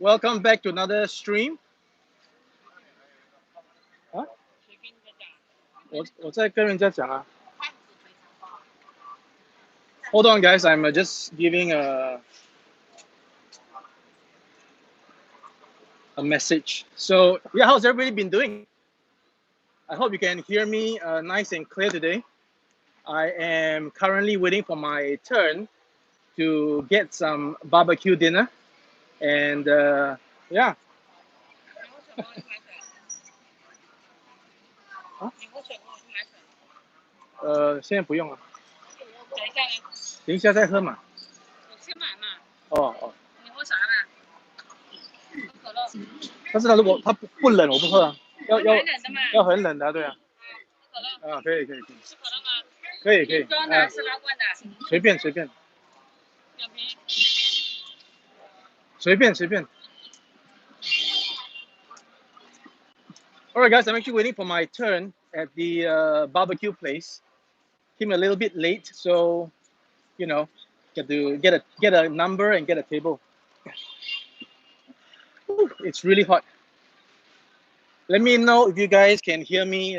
Welcome back to another stream. 啊？我在跟人家讲啊。Hold on, guys. I'm just giving a message. So yeah, how's everybody been doing? I hope you can hear me nice and clear today. I am currently waiting for my turn to get some barbecue dinner, and yeah. 现在不用了。等一下再喝嘛。先买嘛。哦。你喝啥呢？可乐。但是他如果他不冷，我不喝啊。要很冷的，对啊。可乐。啊，可以。吃可乐吗？可以。装的是拉罐的。随便。随便。All right, guys, I'm actually waiting for my turn at the barbecue place. Came a little bit late, so you know, get to get a number and get a table. It's really hot. Let me know if you guys can hear me.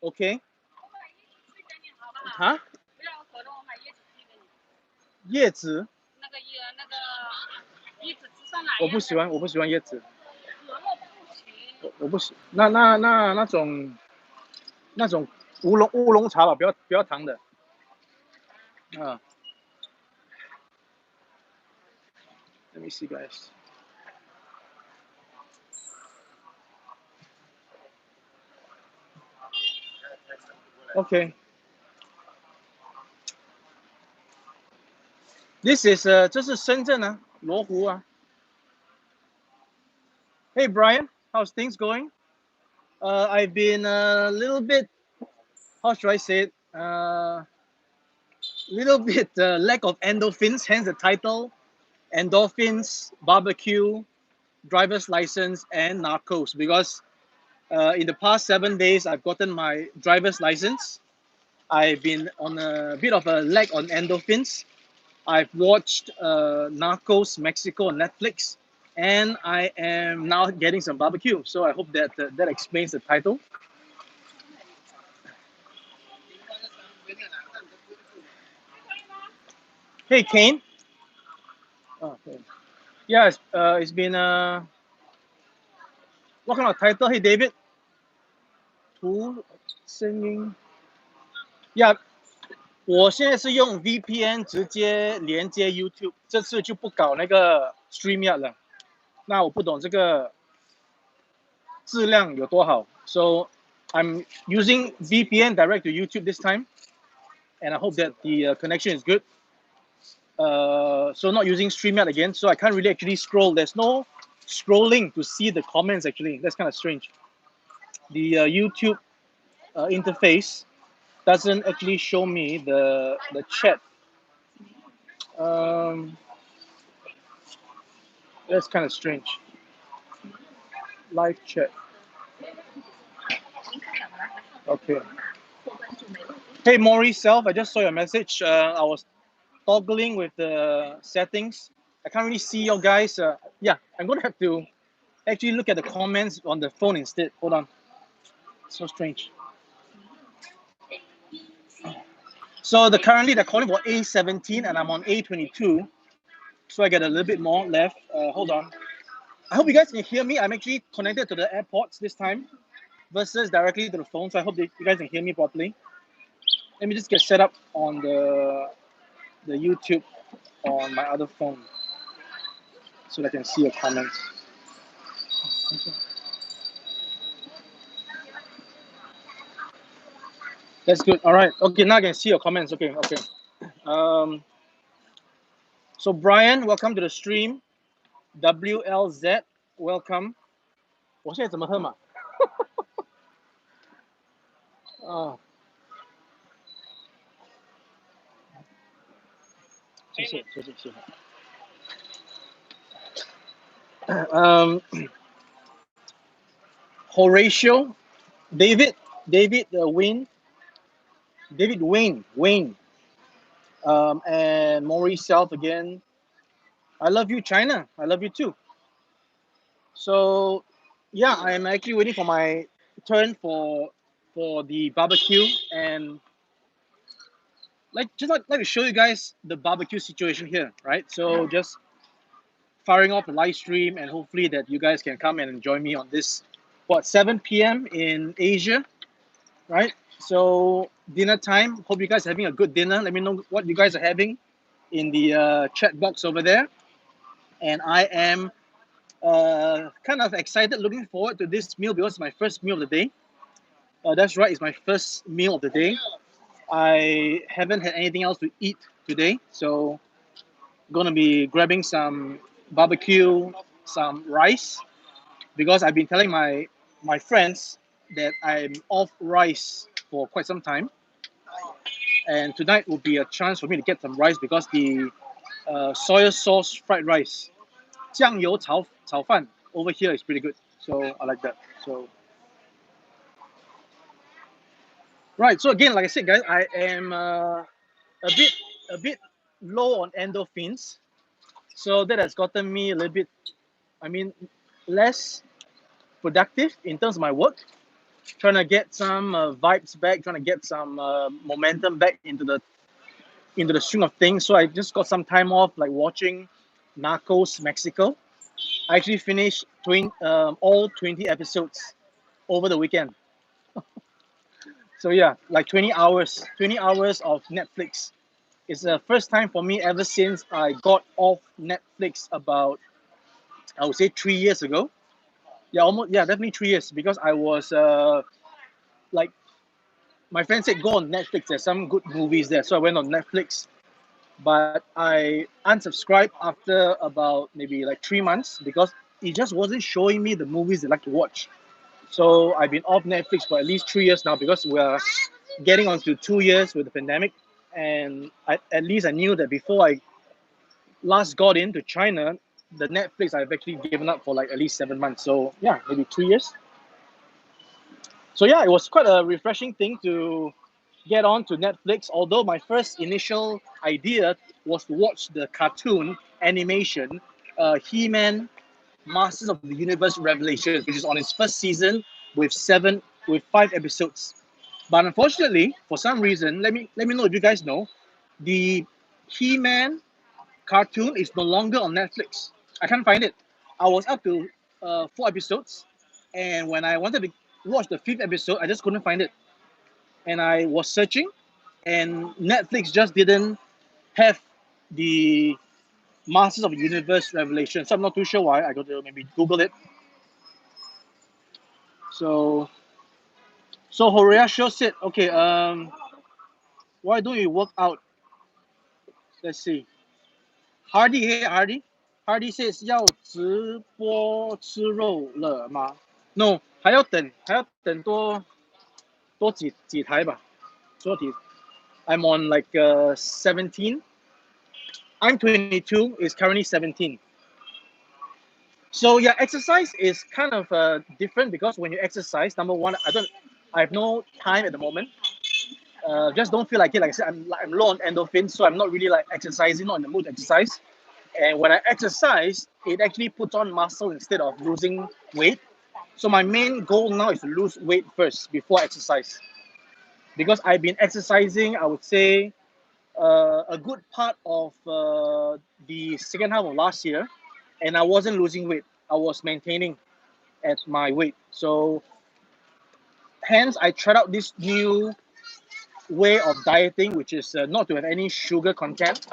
Okay. 啊？叶子？那个叶子吃上来。我不喜欢叶子。我不喜那种乌龙茶吧，不要糖的。啊。Let me see, guys. Okay. This is 这是深圳啊，罗湖啊。Hey Brian, how's things going? I've been a little bit, how should I say it? Little bit lack of endorphins, hence the title. Endorphins, barbecue, driver's license, and Narcos. Because in the past 7 days, I've gotten my driver's license. I've been on a bit of a lack on endorphins. I've watched Narcos Mexico on Netflix, and I am now getting some barbecue. So I hope that that explains the title. Hey, Kane. Oh, okay. Yeah, it's been what kind of title? Hey, David. 图声音。Yeah. 我现在是用 VPN 直接连接 YouTube， 这次就不搞那个 StreamYard 了。那我不懂这个质量有多好 ，so I'm using VPN direct to YouTube this time, and I hope that the connection is good. So not using StreamYard again, so I can't really actually scroll. There's no scrolling to see the comments actually. That's kind of strange. The YouTube interface doesn't actually show me the chat. That's kind of strange. Live chat. Okay. Hey, Maury Self, I just saw your message. I was toggling with the settings. I can't really see your guys. Yeah, I'm going to have to actually look at the comments on the phone instead. Hold on. So strange. So currently they're calling for A17 and I'm on A22. So I get a little bit more left. Hold on. I hope you guys can hear me. I'm actually connected to the AirPods this time versus directly to the phone. So I hope that you guys can hear me properly. Let me just get set up on the YouTube on my other phone so that I can see your comments. That's good. All right. Okay, now I can see your comments. Okay. So Brian, welcome to the stream. WLZ, welcome. 我现在怎么喝嘛？谢谢。Horatio, David Wayne, and Maurice Self again. I love you, China. I love you too. So yeah, I'm actually waiting for my turn for the barbecue, and like to show you guys the barbecue situation here, right? So just firing off the live stream, and hopefully that you guys can come and join me on this, what, 7 p.m. in Asia, right? So dinner time. Hope you guys are having a good dinner. Let me know what you guys are having in the chat box over there. And I am kind of excited, looking forward to this meal because it's my first meal of the day. That's right, it's my first meal of the day. I haven't had anything else to eat today, so I'm gonna be grabbing some barbecue, some rice, because I've been telling my friends that I'm off rice for quite some time, and tonight will be a chance for me to get some rice because the soy sauce fried rice, 酱油炒饭 over here is pretty good. So I like that. So right. So again, like I said, guys, I am a bit low on endorphins. So that has gotten me a little bit, I mean, less productive in terms of my work. Trying to get some vibes back, trying to get some momentum back into the swing of things. So I just got some time off, like watching Narcos Mexico. I actually finished all 20 episodes over the weekend. So yeah, like 20 hours of Netflix. It's the first time for me ever since I got off Netflix about, I would say, 3 years ago. Yeah, almost. Yeah, definitely 3 years because I was like, my friend said go on Netflix. There's some good movies there, so I went on Netflix. But I unsubscribed after about maybe like 3 months because it just wasn't showing me the movies I like to watch. So I've been off Netflix for at least 3 years now because we're getting on to 2 years with the pandemic. And at least I knew that before I last got into China, the Netflix I've actually given up for like at least 7 months. So yeah, maybe 3 years. So yeah, it was quite a refreshing thing to get on to Netflix. Although my first initial idea was to watch the cartoon animation, He-Man, Masters of the Universe Revelations, which is on its first season with 5 episodes. But unfortunately, for some reason, let me know if you guys know, the He-Man cartoon is no longer on Netflix. I can't find it. I was up to 4 episodes, and when I wanted to watch the fifth episode, I just couldn't find it. And I was searching, and Netflix just didn't have the Masters of the Universe Revelation. So I'm not too sure why. I got to maybe Google it. So Horatio said, okay, why don't you work out? Let's see. Hardy, hey Hardy. Hardy says 要直播吃肉了吗？ No，还要等多几台吧。多几 I'm on like 17. I'm 22. Is currently 17. So yeah, exercise is kind of different because when you exercise, number one, I have no time at the moment. Just don't feel like it. Like I said, I'm low on endorphins, so I'm not really like exercising, not in the mood to exercise. And when I exercise, it actually puts on muscle instead of losing weight. So my main goal now is to lose weight first before exercise. Because I've been exercising, I would say, a good part of the second half of last year, and I wasn't losing weight. I was maintaining at my weight. So hence, I tried out this new way of dieting, which is not to have any sugar content.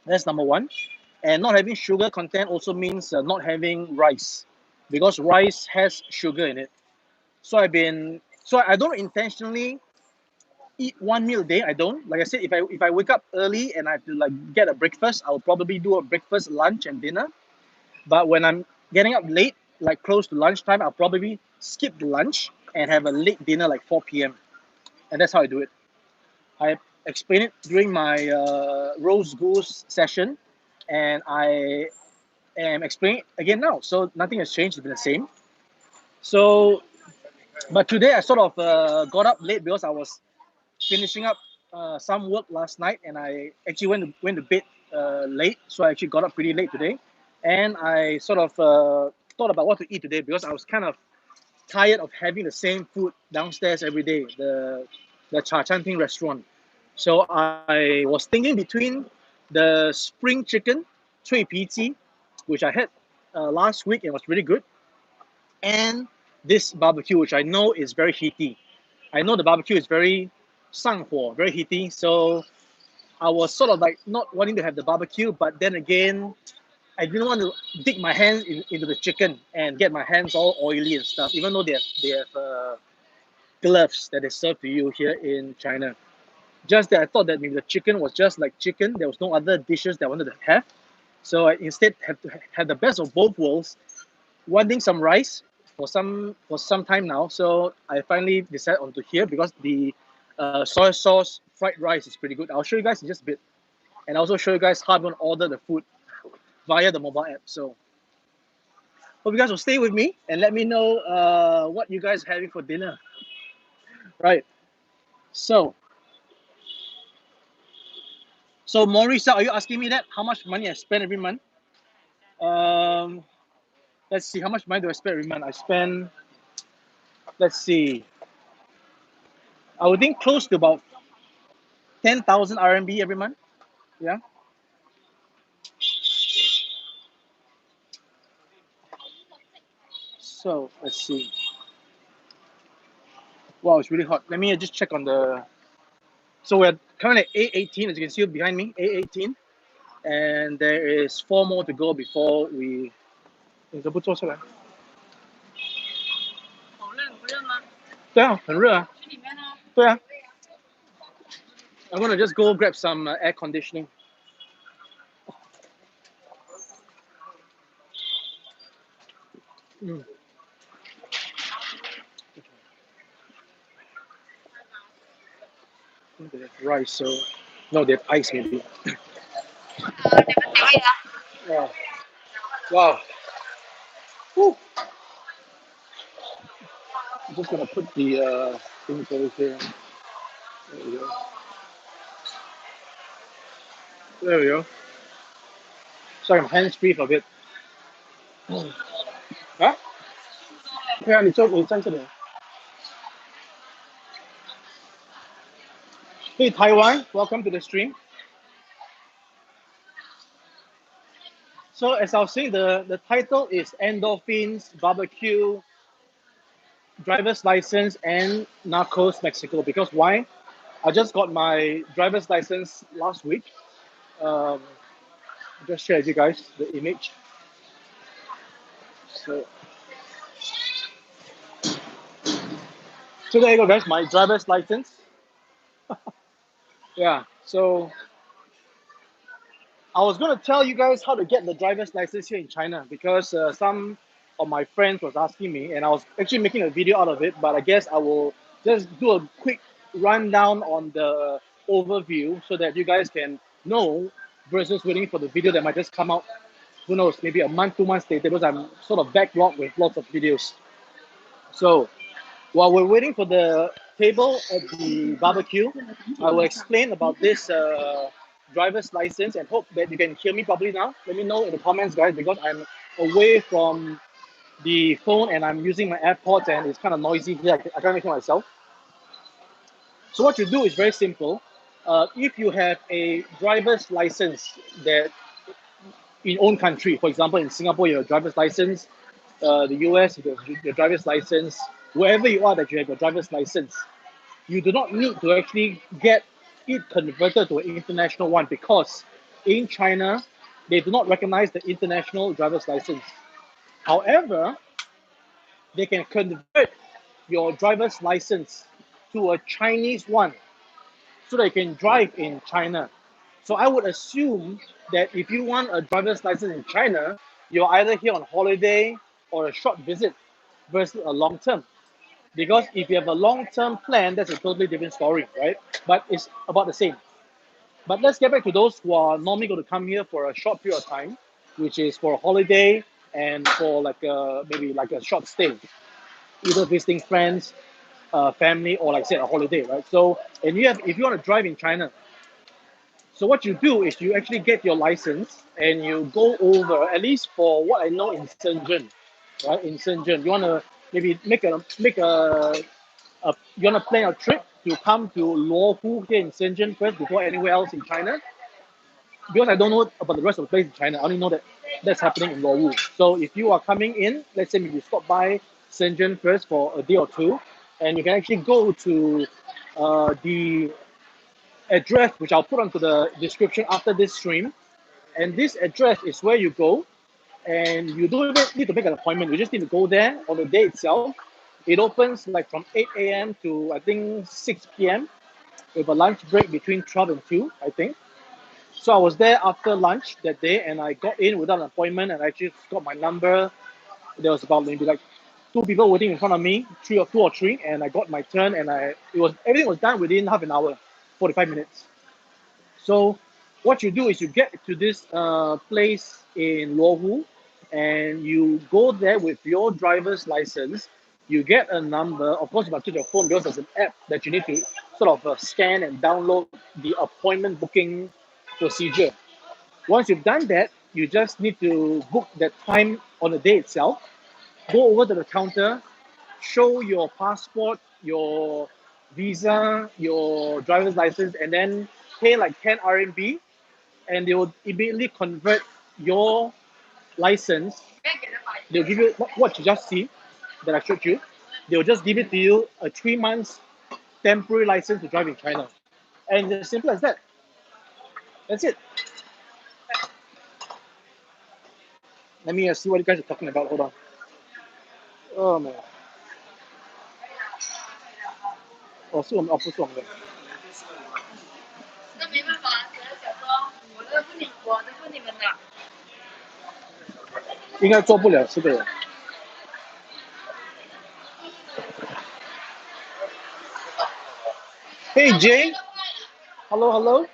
That's number one. And not having sugar content also means not having rice, because rice has sugar in it. So I don't intentionally eat one meal a day. I don't. Like I said, if I wake up early and I have to like get a breakfast, I'll probably do a breakfast, lunch, and dinner. But when I'm getting up late, like close to lunchtime, I'll probably skip the lunch and have a late dinner like 4 p.m. And that's how I do it. I explained it during my roast goose session, and I am explaining it again now. So nothing has changed; it's been the same. So, but today I sort of got up late because I was finishing up some work last night, and I actually went to bed late. So I actually got up pretty late today, and I sort of thought about what to eat today because I was kind of tired of having the same food downstairs every day, the Cha Chan Ting restaurant. So I was thinking between the spring chicken, cui pi ji, which I had last week and was really good, and this barbecue, which I know is very heaty. I know the barbecue is very 上火, very heaty. So I was sort of like not wanting to have the barbecue, but then again, I didn't want to dig my hands into the chicken and get my hands all oily and stuff, even though they have gloves that they serve to you here in China. Just that I thought that maybe the chicken was just like chicken. There was no other dishes that I wanted to have. So I instead have to have the best of both worlds, wanting some rice for some time now. So I finally decided onto here because the soy sauce fried rice is pretty good. I'll show you guys in just a bit. And also show you guys how I'm going to order the food via the mobile app. So hope you guys will stay with me and let me know what you guys are having for dinner. Right. So Maurice, are you asking me that? How much money I spend every month? Let's see, how much money do I spend every month? I spend, let's see, I would think close to about 10,000 RMB every month. Yeah. So let's see. Wow, it's really hot. Let me just check on the. So we're currently at A18, as you can see behind me, A18, and there is 4 more to go before we. 你都不坐出来？对啊，很热啊。对啊。I'm gonna just go grab some air conditioning. They have rice, so no, they have ice maybe. Wow. Wow. Woo. I'm just gonna put the things over here. There we go. There we go. Sorry, I'm hands free for a bit. 啊？对啊，你站这里。Hey Taiwan, welcome to the stream. So as I was saying, the title is Endorphins, Barbecue, Driver's License, and Narcos Mexico. Because why? I just got my driver's license last week. I'll just share with you guys the image. So there you go, guys. My driver's license. Yeah. So I was going to tell you guys how to get the driver's license here in China because some of my friends was asking me, and I was actually making a video out of it. But I guess I will just do a quick rundown on the overview so that you guys can know versus waiting for the video that might just come out. Who knows? Maybe a month, 2 months later, because I'm sort of backlogged with lots of videos. So while we're waiting for the table at the barbecue, I will explain about this driver's license and hope that you can hear me properly now. Let me know in the comments, guys, because I'm away from the phone and I'm using my AirPods and it's kind of noisy here. I can't hear myself. So what you do is very simple. If you have a driver's license that in own country, for example, in Singapore, you have a driver's license, the US, you have your driver's license, wherever you are that you have your driver's license, you do not need to actually get it converted to an international one because in China, they do not recognize the international driver's license. However, they can convert your driver's license to a Chinese one so that you can drive in China. So I would assume that if you want a driver's license in China, you're either here on holiday or a short visit versus a long term. Because if you have a long-term plan, that's a totally different story, right? But it's about the same. But let's get back to those who are normally going to come here for a short period of time, which is for a holiday and for maybe like a short stay, either visiting friends, family, or like I said, a holiday, right? So, and if you want to drive in China, so what you do is you actually get your license and you go over, at least for what I know in Shenzhen, right, in Shenzhen. You want to maybe make a you want to plan a trip to come to Luohu here in Shenzhen first before anywhere else in China. Because I don't know about the rest of the place in China, I only know that that's happening in Luohu. So if you are coming in, let's say maybe you stop by Shenzhen first for a day or two, and you can actually go to the address, which I'll put onto the description after this stream. And this address is where you go, and you don't even need to make an appointment. You just need to go there on the day itself. It opens like from 8 a.m. to I think 6 p.m. with a lunch break between 12 and 2, I think. So I was there after lunch that day, and I got in without an appointment, and I just got my number. There was about maybe like two people waiting in front of me, two or three, and I got my turn, and everything was done within half an hour, 45 minutes. So what you do is you get to this place in Luohu, and you go there with your driver's license. You get a number. Of course, you must take your phone because there's an app that you need to sort of scan and download the appointment booking procedure. Once you've done that, you just need to book that time on the day itself. Go over to the counter, show your passport, your visa, your driver's license, and then pay like 10 RMB, and they will immediately convert your license. They'll give you what you just see that I showed you. They'll just give it to you a 3 months temporary license to drive in China. And it's as simple as that. That's it. Let me see what you guys are talking about. Hold on. Oh man. 哦，是我们哦，不是我们的。那没办法，只能想说，我的不你们的。应该做不了这个人。Hey Jay, hello, hello.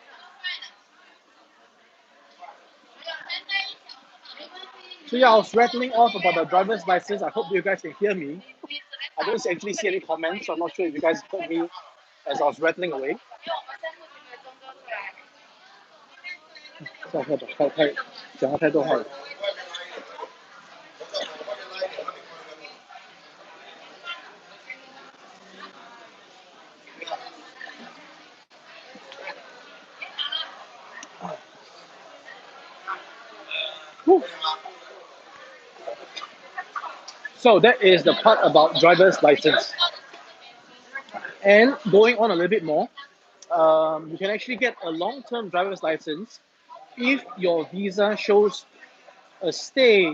So yeah, I was rattling off about the driver's license. I hope you guys can hear me. I don't actually see any comments, so I'm not sure if you guys heard me as I was rattling away. 算了，太讲了太多话了。So that is the part about driver's license. And going on a little bit more, you can actually get a long-term driver's license if your visa shows a stay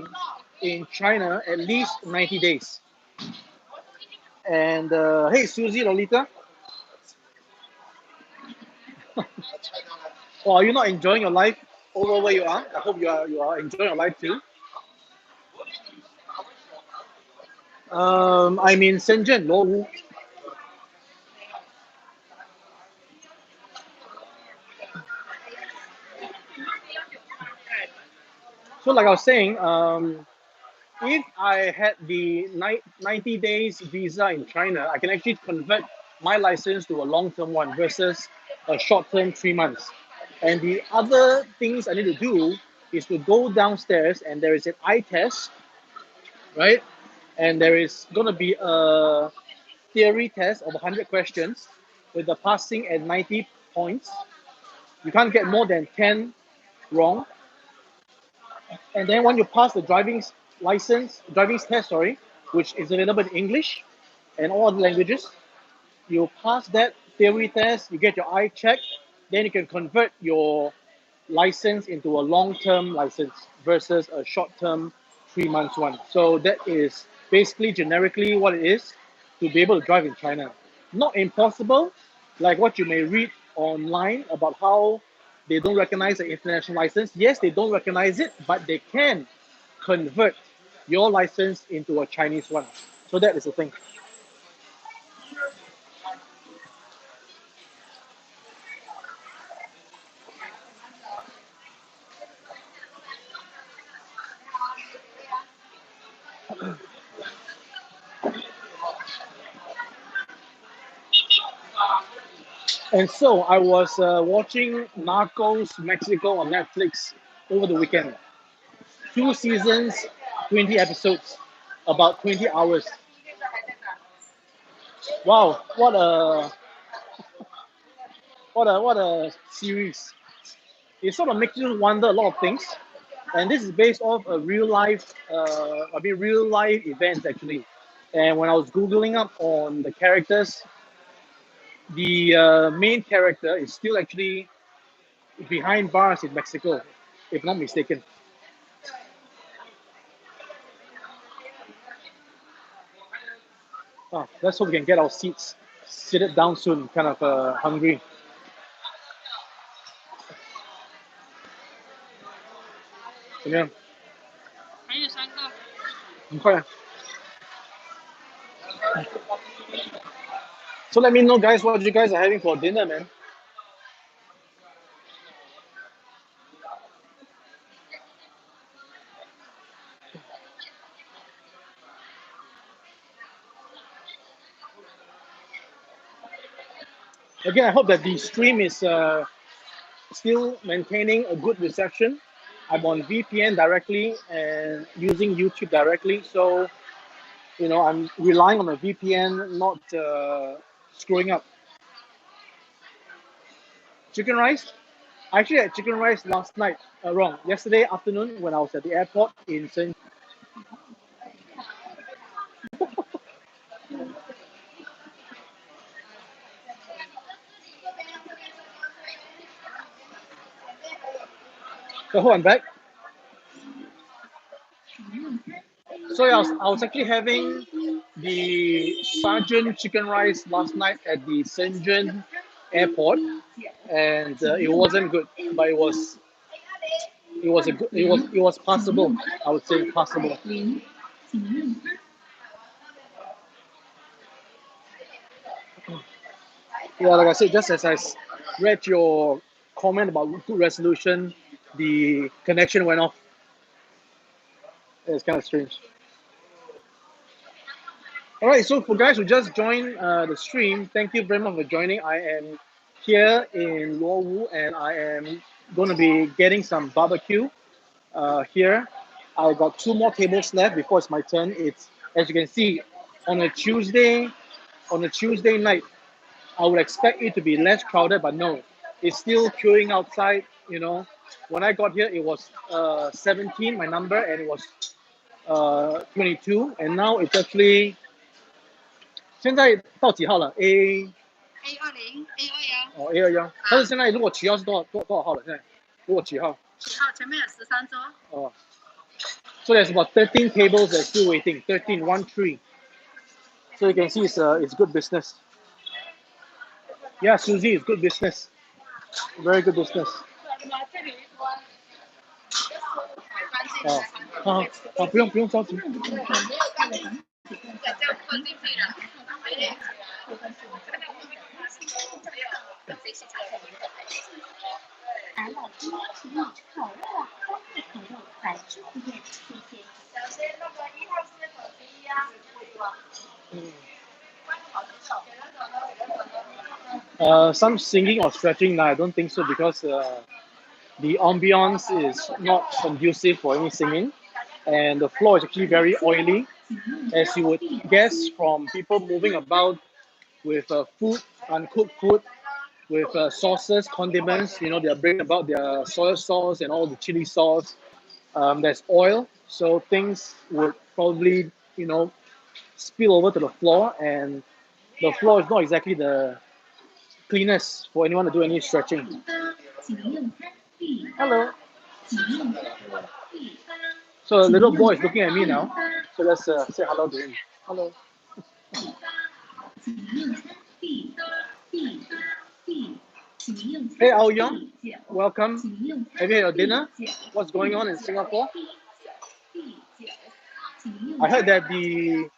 in China at least 90 days. And hey, Susie, Lolita. Well, are you not enjoying your life over where you are? I hope you are enjoying your life too. I'm in Shenzhen, Luohu. So like I was saying, if I had the 90 days visa in China, I can actually convert my license to a long-term one versus a short-term 3 months. And the other things I need to do is to go downstairs, and there is an eye test, right? And there is going to be a theory test of 100 questions with the passing at 90 points. You can't get more than 10 wrong. And then when you pass the driving test, which is available in English and all other languages, you pass that theory test, you get your eye check, then you can convert your license into a long-term license versus a short-term 3 months one. So that is basically generically what it is to be able to drive in China. Not impossible, like what you may read online about how they don't recognize the international license. Yes, they don't recognize it, but they can convert your license into a Chinese one. So that is the thing. And so I was watching Narcos Mexico on Netflix over the weekend. 2 seasons, 20 episodes. about 20 hours. Wow, what a series. It sort of makes you wonder a lot of things. And this is based off a real life events actually. And when I was googling up on the characters, the main character is still actually behind bars in Mexico, if not mistaken. Let's hope we can get our seats seated down soon. Kind of hungry. 怎么样？还有3个。很快啊。So let me know, guys, what you guys are having for dinner, man. Again, I hope that the stream is still maintaining a good reception. I'm on VPN directly and using YouTube directly, so I'm relying on my VPN, not screwing up. Chicken rice? I actually had chicken rice last night. Yesterday afternoon when I was at the airport in St. 然后 I'm back. So I was actually having the Sergeant chicken rice last night at the Shenzhen airport, and it wasn't good, but it was passable. I would say passable. Yeah, like I said, just as I read your comment about good resolution, the connection went off. It's kind of strange. All right, so for guys who just joined the stream, thank you very much for joining. I am here in Luowu, and I am going to be getting some barbecue here. I got 2 more tables left before it's my turn. It's, as you can see, on a Tuesday night. I would expect it to be less crowded, but no, it's still queuing outside. When I got here, it was 17, my number, and it was 22, and now it's actually 现在到几号了 A20 A21。哦 A21，但是现在如果取号是多少号了？现在如果取号7号前面有13桌。哦 So there's about 13 tables that are still waiting. 13, 1, 3. So you can see it's good business. Yeah, Susie, it's good business. Very good business. 不用着急。Some singing or stretching. No, I don't think so because the ambience is not conducive for any singing, and the floor is actually very oily, as you would guess from people moving about with food, uncooked food, with sauces, condiments. They're bringing about their soy sauce and all the chili sauce. There's oil, so things would probably, spill over to the floor, and the floor is not exactly the cleanest for anyone to do any stretching. Hello. So the little boy is looking at me now. So let's say hello to him. Hello. Hey, Ao Young. Welcome. Have you had your dinner? What's going on in Singapore? I heard that the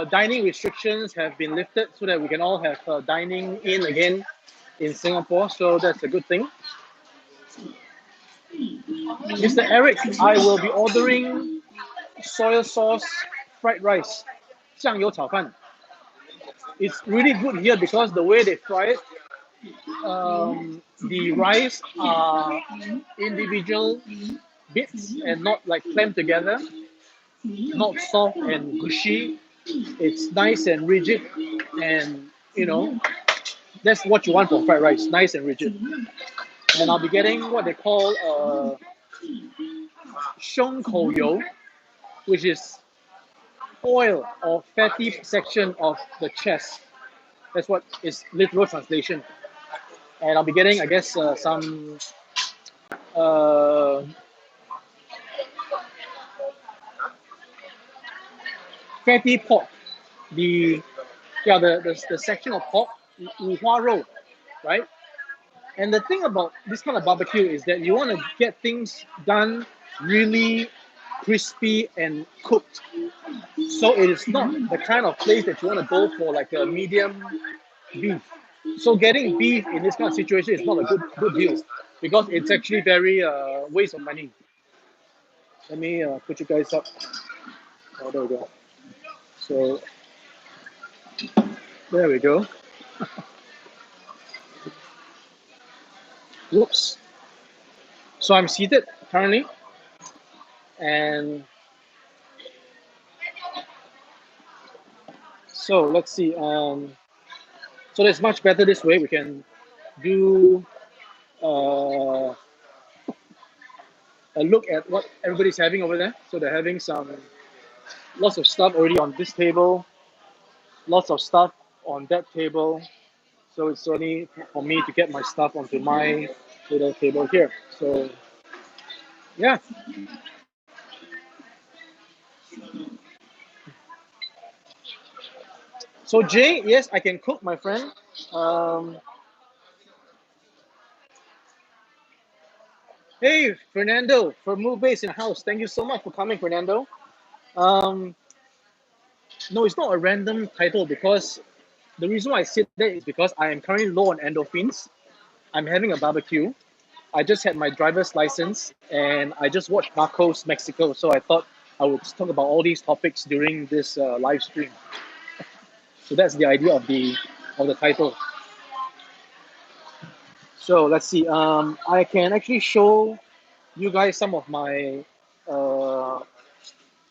dining restrictions have been lifted so that we can all have dining in again in Singapore. So that's a good thing. Mr. Eric, I will be ordering soy sauce fried rice, 酱油炒饭. It's really good here because the way they fry it, the rice are individual bits and not like clamped together. not soft and gushy. It's nice and rigid, and that's what you want for fried rice, nice and rigid. And I'll be getting what they call 胸口油, which is oil or fatty section of the chest. That's what is literal translation. And I'll be getting, I guess, some fatty pork. The section of pork, 五花肉, right? And the thing about this kind of barbecue is that you want to get things done really crispy and cooked. So it is not the kind of place that you want to go for like a medium beef. So getting beef in this kind of situation is not a good deal because it's actually very waste of money. Let me put you guys up. Oh, there we go. So there we go. Whoops. So I'm seated currently, and so let's see. So it's much better this way. We can do a look at what everybody's having over there. So they're having lots of stuff already on this table, lots of stuff on that table. So it's only for me to get my stuff onto my little table here. So yeah. So Jay, yes, I can cook, my friend. Hey, Fernando, for Move Base in the house. Thank you so much for coming, Fernando. Um, no, it's not a random title because the reason why I said that is because I am currently low on endorphins. I'm having a barbecue. I just had my driver's license and I just watched Narcos Mexico. So I thought I would talk about all these topics during this live stream. So that's the idea of the title. So let's see. I can actually show you guys some of my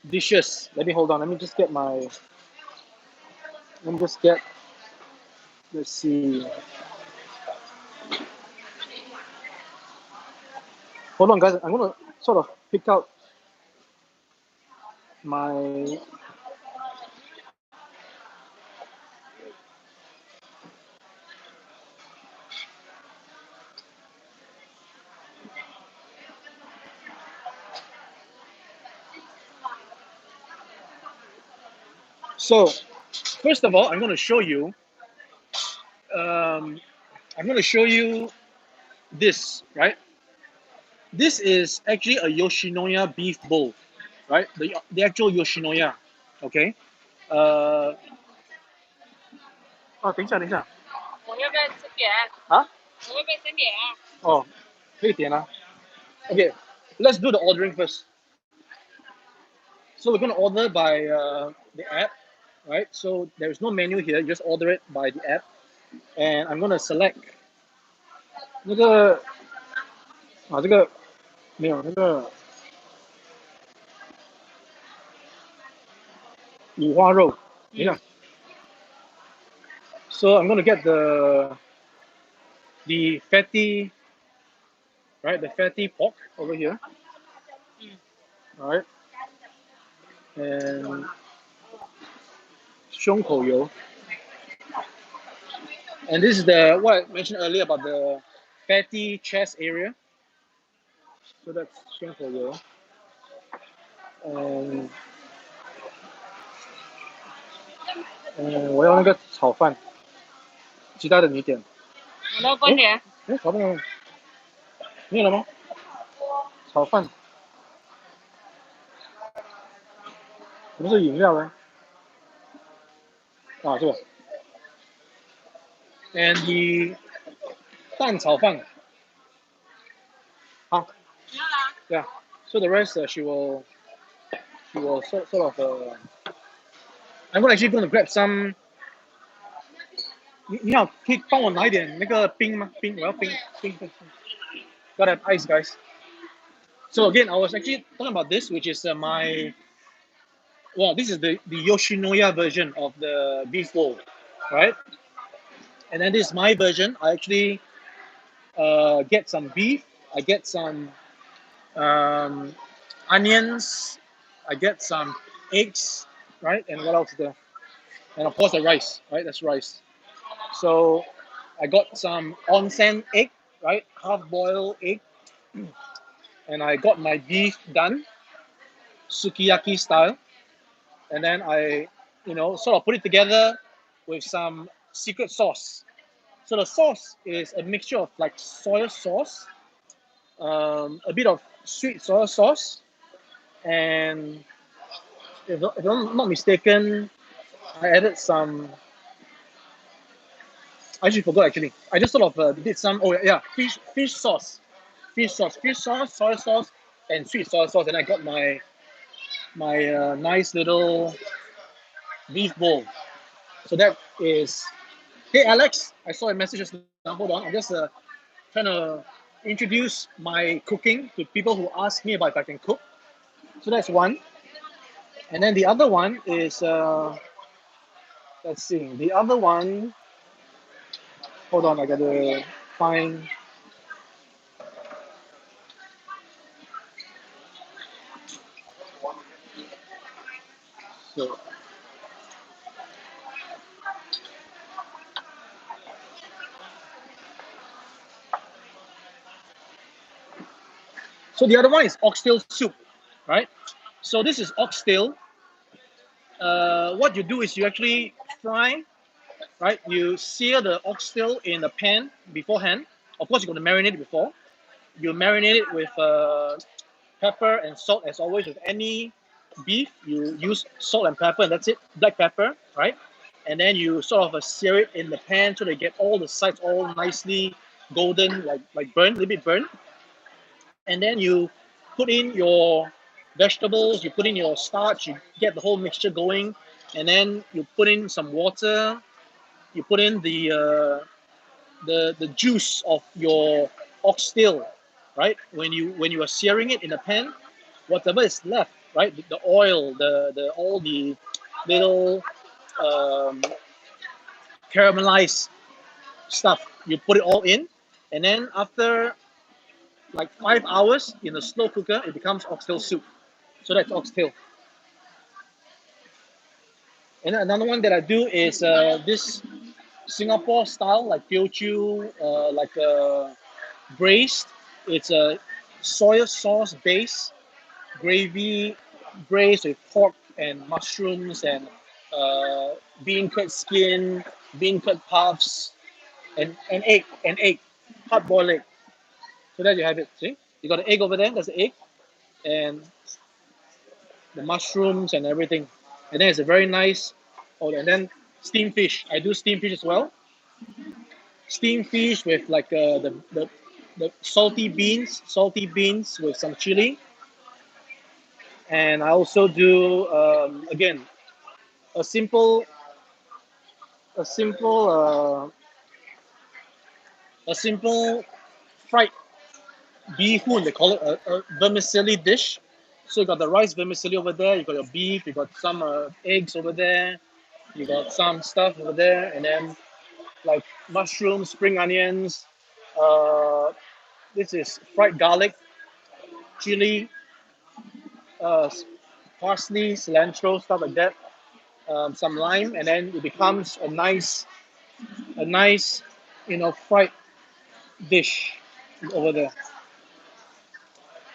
dishes. Let me hold on. Let me just get my. Let me just get. Let's see. Hold on, guys. I'm gonna sort of pick out my. So, first of all, I'm going to show you. I'm going to show you this, right? This is actually a Yoshinoya beef bowl, right? The actual Yoshinoya, okay? 等一下，等一下。我要不要点？啊？我要不要先点？哦，可以点啊。Okay, let's do the ordering first. So we're going to order by the app, right? So there's no menu here. You just order it by the app. And I'm going to select 那个这个没有那个五花肉，等一下。So I'm going to get the fatty, right? The fatty pork over here. All right. And 胸口油. And this is what I mentioned earlier about the fatty chest area. So that's 胸口油. And 我要那个炒饭，其他的你点。我要关点。炒饭没有了吗？炒饭，不是饮料嘞？啊，这个。And the 蛋炒饭。好。Yeah. So the rest she will sort of I'm actually going to grab some. 你好，可以帮我拿一点那个冰吗？冰，我要冰。Gotta have ice, guys. So again, I was actually talking about this, which is my well, this is the Yoshinoya version of the beef bowl, right? And then this is my version. I actually get some beef. I get some onions. I get some eggs, right? And what else is there? And of course the rice, right? That's rice. So I got some onsen egg, right? Half boiled egg, and I got my beef done, sukiyaki style, and then I, sort of put it together with some secret sauce. So the sauce is a mixture of like soy sauce, a bit of sweet soy sauce, and if I'm not mistaken, I added some. I actually forgot actually. I just sort of did some. Oh yeah, fish sauce, soy sauce, and sweet soy sauce, and I got my nice little beef bowl. So that is. Hey Alex, I saw a message just now. Hold on, I'm just trying to introduce my cooking to people who ask me about if I can cook. So that's one, and then the other one is let's see. The other one. Hold on, I gotta find. So, so the other one is oxtail soup, right? So this is oxtail. What you do is you actually fry, right? You sear the oxtail in a pan beforehand. Of course, you're going to marinate it before. You marinate it with pepper and salt, as always with any beef. You use salt and pepper, and that's it. Black pepper, right? And then you sort of sear it in the pan so they get all the sides all nicely golden, like burnt, a little bit burnt. And then you put in your vegetables, you put in your starch, you get the whole mixture going, and then you put in some water, you put in the juice of your oxtail, right? When you are searing it in the pan, whatever is left, right? The oil, the all the little um, caramelized stuff, you put it all in, and then after like 5 hours in a slow cooker, it becomes oxtail soup. So that's oxtail. And then another one that I do is this Singapore style, like Teochew, like braised. It's a soy sauce base gravy braised with pork and mushrooms and uh, bean curd skin, bean curd puffs, and egg, hard boiled egg. So there you have it. See, you got the egg over there. That's the egg, and the mushrooms and everything. And then it's a very nice. Oh, and then steamed fish. I do steamed fish as well. Steamed fish with like the salty beans with some chili. And I also do again a simple a simple a simple fried bee hoon. They call it a vermicelli dish. So you got the rice vermicelli over there. You got your beef. You got some eggs over there. You got some stuff over there, and then like mushrooms, spring onions. Uh, this is fried garlic, chili, uh, parsley, cilantro, stuff like that. Some lime, and then it becomes a nice, fried dish over there.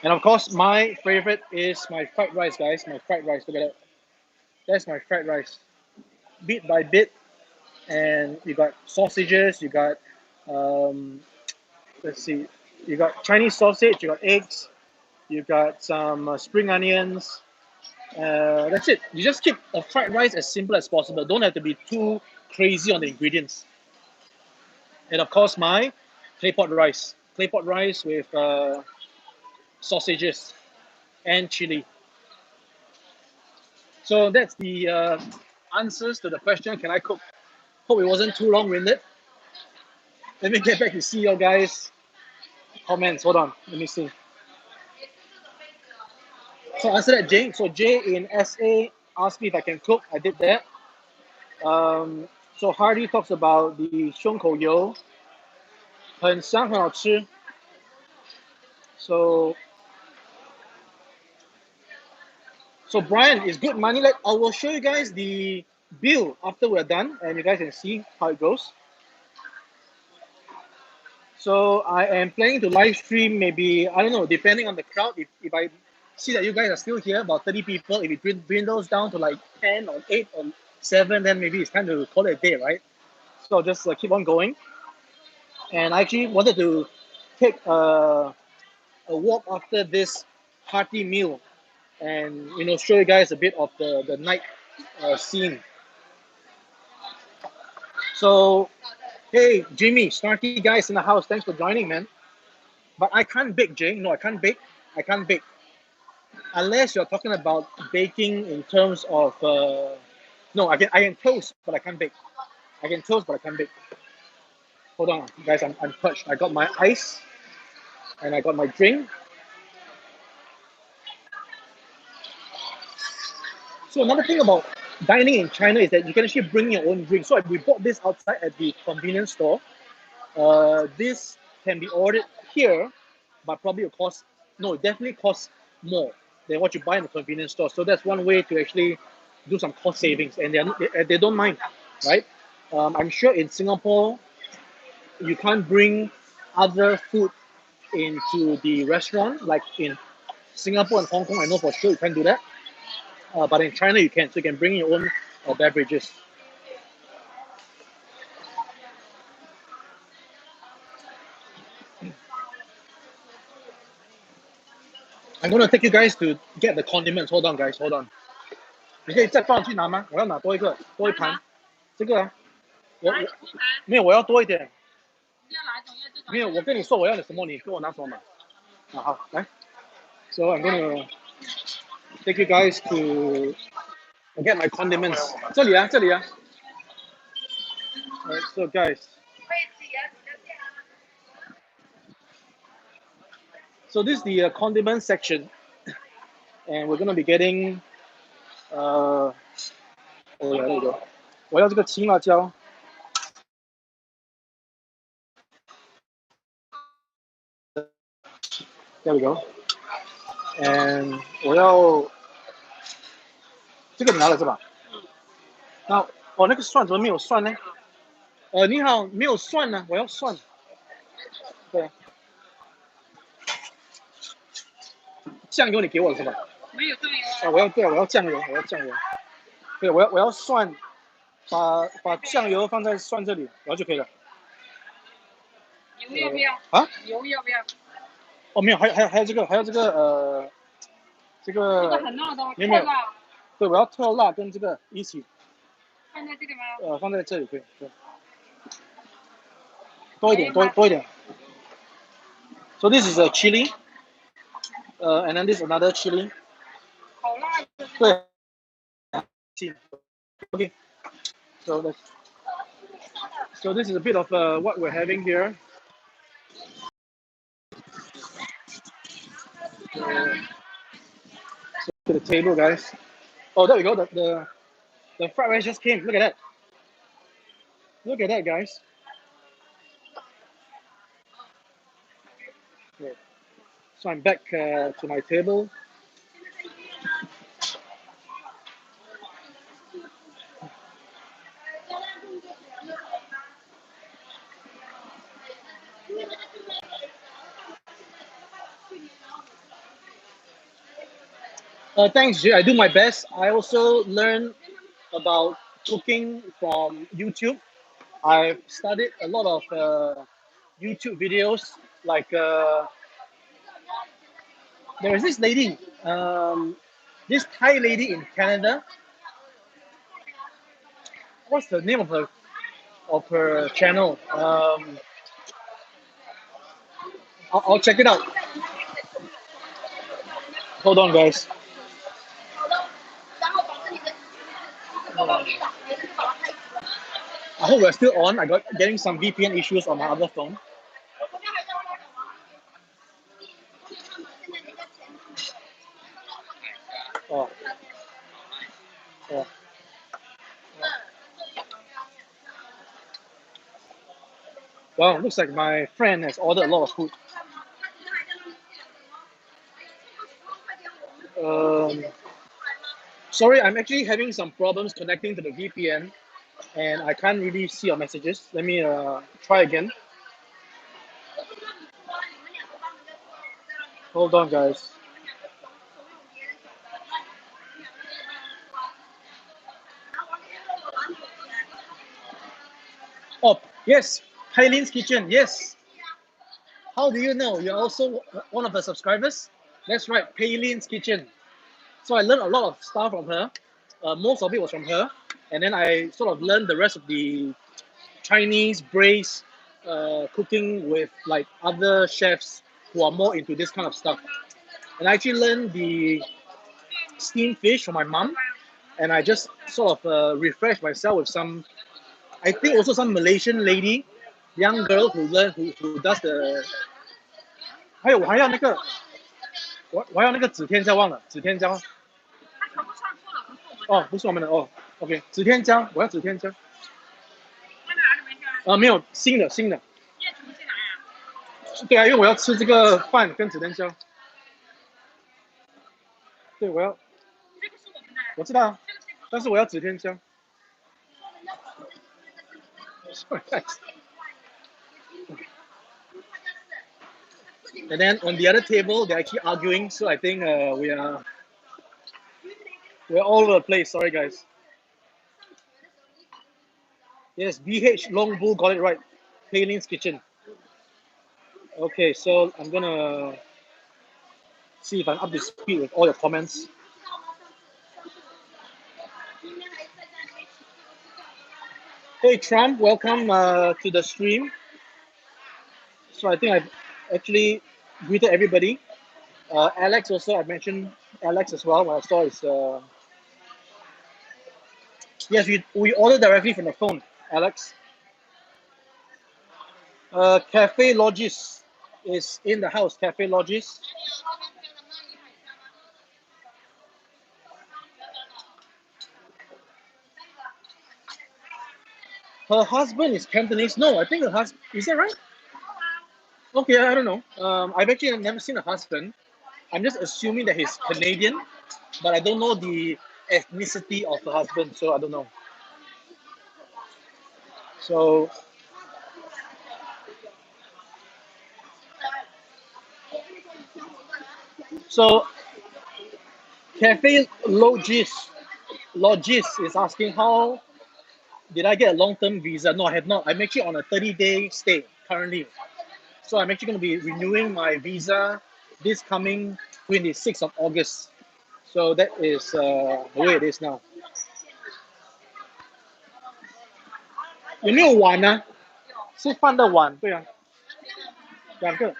And of course, my favorite is my fried rice, guys. My fried rice. Look at that. That's my fried rice, bit by bit. And you got sausages. You got um, let's see. You got Chinese sausage. You got eggs. You got some spring onions. That's it. You just keep a fried rice as simple as possible. Don't have to be too crazy on the ingredients. And of course, my claypot rice. Claypot rice with sausages and chili. So that's the answers to the question. Can I cook? Hope it wasn't too long-winded. Let me get back to see your guys' comments. Hold on. Let me see. So answer that, Jay. So Jay in SA asked me if I can cook. I did that. So Hardy talks about the 胸口油，很香，很好吃。So Brian, is good money. I will show you guys the bill after we're done, and you guys can see how it goes. So I am planning to live stream maybe, I don't know, depending on the crowd. If I see that you guys are still here, about 30 people, if it dwindles down to like 10 or 8 or 7, then maybe it's time to call it a day, right? So I'll just keep on going. And I actually wanted to take a walk after this hearty meal and show you guys a bit of the night scene. So hey Jimmy, snarky guys in the house, thanks for joining, man. But I can't bake, Jay. No, I can't bake. Unless you're talking about baking in terms of no, I can toast, but I can't bake. I can toast, but I can't bake. Hold on, guys, I'm touched. I got my ice and I got my drink. So another thing about dining in China is that you can actually bring your own drink. So we bought this outside at the convenience store. This can be ordered here, but probably it definitely costs more than what you buy in the convenience store. So that's one way to actually do some cost savings, and they don't mind, right? I'm sure in Singapore you can't bring other food into the restaurant like in Singapore and Hong Kong. I know for sure you can't do that, but in China you can. So you can bring your own beverages. I'm gonna take you guys to get the condiments. Hold on, guys. Hold on. 你可以再帮我去拿吗？我要拿多一盘。这个啊，没有，我要多一点。没有，我跟你说我要的什么，你跟我拿什么嘛。啊，好，来。So I'm gonna take you guys to get my condiments. 这里啊。Alright, so guys. So this is the condiment section, and we're gonna be getting. Oh yeah, there you go. 我要这个青辣椒。There we go. And 我要这个你拿了是吧？那那个蒜怎么没有蒜呢？你好，没有蒜呢，我要蒜。对。酱油你给我的是吧？没有酱油啊。我要酱油。对，我要蒜，把酱油放在蒜这里，然后就可以了。油要不要？啊？油要不要？哦，没有，还有这个这个很辣的，没有？辣。对，我要特辣跟这个一起。放在这里吗？放在这里可以。对。多一点。So this is a chili, and then this is another chili. 好辣。对。Okay. So this is a bit of what we're having here. So to the table, guys. Oh, there we go. The fried rice just came. Look at that. Look at that, guys. Okay. So I'm back to my table. Thanks, Jay. I do my best. I also learn about cooking from YouTube. I've studied a lot of YouTube videos. Like there is this lady, this Thai lady in Canada. What's the name of her channel? I'll check it out. Hold on, guys. I hope we're still on. I got getting some VPN issues on my other phone. Oh. Wow, looks like my friend has ordered a lot of food. Um, Sorry, I'm actually having some problems connecting to the VPN, and I can't really see your messages. Let me try again. Hold on, guys. Oh, yes, Hylene's Kitchen. Yes. How do you know? You're also one of the subscribers? That's right, Hylene's Kitchen. So I learned a lot of stuff from her. Most of it was from her. And then I sort of learned the rest of the Chinese braised cooking with like other chefs who are more into this kind of stuff. And I actually learned the steamed fish from my mom. And I just sort of refreshed myself with some, I think also some Malaysian lady, young girl who does the 还有那个纸天椒忘了纸天椒哦，不是我们的哦，OK， 纸天椒，我要纸天椒。没有新的。对啊，因为我要吃这个饭跟纸天椒。对，我知道啊，但是我要纸天椒。Sorry, guys. And then on the other table, they're actually arguing. So I think we're all over the place. Sorry, guys. Yes, BH Long Bull got it right. Paylin's Kitchen. Okay, so I'm gonna see if I'm up to speed with all your comments. Hey Trump, welcome to the stream. So I think I've actually greeted everybody. Alex also, I mentioned Alex as well. What I saw is yes, we ordered directly from the phone, Alex. Cafe Logis is in the house. Cafe Logis. Her husband is Cantonese. No, I think her husband is that right? Okay, I don't know. I've actually never seen a husband. I'm just assuming that he's Canadian, but I don't know the ethnicity of the husband, so I don't know. So So Cafe Logis is asking how did I get a long-term visa? No, I have not. I'm actually on a 30-day stay currently. So I'm actually going to be renewing my visa this coming 26th of August. So that is the way it is now. 有没有碗呢？是饭的碗，对啊，2个。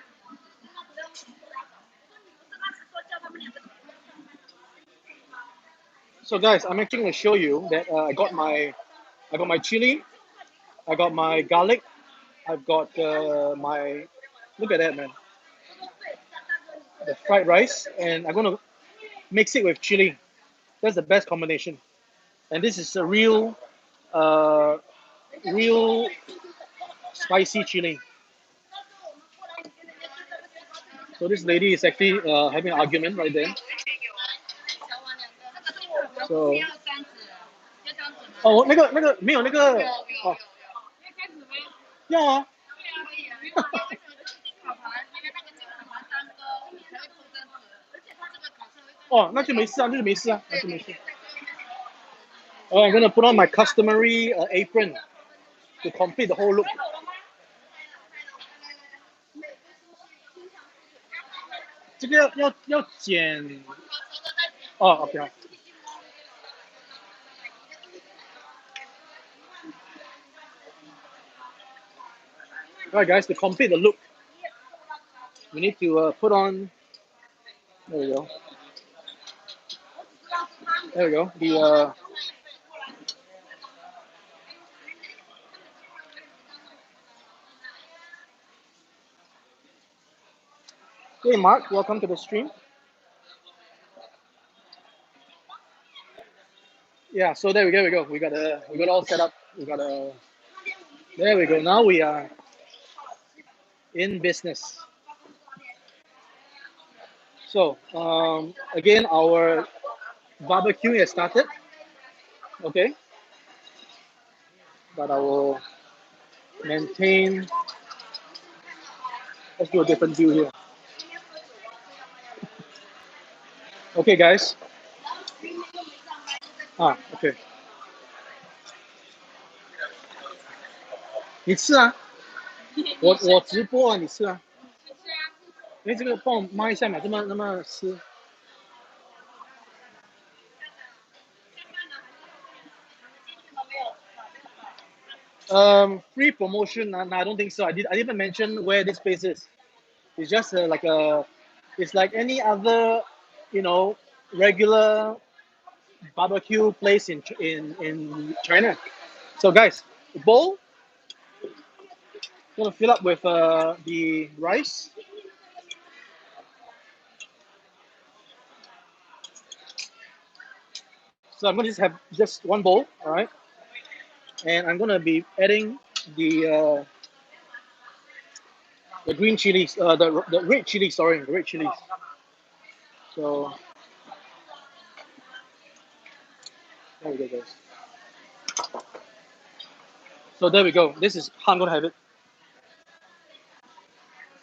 So guys, I'm actually going to show you that I got my chili, I got my garlic, I've got my, look at that, man, the fried rice, and I'm going to mix it with chili. That's the best combination. And this is a real spicy chili. So this lady is actually having an argument right there. So 那个没有哦，要啊。哦，那就没事啊，那就没事啊，那就没事。Oh, I'm gonna put on my customary apron to complete the whole look. 这个要剪哦，OK 好。Alright, guys, to complete the look, we need to put on. There we go. There we go. The Hey Mark, welcome to the stream. Yeah, so there we go. We got all set up. There we go. Now we are in business. So again, our barbecue has started. Okay, but I will maintain. Let's do a different view here. Okay, guys. Okay. 你吃啊，我直播啊，你吃啊。哎，这个帮我抹一下嘛，那么湿。Free promotion? No, I don't think so. I didn't mention where this place is. It's just it's like any other, regular barbecue place in China. So guys, the bowl. I'm gonna fill up with the rice. So I'm gonna just have just one bowl, all right? And I'm gonna be adding the green chilies, the red chilies. Sorry, the red chilies. So there we go, guys. So there we go. This is how I'm gonna have it.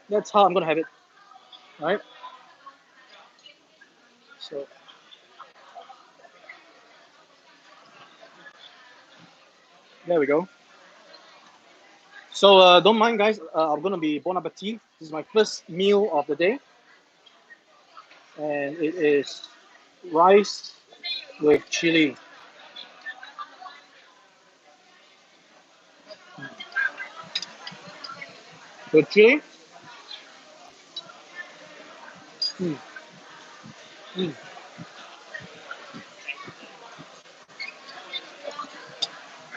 That's how I'm gonna have it. All right. So there we go. So don't mind, guys. I'm gonna be bon appetit. This is my first meal of the day, and it is rice with chili. With chili. Mm, mm.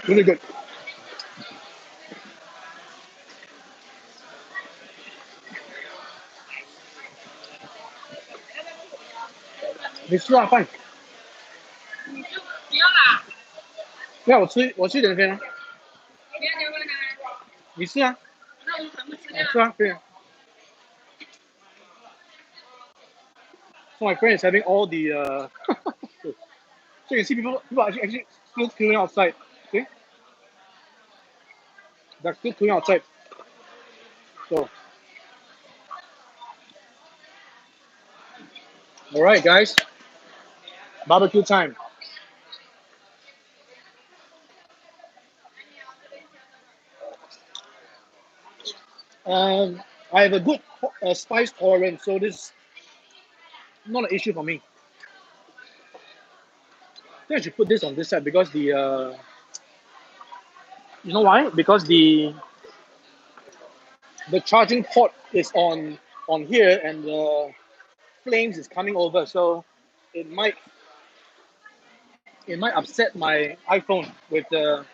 Really good. 你吃啊饭？你就不要啦，那我吃点先啊。不要结婚啦。你吃啊？那我们全部吃掉。吃啊，对啊。So my friend is having all the so you can see people actually still queuing outside. Okay, they're still queuing outside. So all right, guys, barbecue time. I have a good spice tolerance, so this is not an issue for me. I think I should put this on this side because you know why? Because the charging port is on here and the flames is coming over, so it might upset my iPhone with the.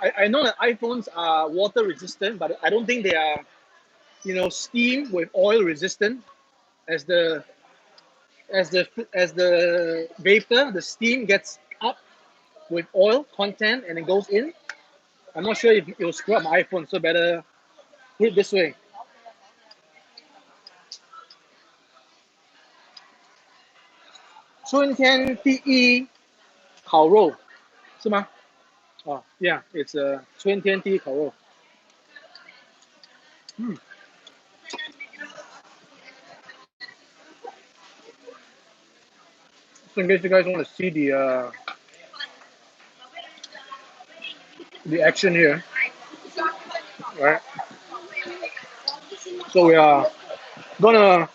I know that iPhones are water resistant, but I don't think they are, steam with oil resistant. As the as the vapor, the steam gets up with oil content and it goes in. I'm not sure if it will screw up my iPhone, so better put it this way. 春天第一烤肉是吗？Yeah, it's 春天第一烤肉。So in case you guys want to see the action here, right? So gonna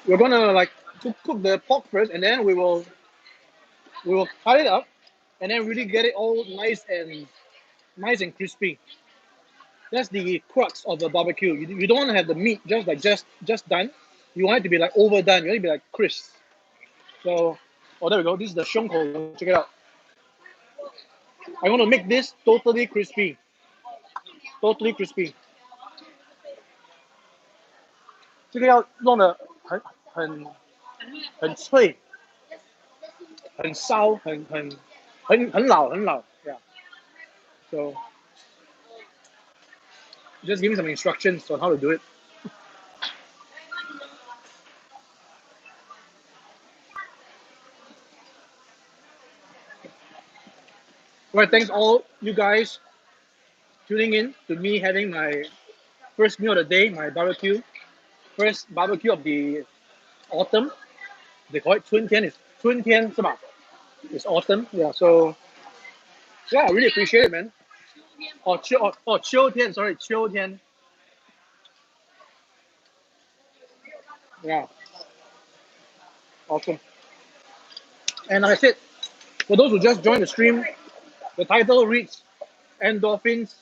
we're gonna like cook the pork first, and then we will cut it up, and then really get it all nice and crispy. That's the crux of the barbecue. You don't want to have the meat just done. You want it to be like overdone. You want it to be like crisp. So, there we go. This is the shongkou. Check it out. I want to make this totally crispy. Totally crispy. 这个要弄得很脆，很烧，很老。Yeah. So just give me some instructions on how to do it. Well, thanks all you guys tuning in to me having my first meal of the day, my barbecue. First barbecue of the autumn. They call it 春天. It's 春天, it's autumn. Yeah, so yeah, I really appreciate it, man. Oh, 秋天, sorry, 秋天. Yeah, awesome. And like I said, for those who just joined the stream, the title reads Endorphins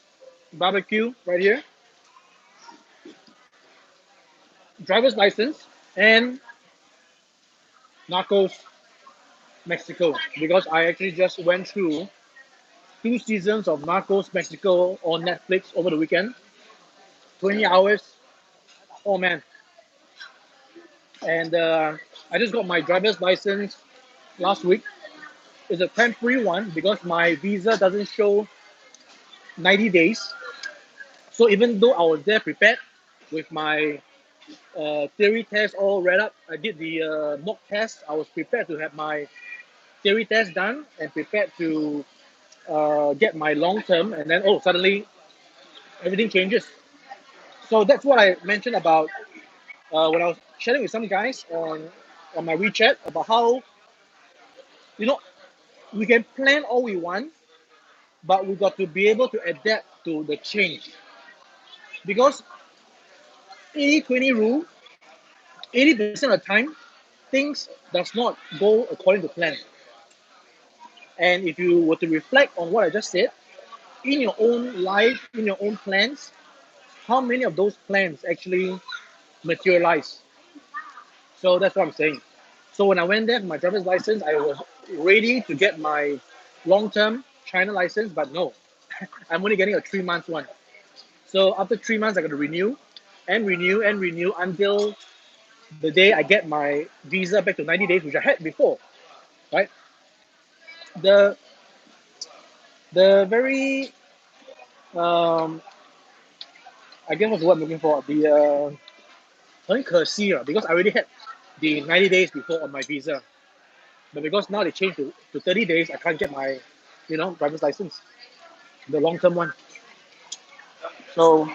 Barbecue right here. Driver's license and Narcos Mexico, because I actually just went through 2 seasons of Narcos Mexico on Netflix over the weekend. 20 hours. Oh man. And I just got my driver's license last week. It's a temporary one because my visa doesn't show 90 days. So even though I was there prepared with my theory test all read up, I did the mock test. I was prepared to have my theory test done and prepared to get my long term, and then suddenly everything changes. So that's what I mentioned about when I was chatting with some guys on my WeChat about how we can plan all we want, but we got to be able to adapt to the change, because 80-20 rule, 80% of the time things does not go according to plan. And if you were to reflect on what I just said in your own life, in your own plans, how many of those plans actually materialize? So that's what I'm saying. So when I went there for my driver's license, I was ready to get my long-term China license, but no, I'm only getting a 3-month one. So after 3 months, I got to renew and renew and renew until the day I get my visa back to 90 days, which I had before, right? The very I guess what's the word I'm looking for? The 很可惜, because I already had the 90 days before on my visa. But because now they changed to 30 days, I can't get my, driver's license, the long-term one. So,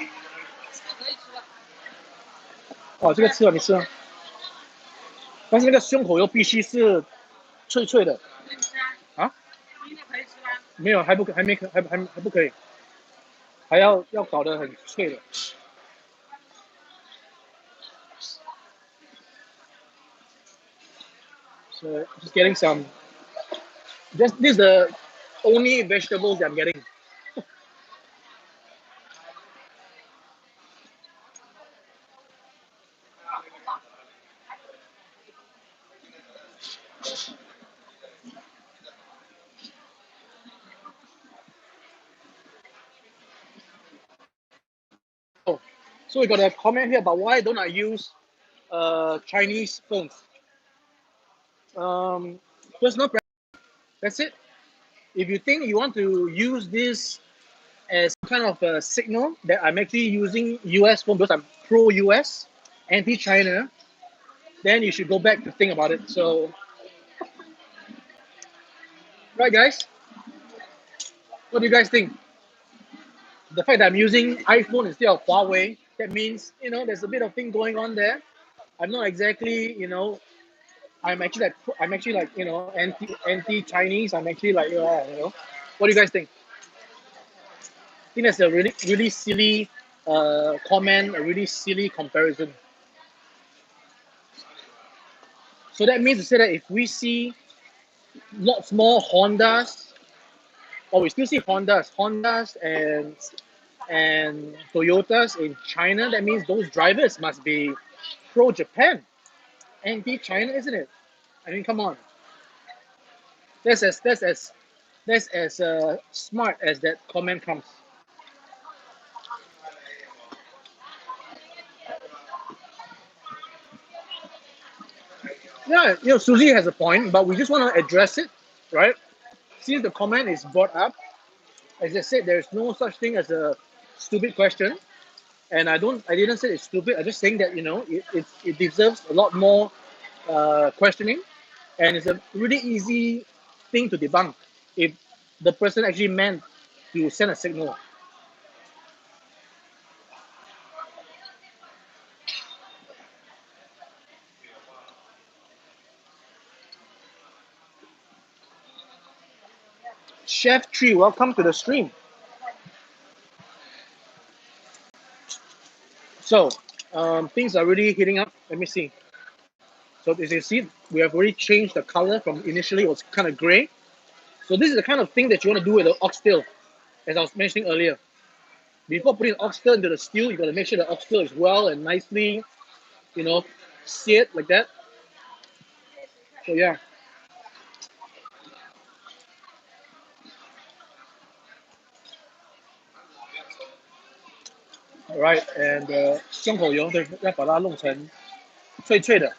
这个吃了你吃啊，但是那个胸口又必须是脆脆的啊？没有，还不可以，还要搞得很脆的。So just getting some. This is the only vegetables that I'm getting. Oh, so we got a comment here about why don't I use Chinese phones. Personal preference. That's it. If you think you want to use this as kind of a signal that I'm actually using US phone because I'm pro-US, anti-China, then you should go back to think about it. So, right, guys, what do you guys think? The fact that I'm using iPhone instead of Huawei, that means there's a bit of thing going on there. I'm not exactly I'm actually like anti-Chinese. I'm actually like What do you guys think? I think that's a really really silly comment, a really silly comparison. So that means to say that if we see lots more Hondas, or we still see Hondas and Toyotas in China, that means those drivers must be pro-Japan, anti-China, isn't it? I mean, come on. That's as smart as that comment comes. Yeah, Susie has a point, but we just want to address it, right? Since the comment is brought up, as I said, there's no such thing as a stupid question. And I didn't say it's stupid. I'm just saying that it deserves a lot more questioning, and it's a really easy thing to debunk if the person actually meant to send a signal. Chef Tree, welcome to the stream. So things are really heating up. Let me see. So as you see, we have already changed the color from initially it was kind of gray. So this is the kind of thing that you want to do with the oxtail, as I was mentioning earlier. Before putting oxtail into the stew, you got to make sure the oxtail is well and nicely, seared like that. So yeah. Alright, and 香口油要把它弄成脆脆的。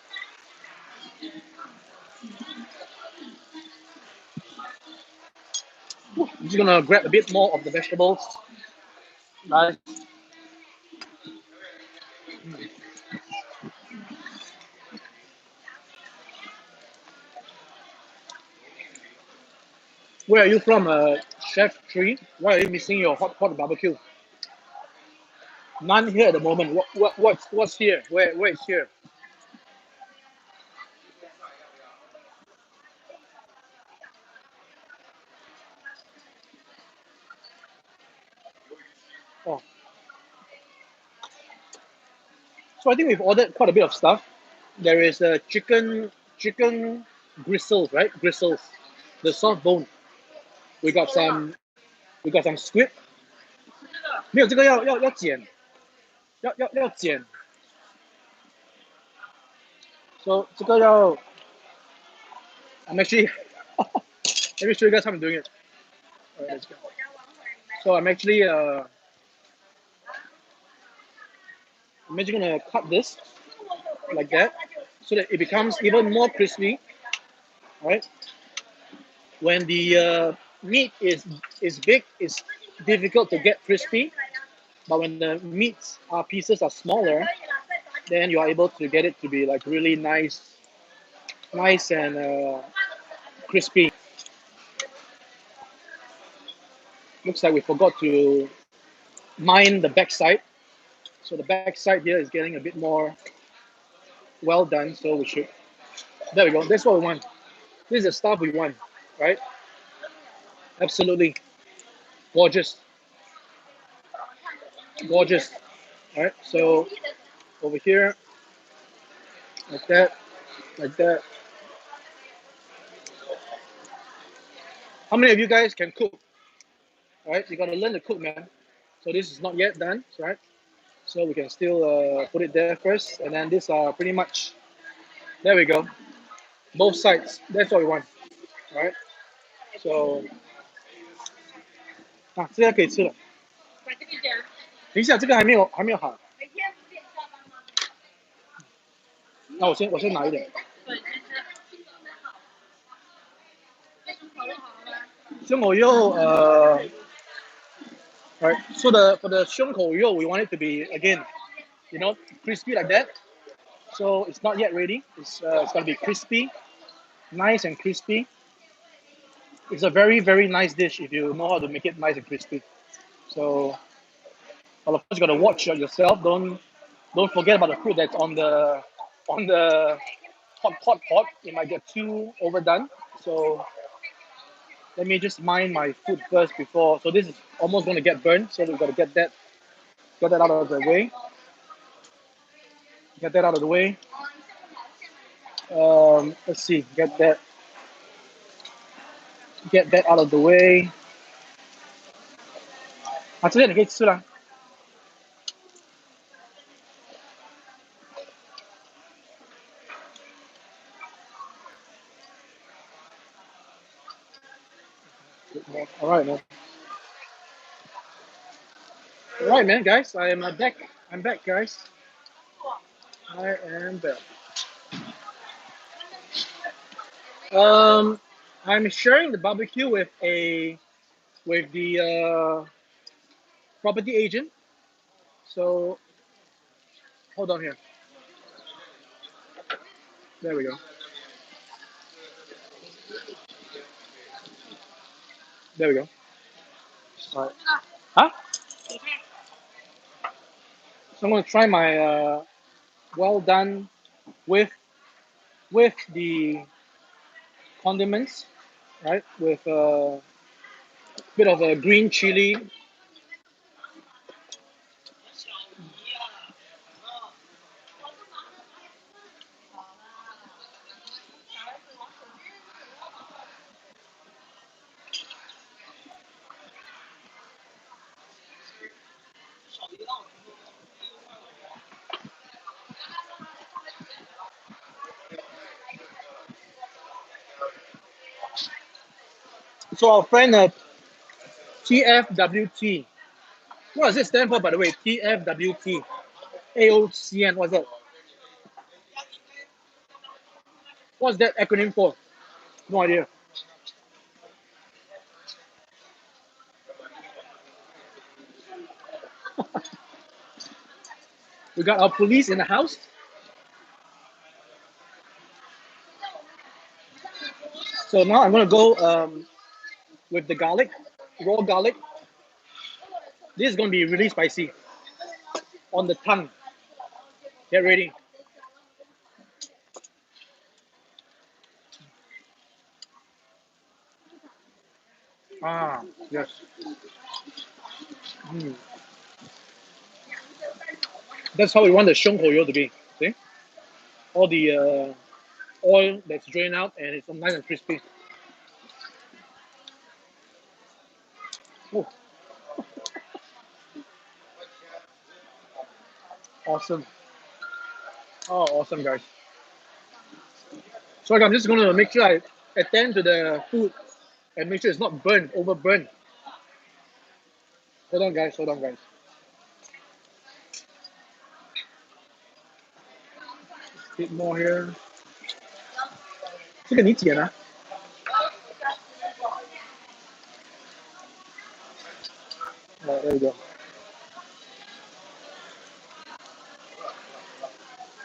I'm just gonna grab a bit more of the vegetables. Nice. Where are you from, Chef Tree? Why are you missing your hot pot barbecue? None here at the moment. What's here? Where is here? Oh, so I think we've ordered quite a bit of stuff. There is chicken gristles, right? Gristles, the soft bone. We got some squid. 没有这个要剪，要剪。So 这个要 I'm actually let me show you guys how I'm doing it. Alright, let's go. So I'm actually gonna cut this like that so that it becomes even more crispy. Right? When the meat is big, it's difficult to get crispy. But when the meats pieces are smaller, then you are able to get it to be like really nice and crispy. Looks like we forgot to mine the backside. So the backside here is getting a bit more well done. So we should, there we go. That's what we want. This is the stuff we want, right? Absolutely gorgeous, gorgeous. All right. So over here, like that, like that. How many of you guys can cook? All right, you gotta learn to cook, man. So this is not yet done, right? So we can still put it there first, and then these are pretty much. There we go. Both sides. That's what we want, all right? So 这个可以吃了。等一下，这个还没有好。那我先拿一点。胸口肉All right. So for the 胸口肉, we want it to be again, crispy like that. So it's not yet ready. It's gonna be crispy, nice and crispy. It's a very very nice dish if you know how to make it nice and crispy. So, well, of course you gotta watch yourself. Don't forget about the food that's on the hot pot. It might get too overdone. So let me just mine my food first before. So this is almost gonna get burned. So we've got to get that out of the way. Get that out of the way. Let's see. Get that out of the way. 这些你可以吃了。All right, man. All right, man, guys. I am back. I'm back, guys. I am back. I'm sharing the barbecue with the property agent. So hold on here. There we go. There we go. All right. Huh? So I'm gonna try my well done with the condiments, right? With a bit of a green chili. So our friend TFWT. What does it stand for, by the way? TFWT. AOCN. What's that? What's that acronym for? No idea. We got our police in the house. So now I'm gonna go with the garlic, raw garlic. This is gonna be really spicy on the tongue. Get ready. Ah, yes. Mm. That's how we want the 胸口油 to be. See? All the oil that's drained out and it's nice and crispy. Oh, awesome. Oh, awesome, guys. So I'm just going to make sure I attend to the food and make sure it's not burnt, overburnt. Hold on, guys. Hold on, guys. Bit more here. 这个你剪啊? Oh, there we go.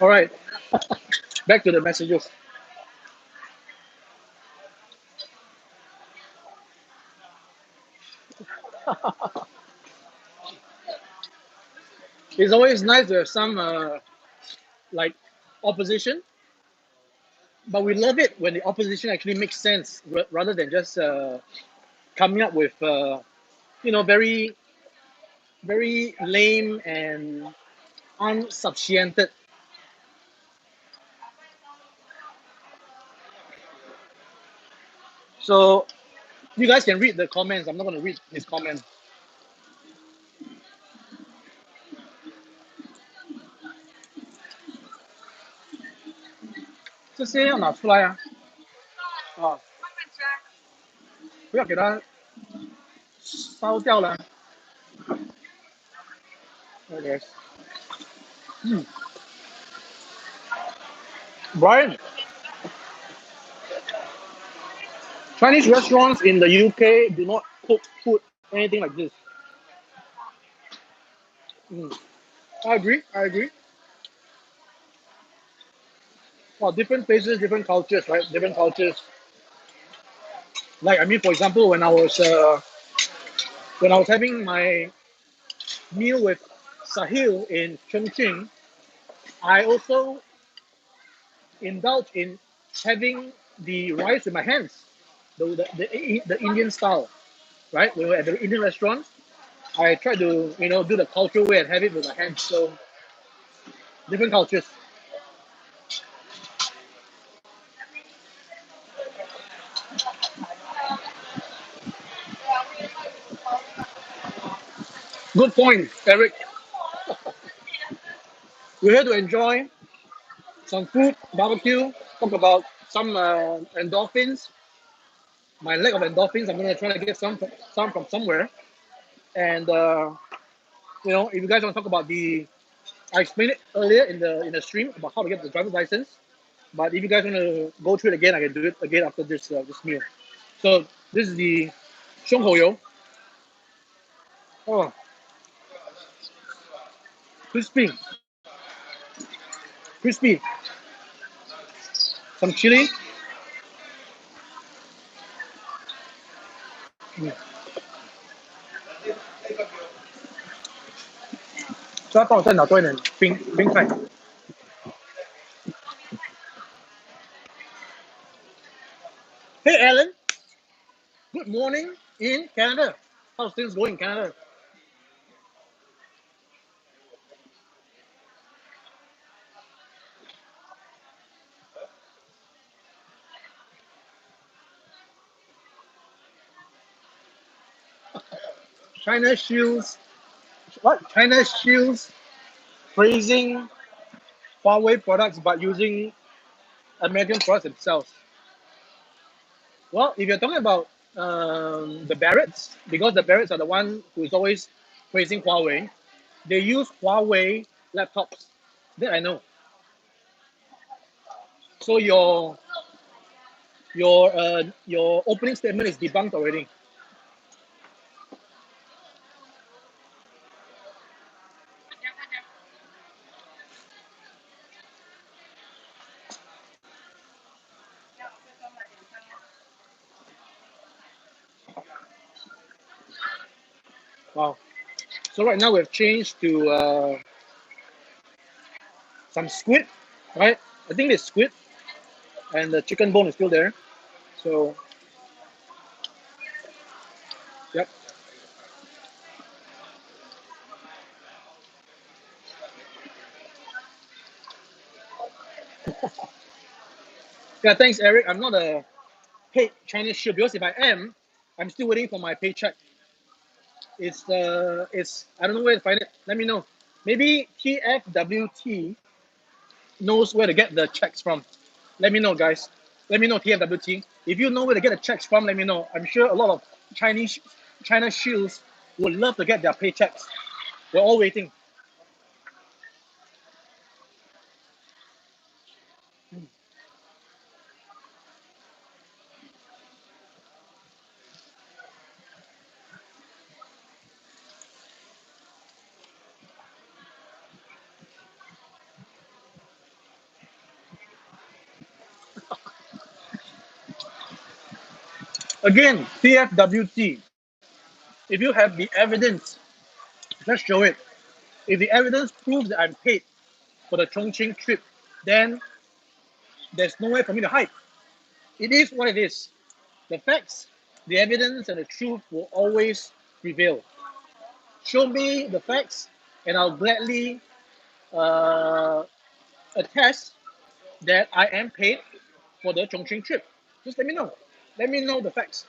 All right. Back to the messages. It's always nice to have some like opposition, but we love it when the opposition actually makes sense rather than just coming up with very very lame and unsubstantiated. So you guys can read the comments. I'm not going to read his comments. 这些要拿出来啊！啊，不要给它烧掉了。Okay. Brian, Chinese restaurants in the UK do not cook food anything like this. Mm. I agree. I agree. Well, different places, different cultures, right? Different cultures. Like I mean, for example, when I was having my meal with Sahil in Chongqing, I also indulged in having the rice with my hands, the Indian style, right? We were at the Indian restaurant. I tried to do the cultural way and have it with my hands. So different cultures. Good point, Eric. We're here to enjoy some food, barbecue, talk about some endorphins. My lack of endorphins, I'm gonna try to get some from somewhere. And if you guys want to talk about I explained it earlier in the stream about how to get the driver's license. But if you guys want to go through it again, I can do it again after this meal. So this is the 胸口油. Oh, crispy, crispy. Some chili. Mm. 所以要帮我再拿多一点冰块。Hey Alan, good morning in Canada. How's things going in Canada? China shields. What? China shields praising Huawei products but using American products themselves. Well, if you're talking about the Barretts, because the Barretts are the one who is always praising Huawei, they use Huawei laptops. That I know. So your opening statement is debunked already. Wow. So right now we've changed to some squid, right? I think it's squid, and the chicken bone is still there. So, yep. Yeah, thanks, Eric. I'm not a paid Chinese chef because if I am, I'm still waiting for my paycheck. It's I don't know where to find it. Let me know. Maybe TFWT knows where to get the checks from. Let me know, guys. Let me know, TFWT. If you know where to get the checks from, let me know. I'm sure a lot of China shields would love to get their paychecks. We're all waiting. Again, TFWT. If you have the evidence, let's show it. If the evidence proves that I'm paid for the Chongqing trip, then there's no way for me to hide. It is what it is. The facts, the evidence, and the truth will always prevail. Show me the facts, and I'll gladly uh, attest that I am paid for the Chongqing trip. Just let me know. Let me know the facts.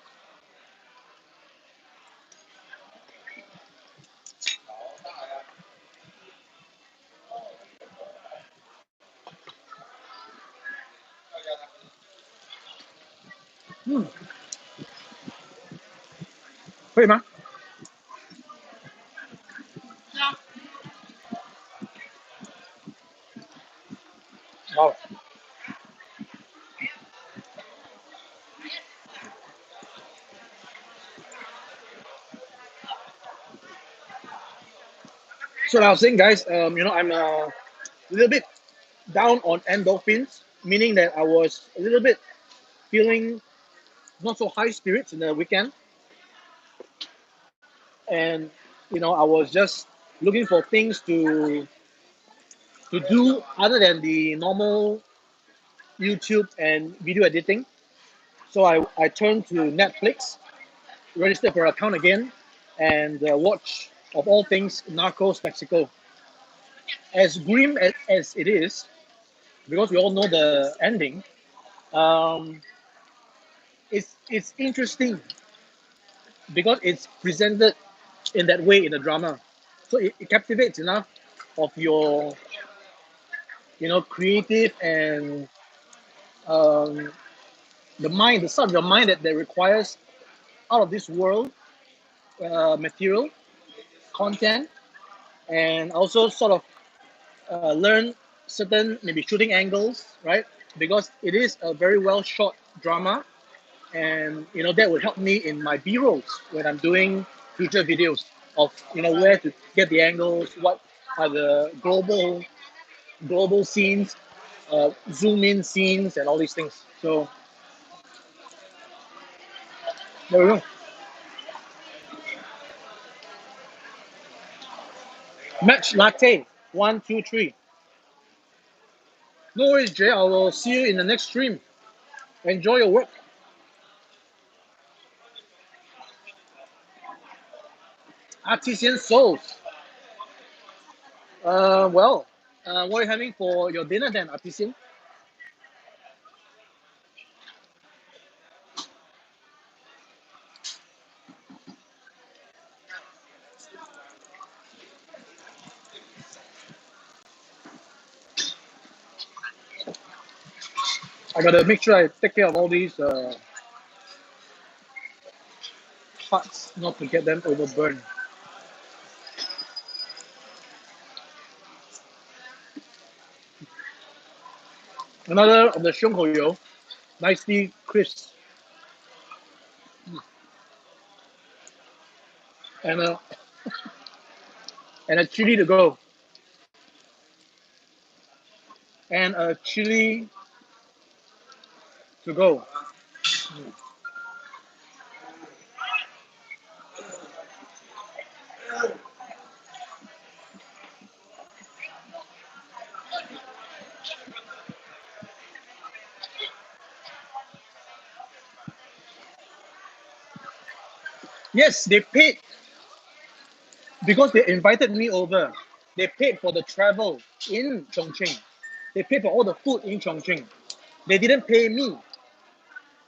Hmm. 可以吗？好。So I was saying, guys, I'm a little bit down on endorphins, meaning that I was a little bit feeling not so high spirits in the weekend, and I was just looking for things to do other than the normal YouTube and video editing. So I turned to Netflix, registered for an account again, and watch of all things Narcos Mexico. As grim as it is, because we all know the ending, um, it's interesting because it's presented in that way in the drama. So it captivates enough of your creative and um, the mind, the sort of your mind that requires out of this world material, content, and also sort of learn certain maybe shooting angles, right? Because it is a very well shot drama, and that will help me in my B rolls when I'm doing future videos of where to get the angles, what are the global scenes, zoom in scenes, and all these things. So there we go. Match latte. 1, 2, 3. No worries, Jay. I will see you in the next stream. Enjoy your work. Artisan souls. Well, what are you having for your dinner then, Artisan? I gotta make sure I take care of all these parts, not to get them overburned. Another of the 胸口油, nicely crisp. And a chili to go. And a chili to go. Yes, they paid because they invited me over. They paid for the travel in Chongqing. They paid for all the food in Chongqing. They didn't pay me.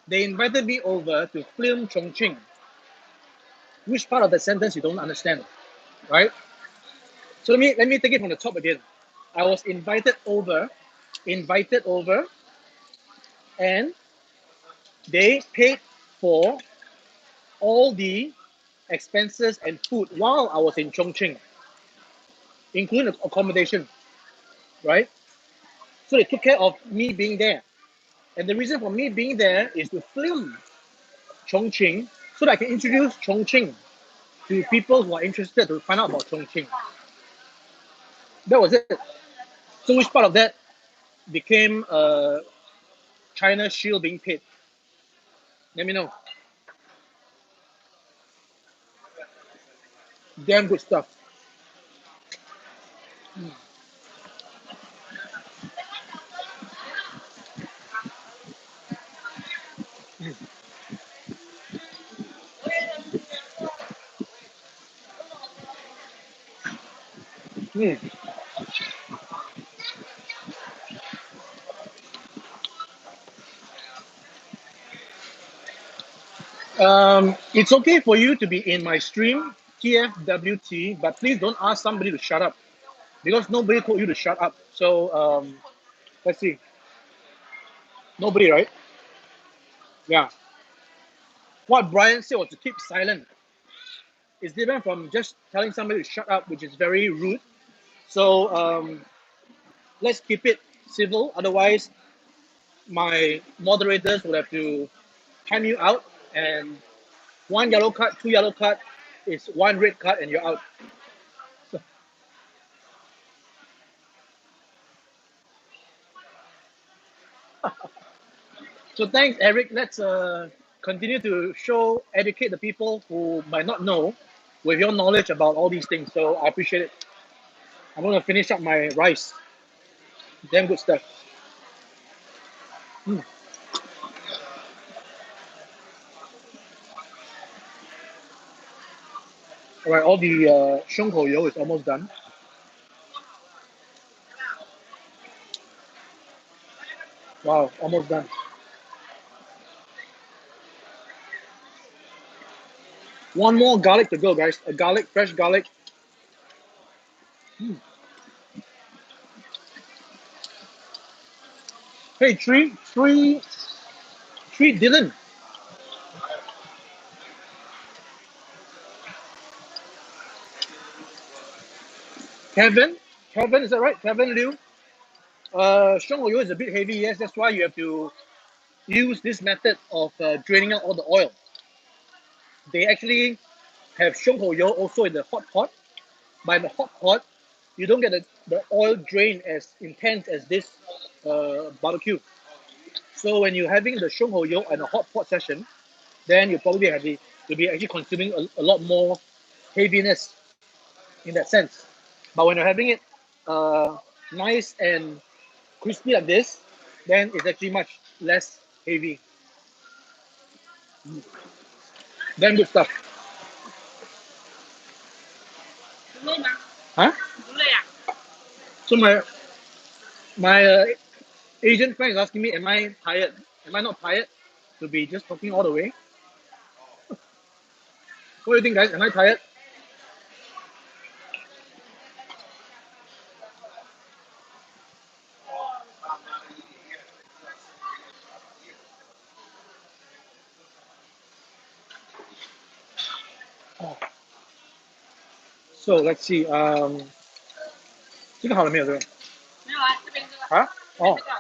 They invited me over to film Chongqing. Which part of the sentence you don't understand, right? So let me take it from the top again. I was invited over, and they paid for all the expenses and food while I was in Chongqing, including accommodation, right? So they took care of me being there. And the reason for me being there is to film Chongqing so that I can introduce Chongqing to people who are interested to find out about Chongqing. That was it. So which part of that became China Shield being paid? Let me know. Damn good stuff. Mm. It's okay for you to be in my stream, TFWT, but please don't ask somebody to shut up because nobody told you to shut up. So let's see. Nobody, right? Yeah. What Brian said was to keep silent. It's different from just telling somebody to shut up, which is very rude. So let's keep it civil. Otherwise, my moderators will have to time you out, and one yellow card, two yellow card is one red card, and you're out. So thanks, Eric. Let's continue to educate the people who might not know with your knowledge about all these things. So I appreciate it. I'm gonna finish up my rice. Damn good stuff. Mm. All right, all the 胸口油 is almost done. Wow, almost done. One more garlic to go, guys. A garlic, fresh garlic. Mm. Hey, Tree Dylan. Kevin, is that right? Kevin Liu. 生活油 is a bit heavy. Yes, that's why you have to use this method of draining out all the oil. They actually have 胸口油 also in the hot pot. But in the hot pot, you don't get the oil drain as intense as this barbecue. So when you're having the shung ho yo and a hot pot session, then you'll be actually consuming a lot more heaviness in that sense. But when you're having it nice and crispy like this, then it's actually much less heavy. Damn good stuff. 不累吗？ Huh? 不累啊？ So my Asian friend is asking me, am I tired? Am I not tired to be just talking all the way? What do you think, guys? Am I tired? Oh. So let's see. 这个好了没有？这个？没有啊，这边这个。啊？哦。这个。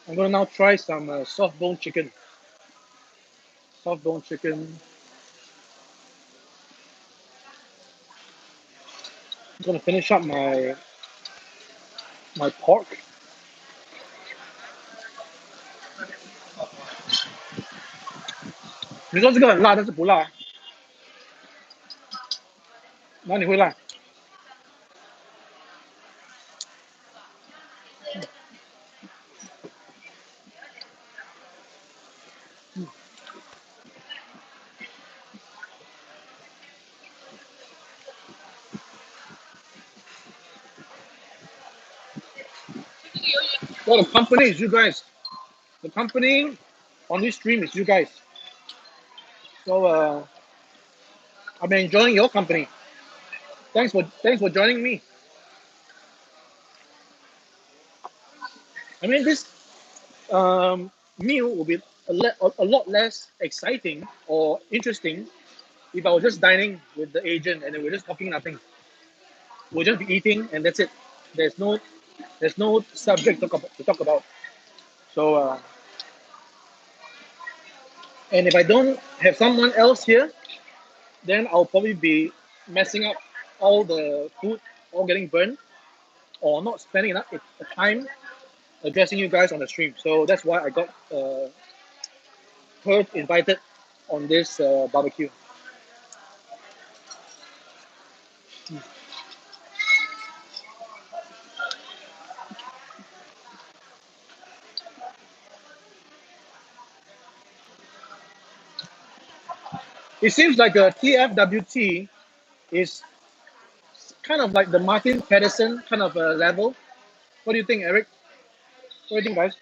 I'm gonna now try some soft bone chicken. Soft bone chicken. I'm gonna finish up my pork. 你说这个很辣，但是不辣，哪里会辣？ Well, the company is you guys. The company on this stream is you guys. So I've been enjoying your company. Thanks for joining me. I mean, this meal will be a lot less exciting or interesting if I was just dining with the agent and then we're just talking nothing. We'll just be eating and that's it. There's no subject to talk about. So and if I don't have someone else here, then I'll probably be messing up all the food, all getting burned, or not spending enough time addressing you guys on the stream. So that's why I got Perth invited on this barbecue. It seems like a TFWT is kind of like the Martin Pedersen kind of level. What do you think, Eric? What do you think, guys?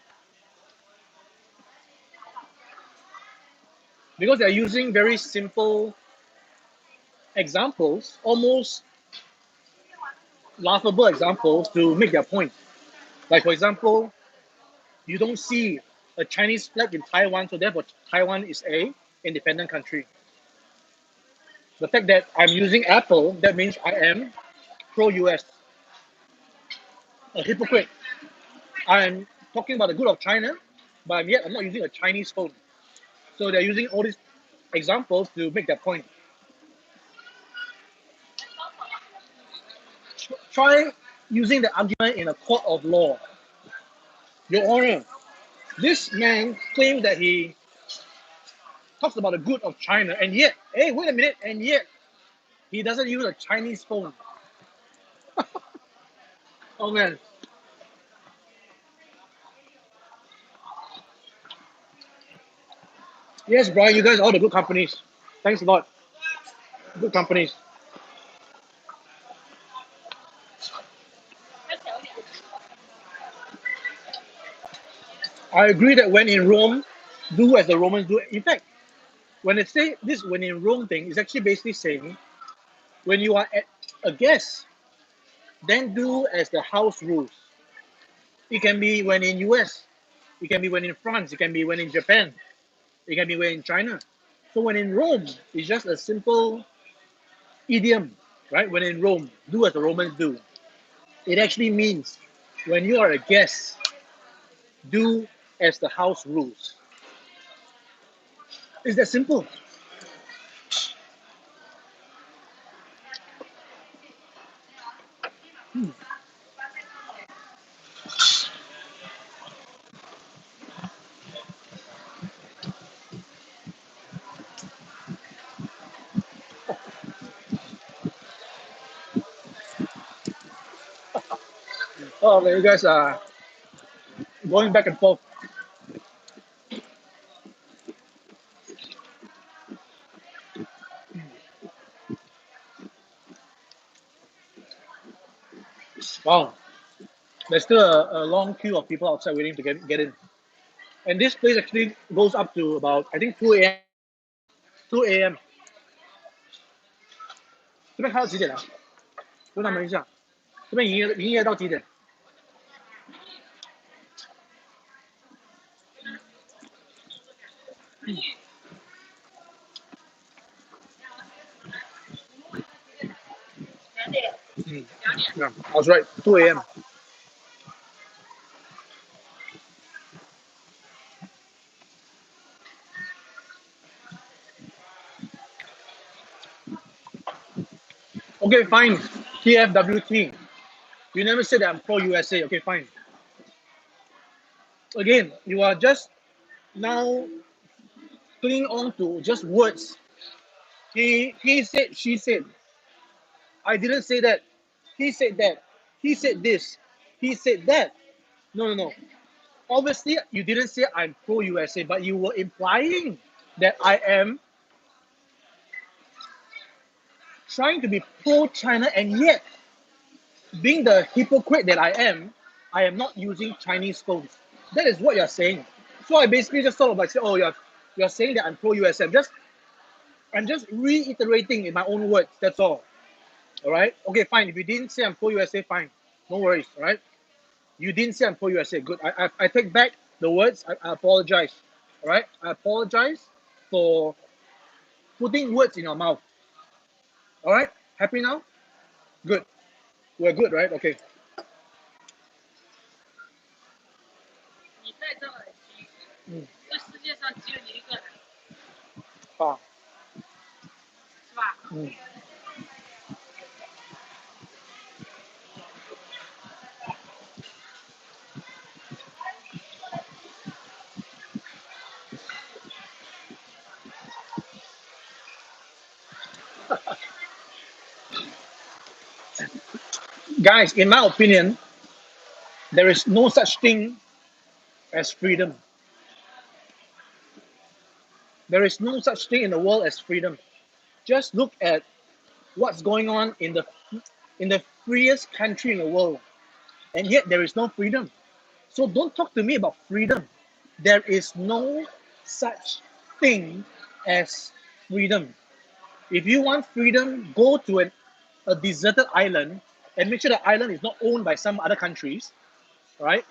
Because they're using very simple examples, almost laughable examples to make their point. Like, for example, you don't see a Chinese flag in Taiwan, so therefore Taiwan is a independent country. The fact that I'm using Apple, that means I am pro-US. A hypocrite. I'm talking about the good of China, but yet I'm not using a Chinese phone. So they're using all these examples to make their point. Try using the argument in a court of law. Your Honor, this man claims that he talks about the good of China, and yet, hey, wait a minute, and yet he doesn't use a Chinese phone. Oh man. Yes, Brian, you guys are all the good companies. Thanks a lot. Good companies. I agree that when in Rome, do as the Romans do. In fact, when they say this when in Rome thing, it's actually basically saying when you are at a guest, then do as the house rules. It can be when in US, it can be when in France, it can be when in Japan, it can be when in China. So when in Rome, it's just a simple idiom, right? When in Rome, do as the Romans do. It actually means when you are a guest, do as the house rules. It's that simple. Oh, you guys are going back and forth. Wow, there's still a long queue of people outside waiting to get in. And this place actually goes up to about, I think, 2 a.m. 2 a.m. 这边开到几点啊？问他们一下，这边营业到几点？Yeah, I was right. 2 a.m. Okay, fine. TFWT. You never said that I'm pro USA. Okay, fine. Again, you are just now clinging on to just words. He said, she said. I didn't say that. He said that. He said this. He said that. No. Obviously, you didn't say I'm pro USA, but you were implying that I am trying to be pro China, and yet, being the hypocrite that I am not using Chinese phones. That is what you're saying. So I basically just sort of like say, oh, you're saying that I'm pro USA. I'm just reiterating in my own words. That's all. All right. Okay, fine. If you didn't say I'm pro USA, fine. No worries. All right. You didn't say I'm pro USA. Good. I take back the words. I apologize. All right. I apologize for putting words in your mouth. All right. Happy now? Good. We're good, right? Okay. 你戴这耳机，这世界上只有你一个人，啊，是吧？Guys, in my opinion, there is no such thing as freedom. There is no such thing in the world as freedom. Just look at what's going on in the freest country in the world, and yet there is no freedom. So don't talk to me about freedom. There is no such thing as freedom. If you want freedom, go to a deserted island and make sure the island is not owned by some other countries, right?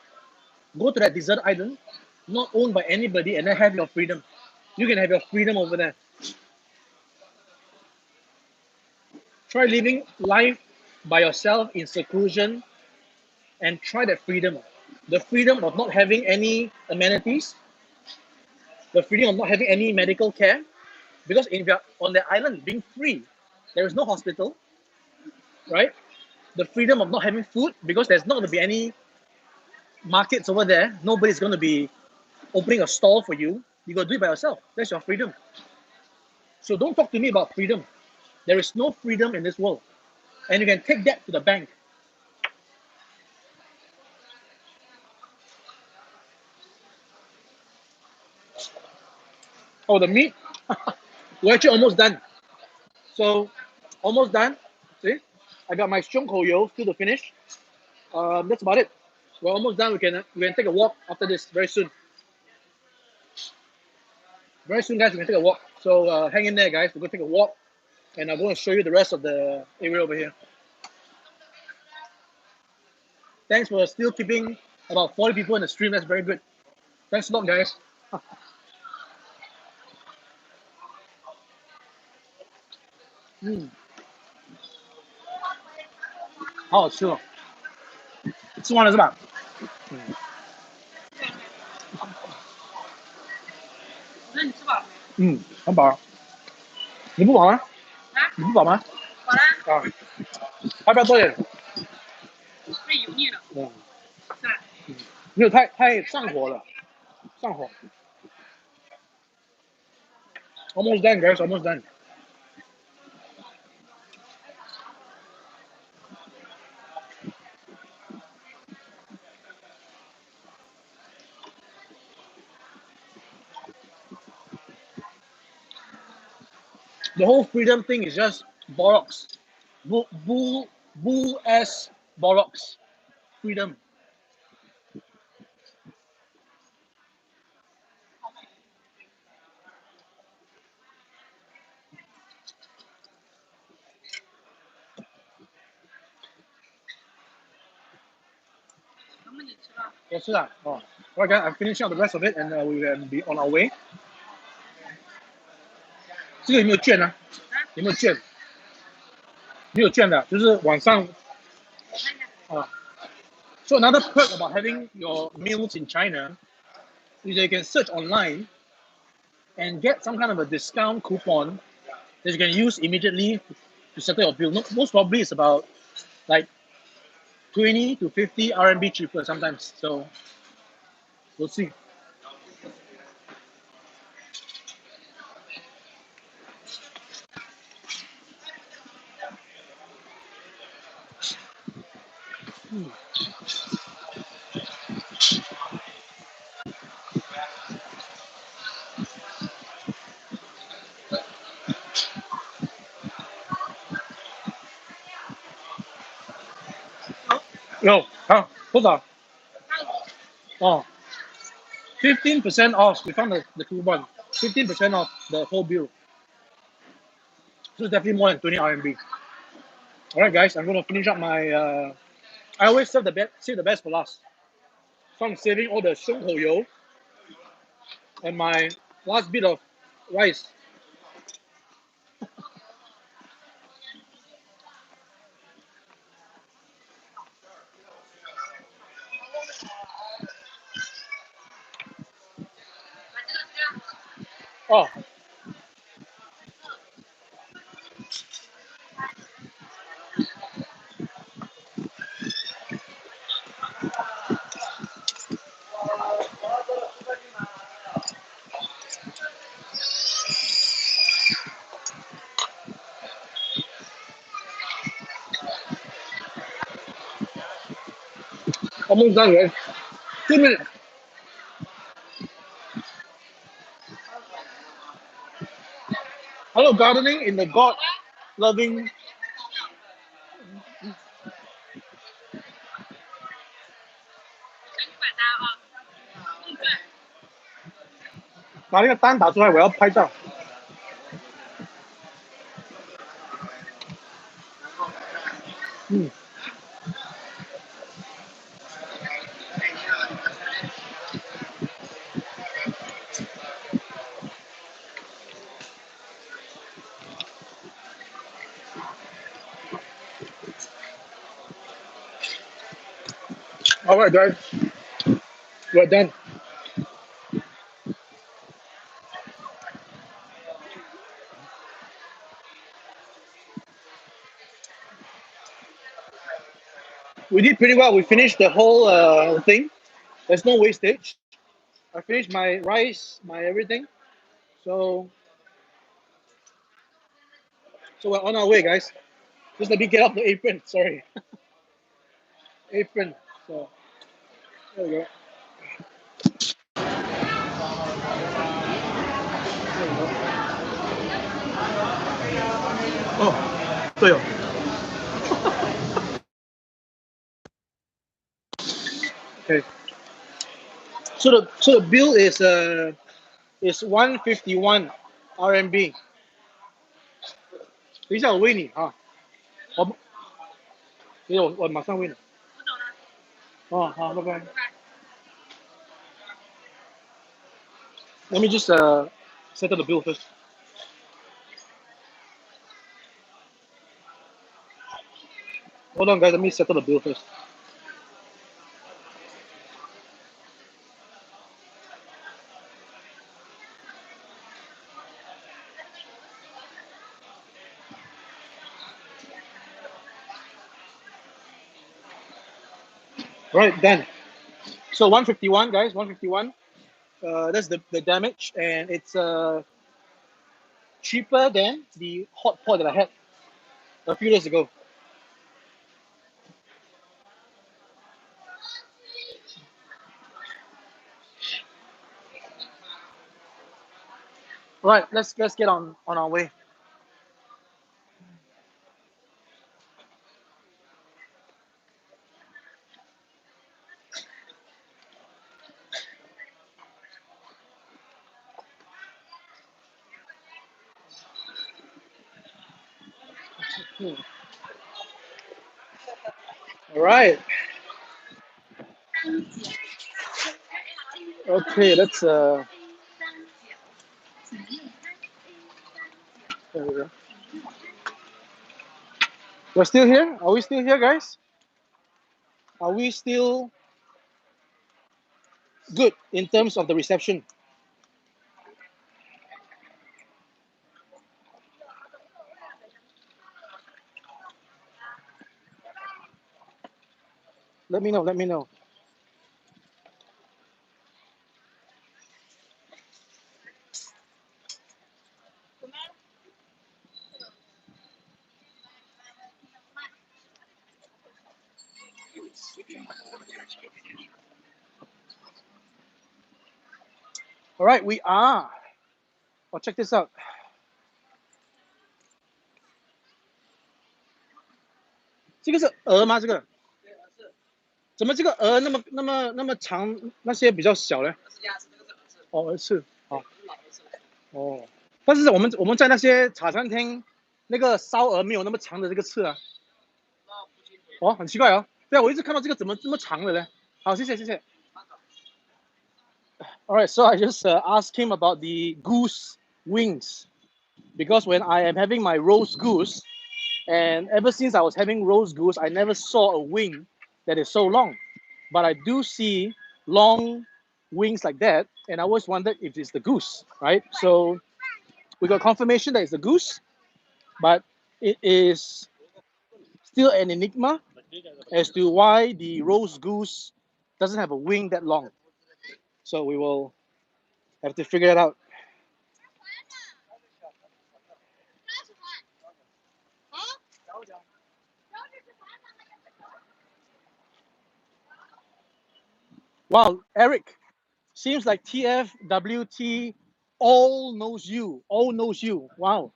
Go to that desert island, not owned by anybody, and then have your freedom. You can have your freedom over there. Try living life by yourself in seclusion and try that freedom. The freedom of not having any amenities, the freedom of not having any medical care. Because if you're on the island being free, there is no hospital, right? The freedom of not having food because there's not going to be any markets over there. Nobody's going to be opening a stall for you. You got to do it by yourself. That's your freedom. So don't talk to me about freedom. There is no freedom in this world. And you can take that to the bank. Oh, the meat? We're actually almost done. So, almost done. See? I got my xiong kou you still to finish. That's about it. We're almost done. We can take a walk after this very soon. Very soon, guys, we can take a walk. So hang in there, guys. We're going to take a walk. And I'm going to show you the rest of the area over here. Thanks for still keeping about 40 people in the stream. That's very good. Thanks a lot, guys. 好好吃哦。吃完了是吧？我说你吃饱了没？很饱。你不饱吗？啊，你不饱吗？饱啦。啊，要不要多点？太油腻了。嗯，是吧？没有太上火了，上火。Almost done, guys. Almost done. The whole freedom thing is just Bollocks. Bull ass Bollocks. Freedom. Yes, sir. Oh. Alright, guys, I'm finishing up the rest of it, and we will be on our way. 这个有没有券呢？有没有券？没有券的，就是晚上啊。So another perk about having your meals in China is that you can search online and get some kind of a discount coupon that you can use immediately to settle your bill. Most probably it's about like 20 to 50 RMB cheaper sometimes. So we'll see. No, 好，多少？哦，15% off. We found the coupon. 15% off the whole bill. So it's definitely more than 20 RMB. All right, guys, I'm gonna finish up my. I always save the best for last. So I'm saving all the 胸口油 and my last bit of rice. Oh, almost done, guys. 2 minutes. Hello, gardening in the God-loving. 把那个单打出来，我要拍照。嗯。All right, guys, we're done. We did pretty well. We finished the whole thing. There's no wastage. I finished my rice, my everything. So we're on our way, guys. Just let me get off the apron. Sorry, apron. So there we go. There we go. Oh, 对哦。Okay. So the bill is 151 RMB. 等一下我喂你啊，我马上喂你。哦，好，拜拜。Let me just settle the bill first. Hold on, guys. Let me settle the bill first. Right, done. So 151, guys, 151. That's the damage, and it's cheaper than the hot pot that I had a few days ago. Right, let's get on our way. All right. Okay, let's there we go. We're still here? Are we still here, guys? Are we still good in terms of the reception? Let me know, let me know. All right, we are. Oh, check this out. 这个是鹅吗？这个怎么这个鹅那么长，那些比较小呢？哦，鹅翅。好。哦，但是我们在那些茶餐厅，那个烧鹅没有那么长的这个翅啊。哦，很奇怪哦。对啊，我一直看到这个怎么这么长的呢？好，谢谢谢谢。All right, so I just asked him about the goose wings because when I am having my roast goose, and ever since I was having roast goose, I never saw a wing that is so long. But I do see long wings like that, and I always wondered if it's the goose, right? So we got confirmation that it's the goose, but it is still an enigma as to why the roast goose doesn't have a wing that long. So we will have to figure it out. Wow, Eric, seems like TFWT all knows you. All knows you. Wow.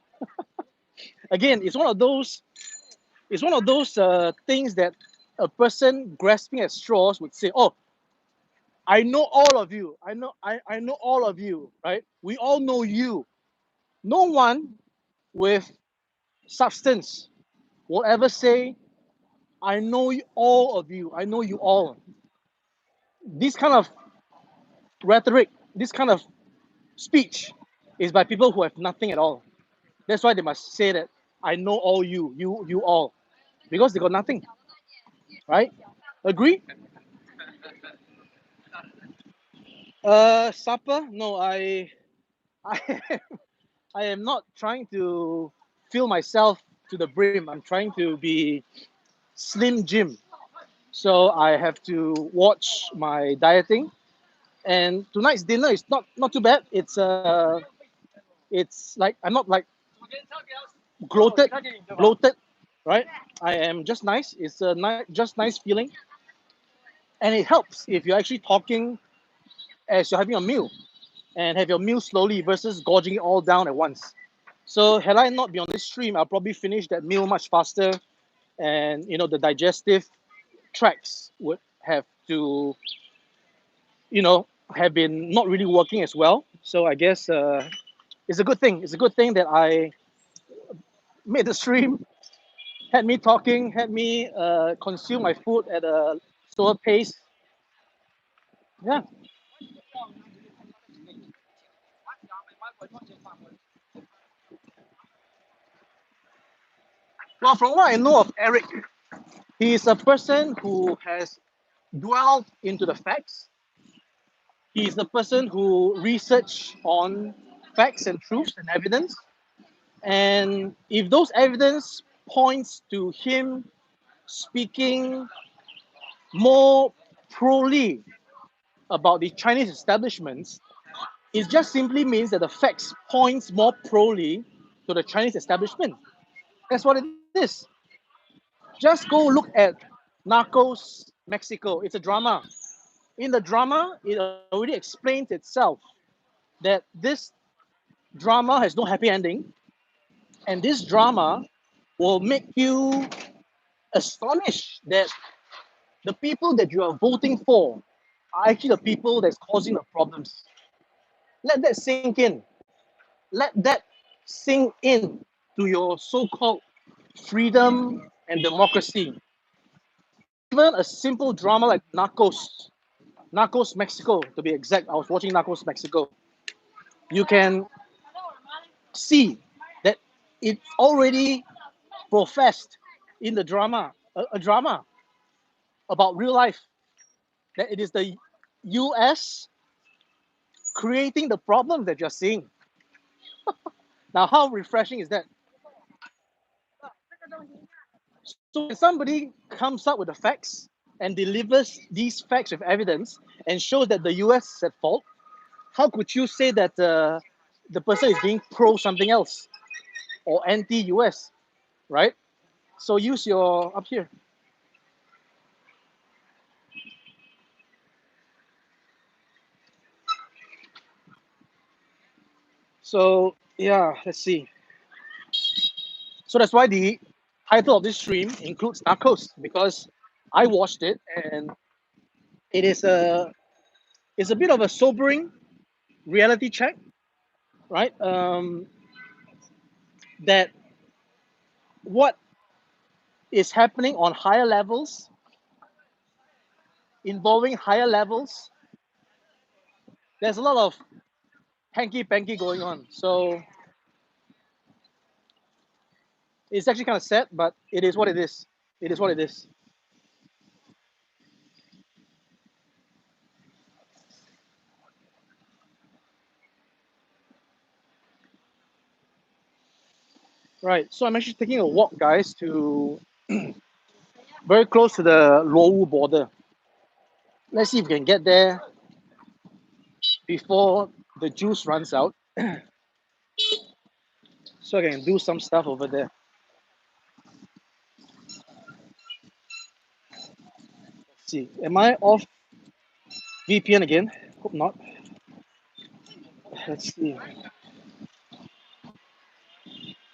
Again, it's one of those things that a person grasping at straws would say, "Oh, I know all of you. I know all of you, right? We all know you." No one with substance will ever say, "I know all of you. I know you all." This kind of rhetoric, this kind of speech is by people who have nothing at all. That's why they must say that I know all you all, because they got nothing, right? Agree? Supper? No, I, I am not trying to fill myself to the brim. I'm trying to be slim Jim. So I have to watch my dieting. And tonight's dinner is not too bad. It's like I'm not like bloated, right? I am just nice. It's a just nice feeling, and it helps if you're actually talking as you're having a meal and have your meal slowly versus gorging it all down at once. So had I not been on this stream, I'll probably finish that meal much faster, and the digestive tracts would have to have been not really working as well. So I guess it's a good thing. It's a good thing that I made the stream, had me talking, had me consume my food at a slower pace. Yeah. Well, from what I know of Eric, he is a person who has dwelled into the facts. He is the person who research on facts and truths and evidence. And if those evidence points to him speaking more proly about the Chinese establishments, it just simply means that the facts points more proly to the Chinese establishment. That's what it is. Just go look at Narcos Mexico. It's a drama. In the drama, it already explains itself that this drama has no happy ending, and this drama will make you astonished that the people that you are voting for are actually the people that's causing the problems. Let that sink in. Let that sink in to your so-called freedom and democracy. Even a simple drama like Narcos Mexico, to be exact. I was watching Narcos Mexico. You can see that it's already professed in the drama, a drama about real life, that it is the US creating the problem that you're seeing. Now, how refreshing is that? So when somebody comes up with the facts and delivers these facts with evidence and shows that the US is at fault, how could you say that the person is being pro something else or anti-US, right? So use your up here. So yeah, let's see. So that's why the title of this stream includes Narcos, because I watched it and it is it's a bit of a sobering reality check, right? That what is happening on higher levels, involving higher levels, there's a lot of hanky panky going on. So it's actually kind of sad, but it is what it is. It is what it is. Right. So I'm actually taking a walk, guys, to very close to the Luowu border. Let's see if we can get there before the juice runs out, so I can do some stuff over there. Let's see. Am I off VPN again? Hope not. Let's see.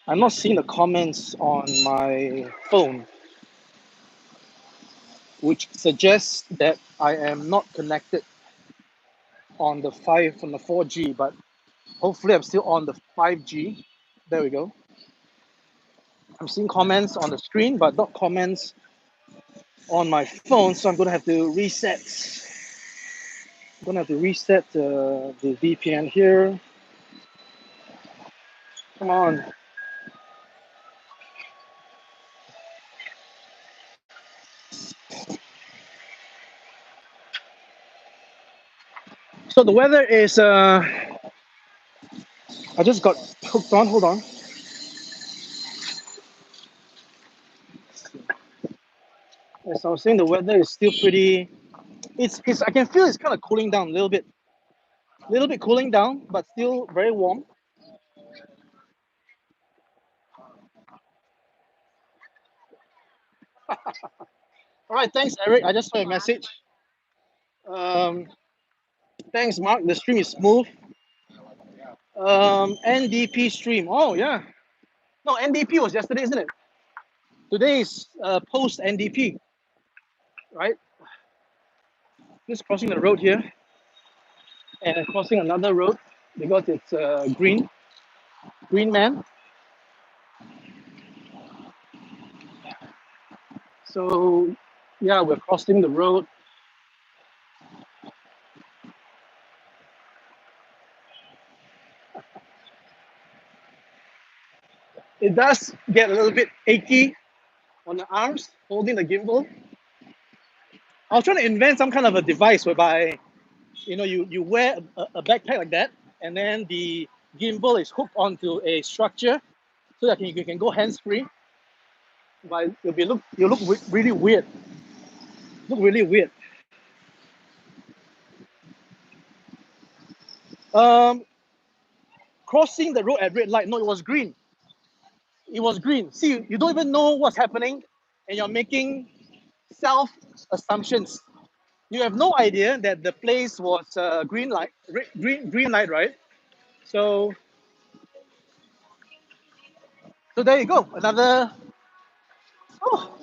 I'm not seeing the comments on my phone, which suggests that I am not connected on the 4G, but hopefully I'm still on the 5G. There we go. I'm seeing comments on the screen, but not comments on my phone, so I'm gonna have to reset. I'm gonna have to reset the VPN here. Come on. So the weather is I just got hooked on. Hold on. As I was saying, the weather is still pretty. It's I can feel it's kind of cooling down a little bit. Cooling down, but still very warm. All right, thanks, Eric. I just saw a message. Um, Thanks, Mark. The stream is smooth. NDP stream. Oh yeah. No, NDP was yesterday, isn't it? Today is post NDP, right? Just crossing the road here and crossing another road because it's green man. So yeah, we're crossing the road. It does get a little bit achy on the arms holding the gimbal. I was trying to invent some kind of a device whereby you wear a backpack like that, and then the gimbal is hooked onto a structure so that you can go hands free. But you look really weird. Look really weird. Crossing the road at red light. No, it was green. It was green. See, you don't even know what's happening, and you're making self assumptions. You have no idea that the place was green light, green light, right? So, so there you go. Another. Oh,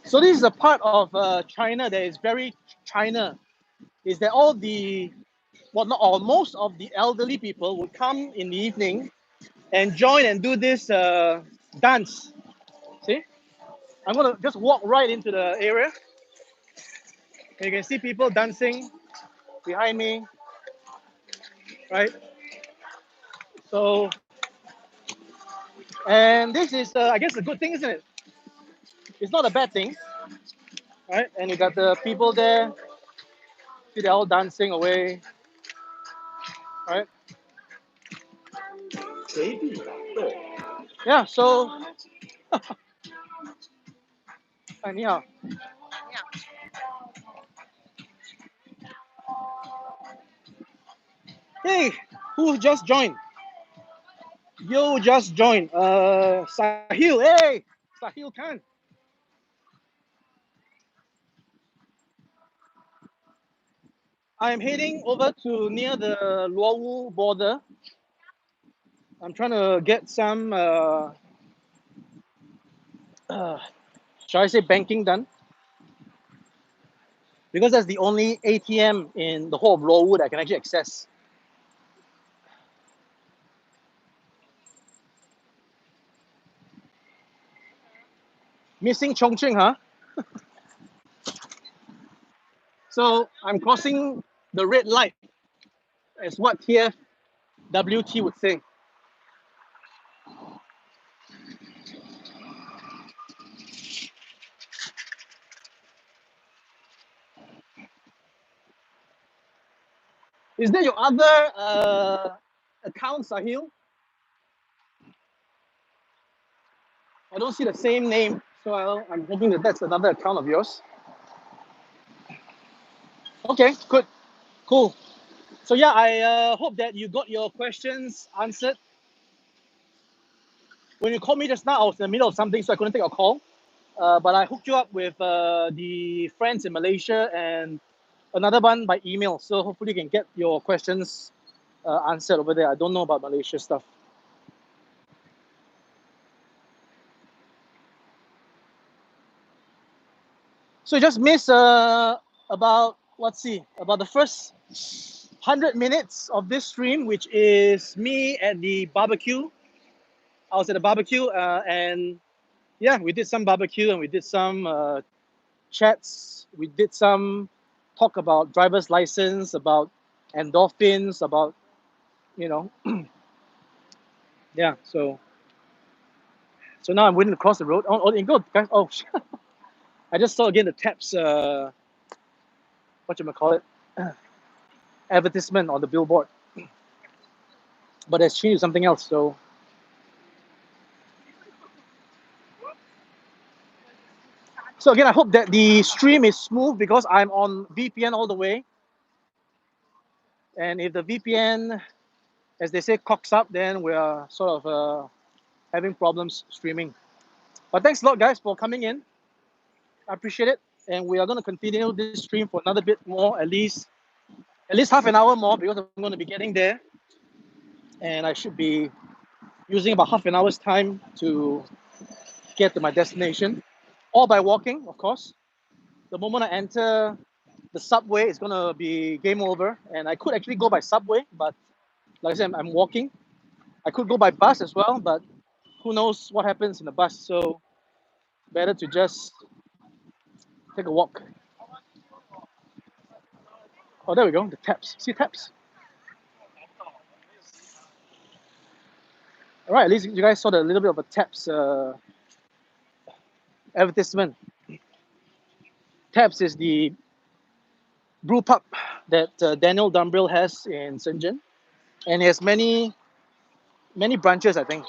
so this is a part of China that is very China. Is that all the, well, not all, most of the elderly people would come in the evening and join and do this dance. See, I'm gonna just walk right into the area. And you can see people dancing behind me, right? So, and this is, I guess, a good thing, isn't it? It's not a bad thing, right? And you got the people there, see, they're all dancing away, right? Yeah. So, 哎，你好. Hey, who just joined? You just joined. Sahil. Hey, Sahil Khan. I'm heading over to near the Luowu border. I'm trying to get some, shall I say, banking done, because that's the only ATM in the whole of Luowu that I can actually access. Missing Chongqing, huh? So I'm crossing the red light, as what TFWT would say. Is that your other account, Sahil? I don't see the same name, so I'm hoping that that's another account of yours. Okay, good, cool. So yeah, I hope that you got your questions answered. When you called me just now, I was in the middle of something, so I couldn't take a call. But I hooked you up with the friends in Malaysia and another one by email. So hopefully you can get your questions answered over there. I don't know about Malaysia stuff. So you just missed about, let's see, about the first 100 minutes of this stream, which is me at the barbecue. I was at the barbecue and yeah, we did some barbecue and we did some chats. We did some talk about driver's license, about endorphins, about, you know, yeah. So now I'm waiting to cross the road. Oh, you go, guys. Oh, I just saw again the taps. What you call it? Advertisement on the billboard, but it's changed to something else. So again, I hope that the stream is smooth because I'm on VPN all the way. And if the VPN, as they say, cocks up, then we are sort of having problems streaming. But thanks a lot, guys, for coming in. I appreciate it. And we are going to continue this stream for another bit more, at least half an hour more, because I'm going to be getting there. And I should be using about half an hour's time to get to my destination, all by walking, of course. The moment I enter the subway, it's going to be game over. And I could actually go by subway, but like I said, I'm walking. I could go by bus as well, but who knows what happens in the bus. So better to just take a walk. Oh, there we go. The taps. See taps? All right, at least you guys saw a little bit of a taps advertisement. Taps is the brew pub that Daniel Dumbrill has in Shenzhen. And he has many branches, I think.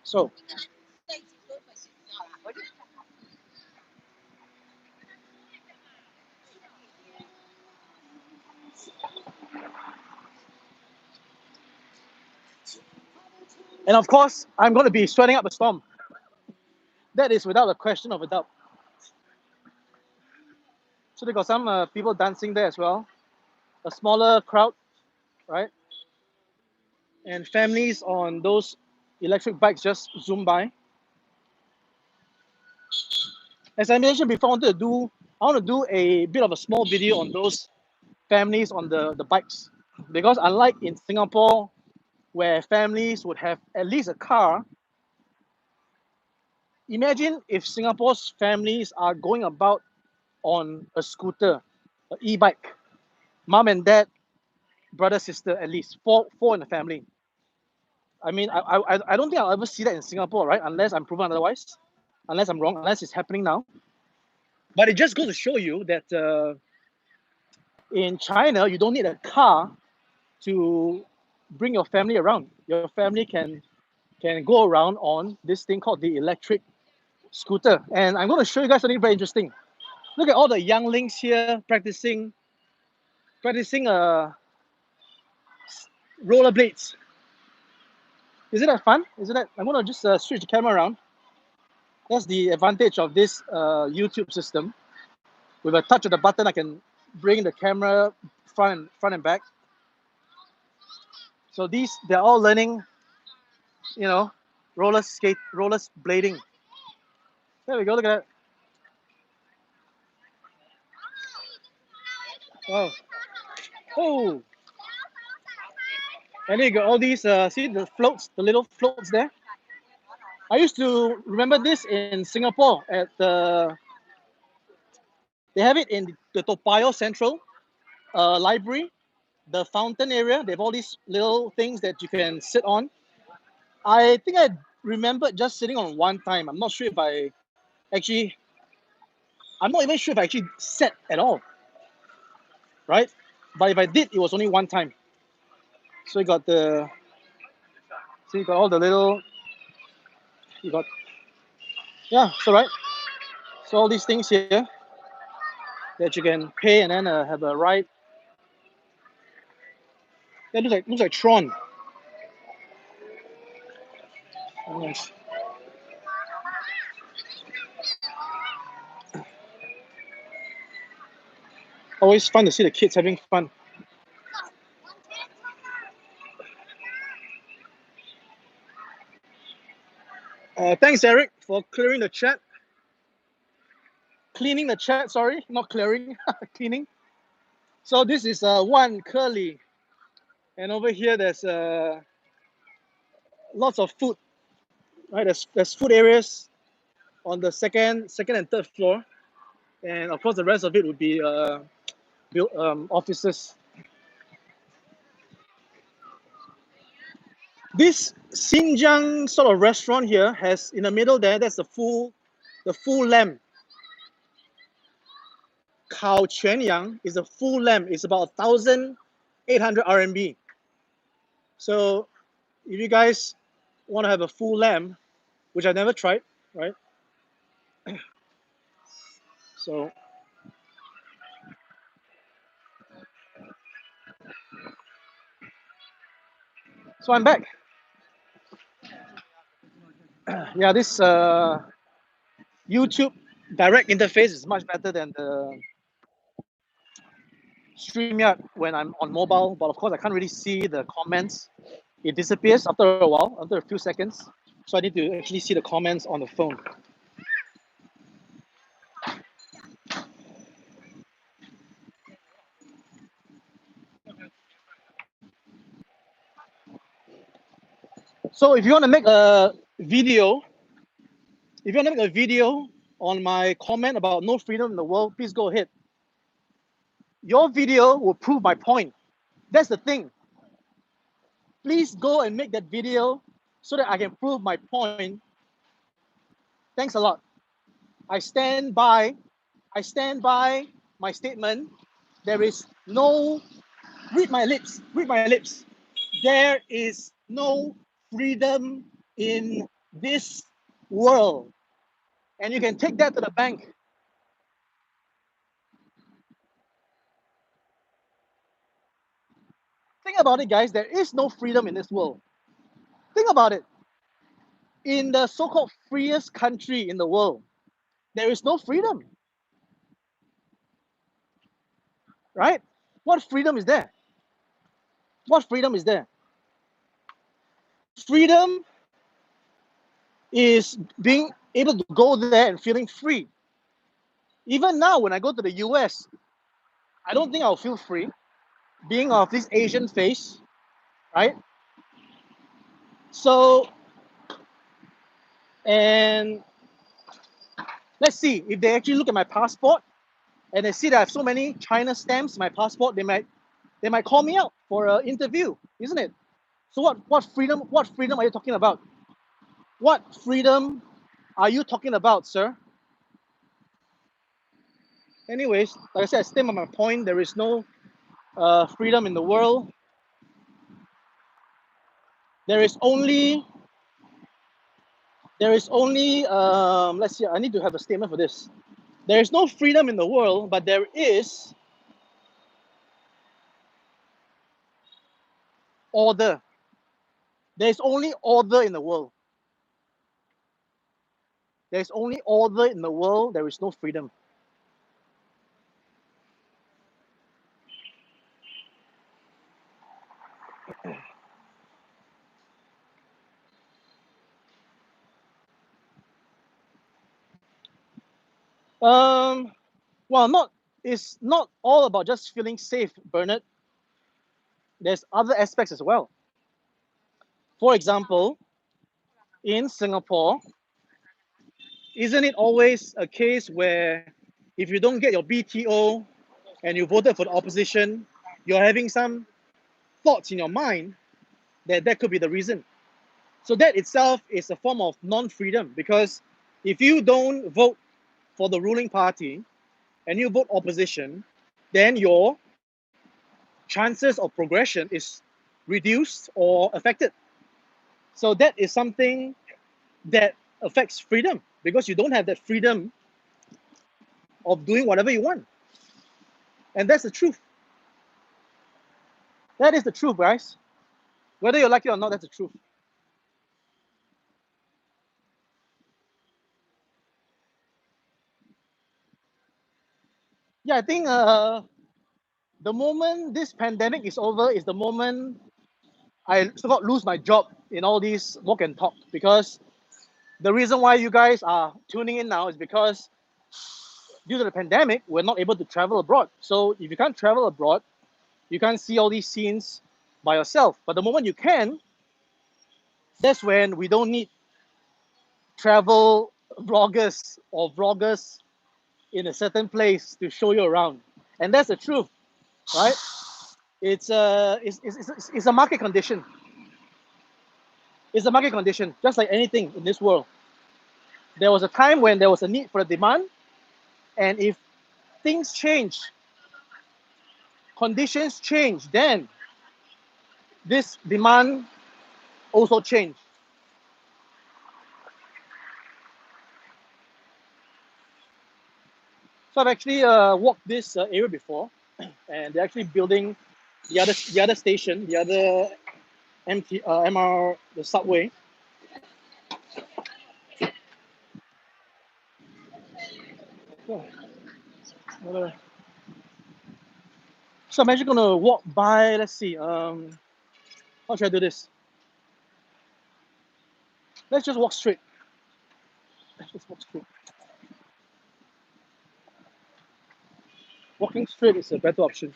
So, and of course, I'm going to be sweating up a storm. That is without a question of a doubt. So they got some people dancing there as well. A smaller crowd, right? And families on those electric bikes just zoom by. As I mentioned before, I want to do a bit of a small video on those families on the bikes. Because unlike in Singapore, where families would have at least a car, imagine if Singapore's families are going about on a scooter, an e-bike, mom and dad, brother, sister, at least four in the family. I mean, I don't think I'll ever see that in Singapore, right? Unless I'm proven otherwise, unless I'm wrong, unless it's happening now. But it just goes to show you that in China, you don't need a car to bring your family around. Your family can go around on this thing called the electric scooter. And I'm going to show you guys something very interesting. Look at all the younglings here practicing rollerblades. Isn't that fun? Isn't that? I'm going to just switch the camera around. That's the advantage of this YouTube system. With a touch of the button, I can bring the camera front and back. So they're all learning, roller blading. There we go. Look at that. Wow. Oh. And then you got all these, see the floats, the little floats there? I used to remember this in Singapore at they have it in the Toa Payoh Central Library, the fountain area. They have all these little things that you can sit on. I think I remember just sitting on one time. I'm not sure if I'm not even sure if I actually sat at all, right? But if I did, it was only one time. So you got all the little, so right. So all these things here that you can pay and then have a ride. That looks like Tron. Oh, nice. Always fun to see the kids having fun. Thanks, Eric, for clearing the chat. Cleaning the chat, sorry, not clearing, cleaning. So this is one curly, and over here there's lots of food. Right, there's food areas on the second and third floor, and of course the rest of it would be offices. This Xinjiang sort of restaurant here has in the middle there. That's the full lamb. Kao Quan Yang is a full lamb. It's about 1,800 RMB. So if you guys want to have a full lamb, which I never tried, right? So I'm back. Yeah, this YouTube direct interface is much better than the StreamYard when I'm on mobile, but of course I can't really see the comments. It disappears after a while, after a few seconds. So I need to actually see the comments on the phone. So if you want to make a video, on my comment about no freedom in the world, please go ahead. Your video will prove my point. That's the thing. Please go and make that video so that I can prove my point. Thanks a lot. I stand by my statement. There is no, read my lips. There is no freedom in this world, and you can take that to the bank. Think about it, guys. There is no freedom in this world. Think about it. In the so-called freest country in the world, there is no freedom. Right? What freedom is there? What freedom is there? Freedom is being able to go there and feeling free. Even now, when I go to the US, I don't think I'll feel free being of this Asian face, right? So, and let's see, if they actually look at my passport and they see that I have so many China stamps in my passport, they might call me out for an interview, isn't it? So what freedom are you talking about? What freedom are you talking about, sir? Anyways, like I said, I stand on my point. There is no freedom in the world. There is only, let's see, I need to have a statement for this. There is no freedom in the world, but there is order. There is only order in the world. There is only order in the world. There is no freedom. Well, it's not all about just feeling safe, Bernard. There's other aspects as well. For example, in Singapore, isn't it always a case where if you don't get your BTO and you voted for the opposition, you're having some thoughts in your mind that could be the reason. So that itself is a form of non-freedom, because if you don't vote for the ruling party and you vote opposition, then your chances of progression is reduced or affected. So that is something that affects freedom, because you don't have that freedom of doing whatever you want. And that's the truth. That is the truth, guys. Whether you like it or not, that's the truth. Yeah, I think the moment this pandemic is over is the moment I so lose my job in all these walk and talk, because the reason why you guys are tuning in now is because due to the pandemic, we're not able to travel abroad. So if you can't travel abroad, you can't see all these scenes by yourself. But the moment you can, that's when we don't need travel vloggers or vloggers in a certain place to show you around. And that's the truth, right? It's a market condition. It's a market condition, just like anything in this world. There was a time when there was a need for a demand, and if things change, conditions change, then this demand also change. So I've actually walked this area before, and they're actually building the other station, the other MR, the subway. Oh, so I'm actually gonna walk by. Let's see. How should I do this? Let's just walk straight. Let's just walk straight. Walking straight is a better option.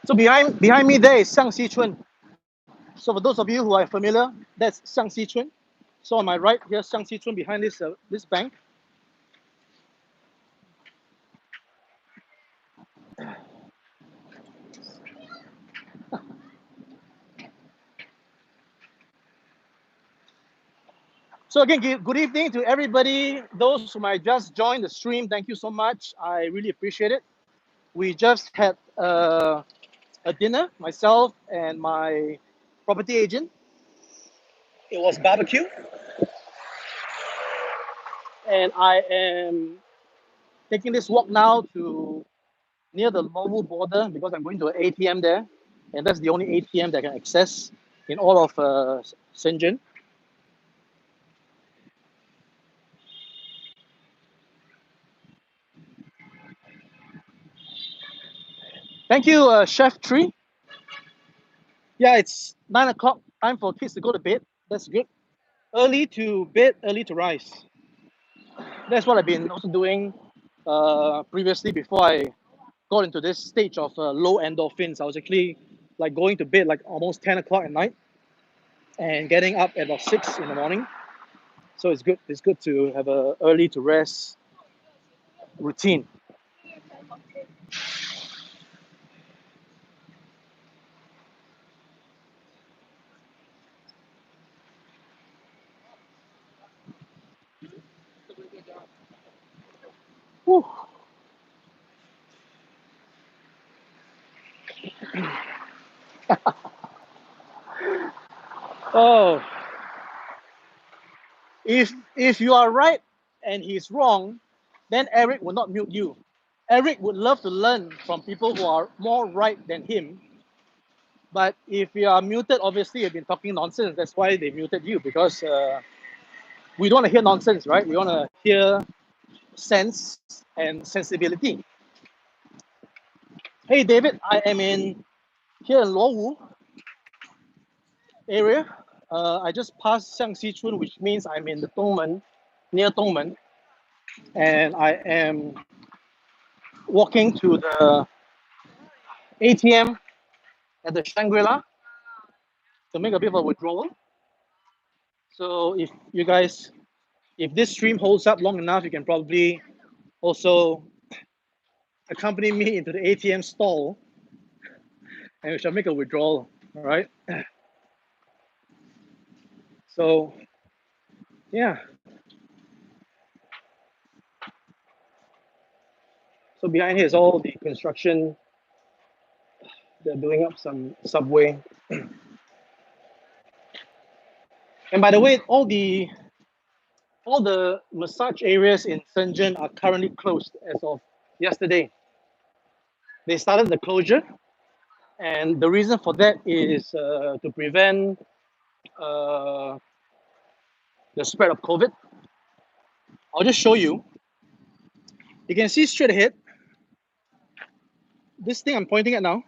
So behind me there is Xiangxi Chun. So for those of you who are familiar, that's Xiangxi Chun. So on my right, here's Xiangxi Chun behind this bank. So again, good evening to everybody. Those who might just join the stream, thank you so much. I really appreciate it. We just had a dinner, myself and my property agent. It was barbecue. And I am taking this walk now to near the Lowu border because I'm going to an ATM there. And that's the only ATM that I can access in all of Shenzhen. Thank you, Chef Tree. Yeah, it's 9 o'clock. Time for kids to go to bed. That's good. Early to bed, early to rise. That's what I've been also doing previously before I got into this stage of low endorphins. I was actually like going to bed like almost 10 o'clock at night and getting up at about 6 in the morning. So it's good. It's good to have a early to rest routine. Whew. Oh, if you are right and he's wrong, then Eric will not mute you. Eric would love to learn from people who are more right than him. But if you are muted, obviously you've been talking nonsense. That's why they muted you because we don't want to hear nonsense, right? We want to hear sense and sensibility. Hey, David, I am in here in Luowu area. I just passed Xiangxi Chun, which means I'm in the Dongmen, near Dongmen, and I am walking to the ATM at the Shangri-La to make a bit of a withdrawal. So if you guys, if this stream holds up long enough, you can probably also accompany me into the ATM stall and we shall make a withdrawal. All right. So yeah. So behind here is all the construction. They're doing up some subway. And by the way, all the massage areas in Shenzhen are currently closed as of yesterday. They started the closure, and the reason for that is to prevent uh, the spread of COVID. I'll just show you. You can see straight ahead. This thing I'm pointing at now,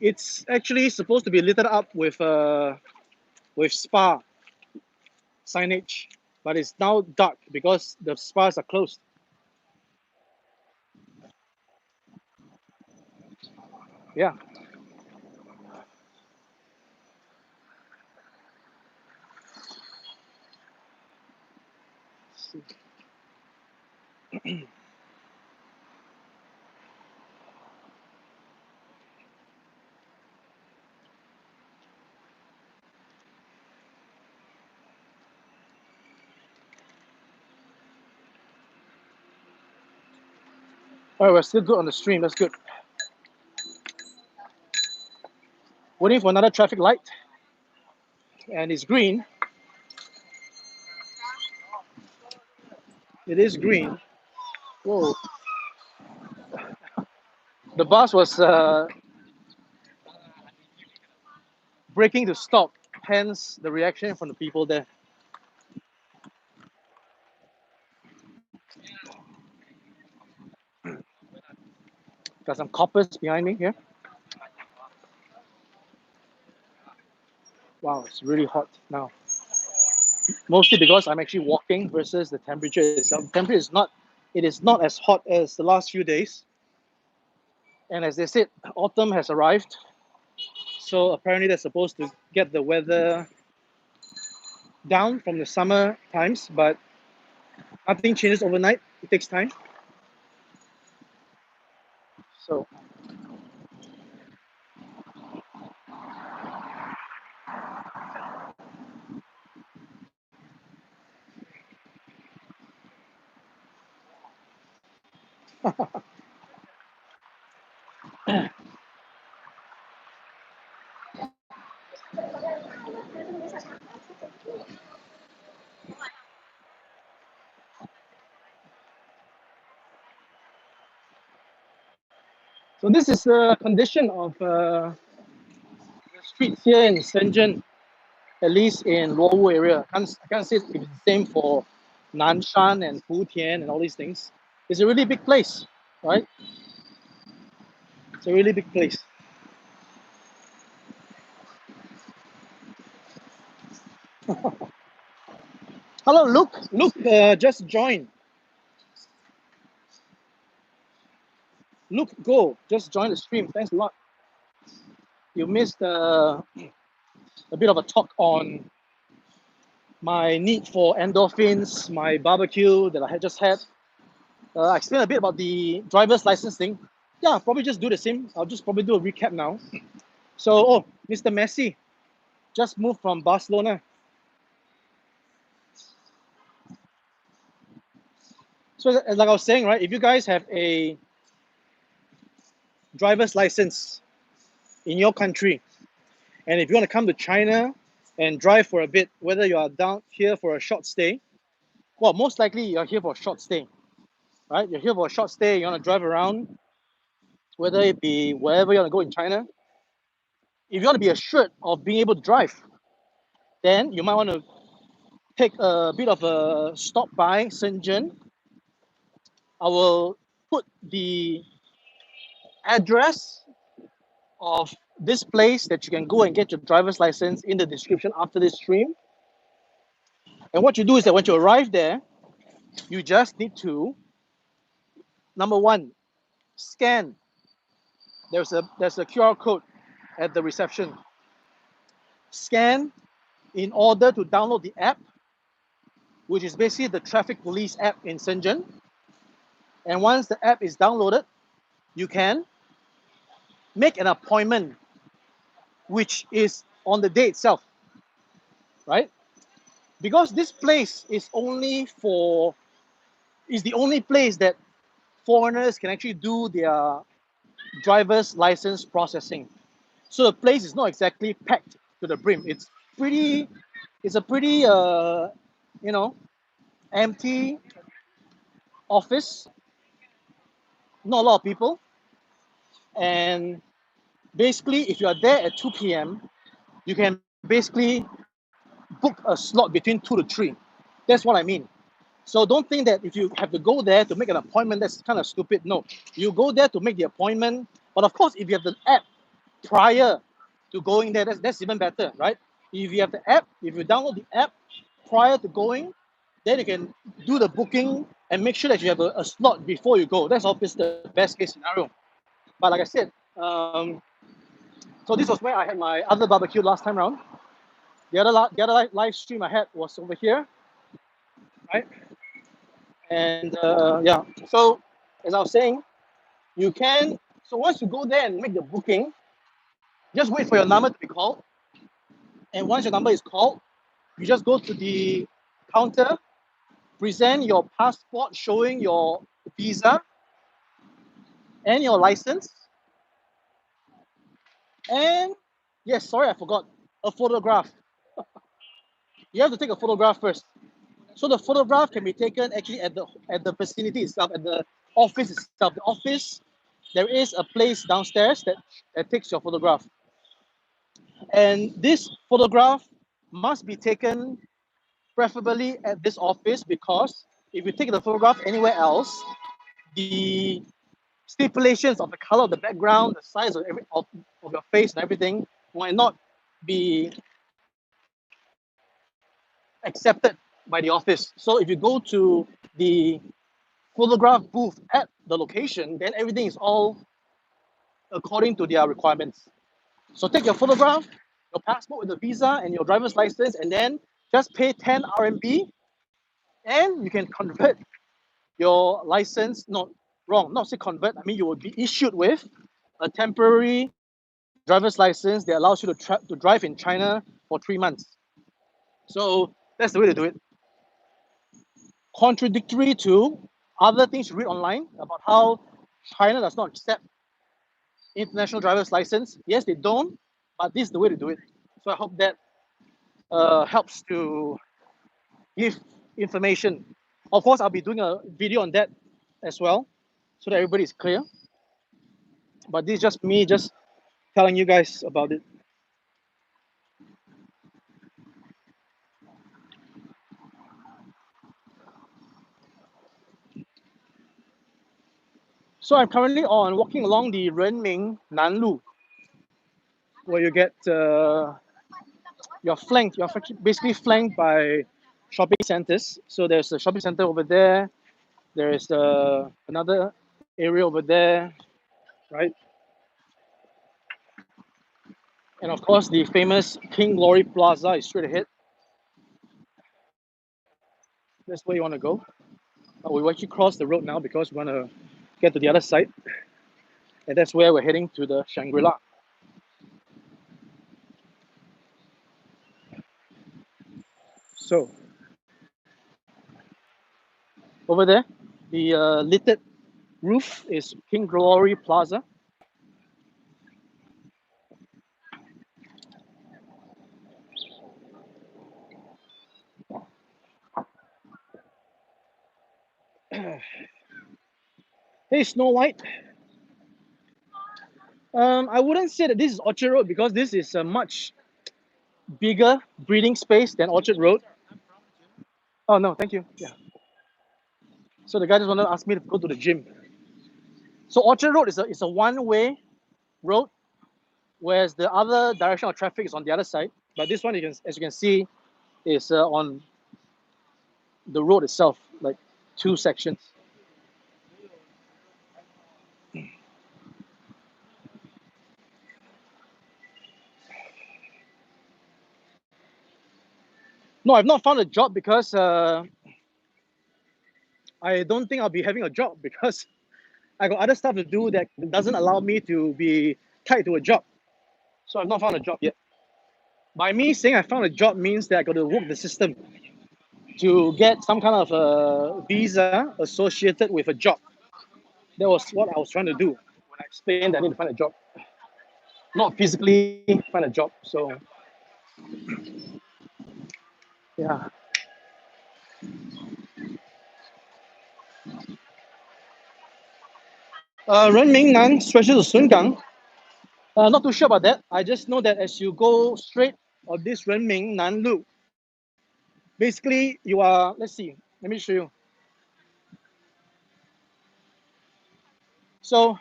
it's actually supposed to be lit up with spa signage, but it's now dark because the spas are closed. Yeah. All right, we're still good on the stream. That's good. Waiting for another traffic light, and it's green. It is green. Whoa. The bus was braking to stop, hence the reaction from the people there. Got some coppers behind me here. Wow, it's really hot now. Mostly because I'm actually walking versus the temperature itself. The temperature is not, it is not as hot as the last few days. And as they said, autumn has arrived. So apparently they're supposed to get the weather down from the summer times, but nothing changes overnight. It takes time. So So this is the condition of the streets here in Shenzhen, at least in Luowu area. I can't say if it's the same for Nanshan and Futian and all these things. It's a really big place, right? It's a really big place. Hello, Luke. Luke just joined. Luke, go. Just join the stream. Thanks a lot. You missed a bit of a talk on my need for endorphins, my barbecue that I had just had. I explained a bit about the driver's license thing. Yeah, I'll probably just do the same. I'll just probably do a recap now. So, oh, Mr. Messi just moved from Barcelona. So, like I was saying, right, if you guys have a driver's license in your country, and if you want to come to China and drive for a bit, whether you are down here for a short stay, well, most likely you're here for a short stay, right? You're here for a short stay, you want to drive around, whether it be wherever you want to go in China. If you want to be assured of being able to drive, then you might want to take a bit of a stop by Shenzhen. I will put the address of this place that you can go and get your driver's license in the description after this stream. And what you do is that when you arrive there, you just need to, number one, scan. There's a QR code at the reception. Scan in order to download the app, which is basically the traffic police app in Shenzhen. And once the app is downloaded, you can make an appointment, which is on the day itself, right? Because this place is the only place that foreigners can actually do their driver's license processing. So the place is not exactly packed to the brim. It's a pretty empty office, not a lot of people. And basically, if you are there at 2 p.m., you can basically book a slot between 2 to 3. That's what I mean. So don't think that if you have to go there to make an appointment, that's kind of stupid. No, you go there to make the appointment. But of course, if you have the app prior to going there, that's even better, right? If you have the app, if you download the app prior to going, then you can do the booking and make sure that you have a slot before you go. That's obviously the best case scenario. But like I said, so this was where I had my other barbecue last time around. The other live stream I had was over here, right? And yeah, so as I was saying, you can. So once you go there and make the booking, just wait for your number to be called. And once your number is called, you just go to the counter, present your passport showing your visa and your license. And yes, sorry, I forgot a photograph. You have to take a photograph first. So the photograph can be taken actually at the vicinity itself, at the office itself. The office, there is a place downstairs that takes your photograph. And this photograph must be taken preferably at this office, because if you take the photograph anywhere else, the stipulations of the color of the background, the size of your face and everything might not be accepted by the office. So if you go to the photograph booth at the location, then everything is all according to their requirements. So take your photograph, your passport with the visa and your driver's license, and then just pay 10 RMB, and you can convert your license. No, wrong, not say convert. I mean, you will be issued with a temporary driver's license that allows you to drive in China for 3 months. So that's the way to do it. Contradictory to other things you read online about how China does not accept international driver's license. Yes, they don't, but this is the way to do it. So I hope that helps to give information. Of course, I'll be doing a video on that as well, so that everybody is clear. but this is just me just telling you guys about it. So I'm currently walking along the Renmin Nanlu, where you get you're basically flanked by shopping centers. So there's a shopping center over there. There is another area over there, right? And of course, the famous King Glory Plaza is straight ahead. That's where you want to go. We actually cross the road now because we want to get to the other side. And that's where we're heading to the Shangri-La. So, over there, the littered roof is King Glory Plaza. Hey, Snow White. I wouldn't say that this is Orchard Road because this is a much bigger breeding space than Orchard Road. Oh no, thank you. Yeah. So the guy just wanted to ask me to go to the gym. So Orchard Road is a one-way road, whereas the other direction of traffic is on the other side. But this one, as you can see, is on the road itself, like two sections. No, I've not found a job because I don't think I'll be having a job because I got other stuff to do that doesn't allow me to be tied to a job. So I've not found a job yet. By me saying I found a job means that I got to work the system to get some kind of a visa associated with a job. That was what I was trying to do when I explained that I need to find a job. Not physically find a job. So yeah. Renmin stretches to Sungang. Not too sure about that. I just know that as you go straight on this Renmin Nanlu, basically you are, let's see, let me show you. So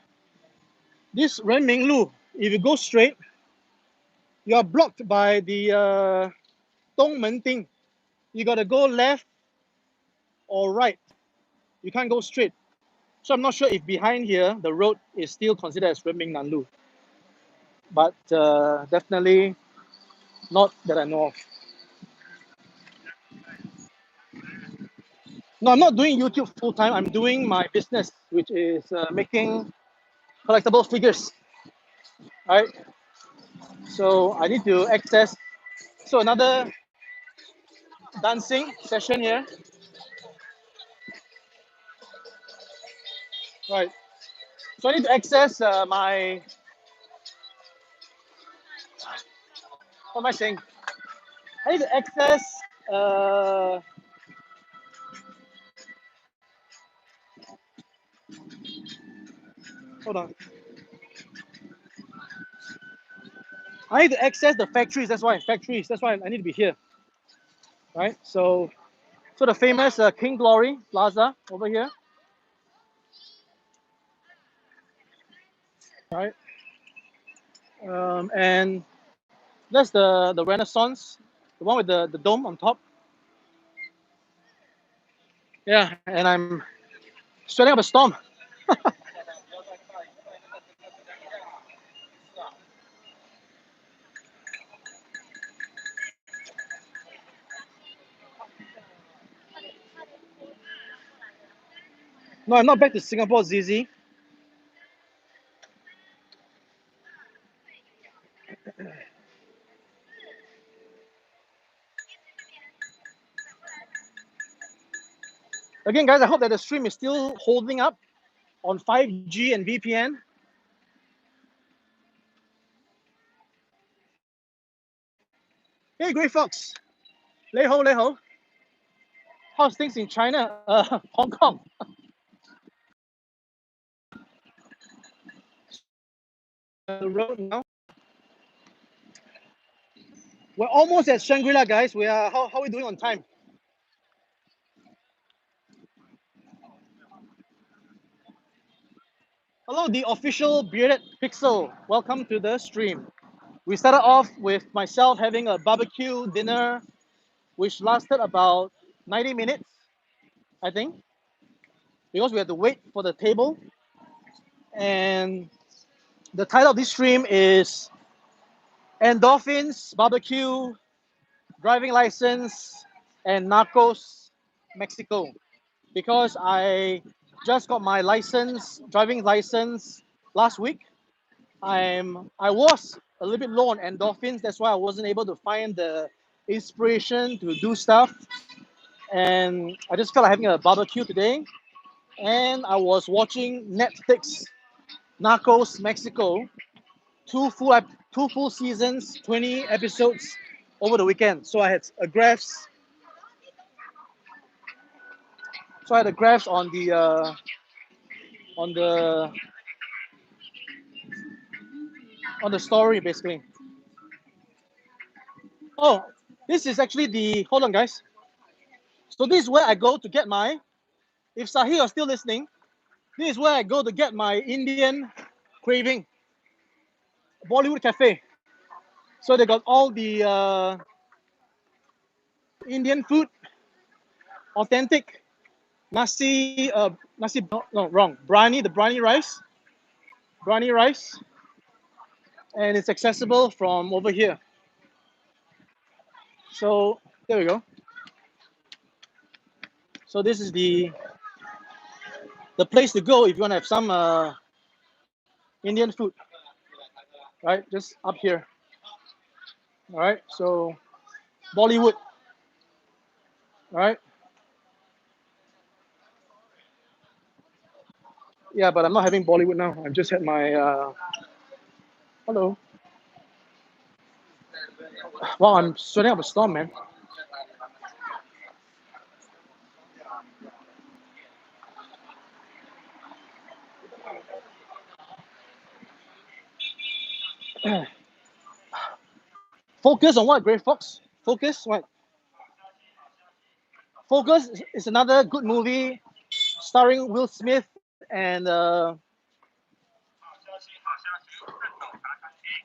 this Renmin Lu, if you go straight, you are blocked by the Dongmen Ting. You gotta go left or right. You can't go straight. So I'm not sure if behind here the road is still considered as Renmin Nanlu, but definitely not that I know of. No, I'm not doing YouTube full time. I'm doing my business, which is making collectible figures. Right. So I need to access. So another dancing session here. Right. So I need to access my. What am I saying? I need to access. Uh, Hold on. I need to access the factories. That's why factories. That's why I need to be here. Right. So the famous King Glory Plaza over here. Right. And that's the Renaissance, the one with the dome on top. Yeah, and I'm sweating up a storm. No, I'm not back to Singapore, ZZ. Again, guys, I hope that the stream is still holding up on 5G and VPN. Hey, Grey Fox. Lei ho, lei ho. How's things in China? Hong Kong. the road now. We're almost at Shangri-La, guys. We are. How are we doing on time? Hello, the official bearded pixel. Welcome to the stream. We started off with myself having a barbecue dinner, which lasted about 90 minutes, I think, because we had to wait for the table. And the title of this stream is Endorphins, Barbecue, Driving License, and Narcos, Mexico. Because I just got my license, driving license last week. I was a little bit low on endorphins. That's why I wasn't able to find the inspiration to do stuff. And I just felt like having a barbecue today. And I was watching Netflix, Narcos Mexico, two full seasons, 20 episodes over the weekend. So I had a graphs. So I had a graphs on the on the story basically. Oh, this is actually the, hold on guys. So this is where I go to get my, if Sahi are still listening, this is where I go to get my Indian craving, Bollywood Cafe. So they got all the Indian food, authentic nasi, no, wrong, brani, the brani rice, and it's accessible from over here. So there we go. So this is the place to go if you want to have some Indian food, right? Just up here. All right. So Bollywood. All right. Yeah, but I'm not having Bollywood now. I've just had my hello. Wow, I'm sweating up a storm, man. Focus on what, Grey Fox? Focus what? Focus is another good movie starring Will Smith and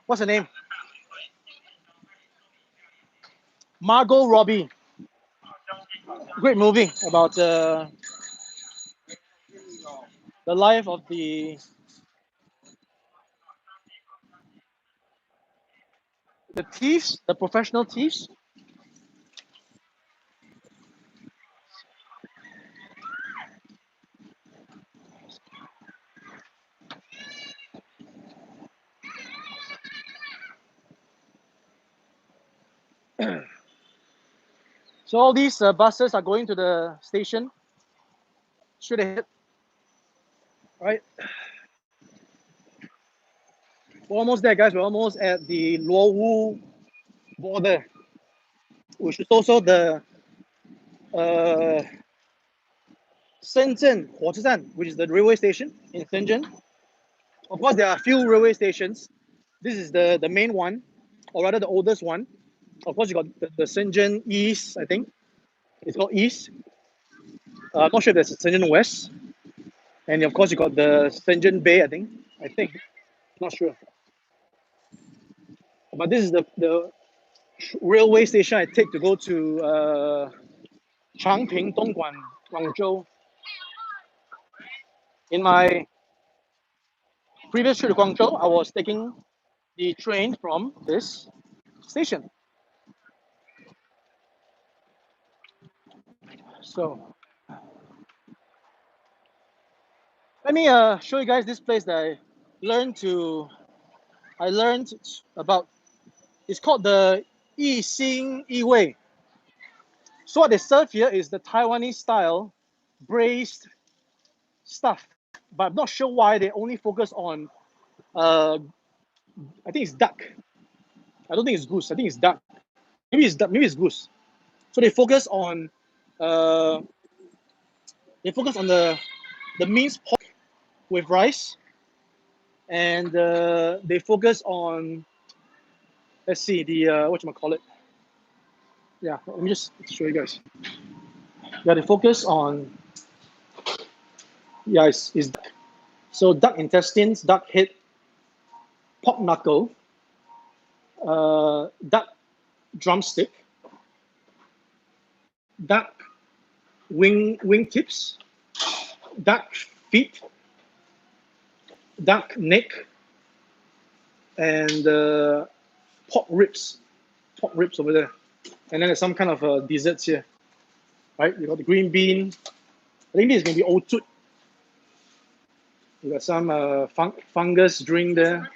what's her name? Margot Robbie. Great movie about the life of the thieves, the professional thieves. So all these buses are going to the station straight ahead, right? We're almost there, guys. We're almost at the Luowu border, which is also the Shenzhen 火车站, which is the railway station in Shenzhen. Of course, there are a few railway stations. This is the main one, or rather the oldest one. Of course, you got the Shenzhen East, I think. It's called East. I'm not sure if there's Shenzhen West. And of course, you got the Shenzhen Bay, I think. Not sure. But this is the railway station I take to go to Changping, Dongguan, Guangzhou. In my previous trip to Guangzhou, I was taking the train from this station. So let me show you guys this place that I learned about. It's called the Yixing Yiwei. So what they serve here is the Taiwanese style braised stuff, but I'm not sure why they only focus on I think it's duck. I don't think it's goose. I think it's duck. Maybe it's duck. Maybe it's goose. So they focus on the minced pork with rice, and they focus on, let's see, the whatchamacallit. Yeah, let me just show you guys. Yeah, they focus on, yeah, it's so duck intestines, duck head, pork knuckle, duck drumstick, duck wing tips, duck feet, duck neck, and pork ribs over there. And then there's some kind of desserts here, right? You got the green bean. I think this is gonna be old tooth. You got some fungus drink there.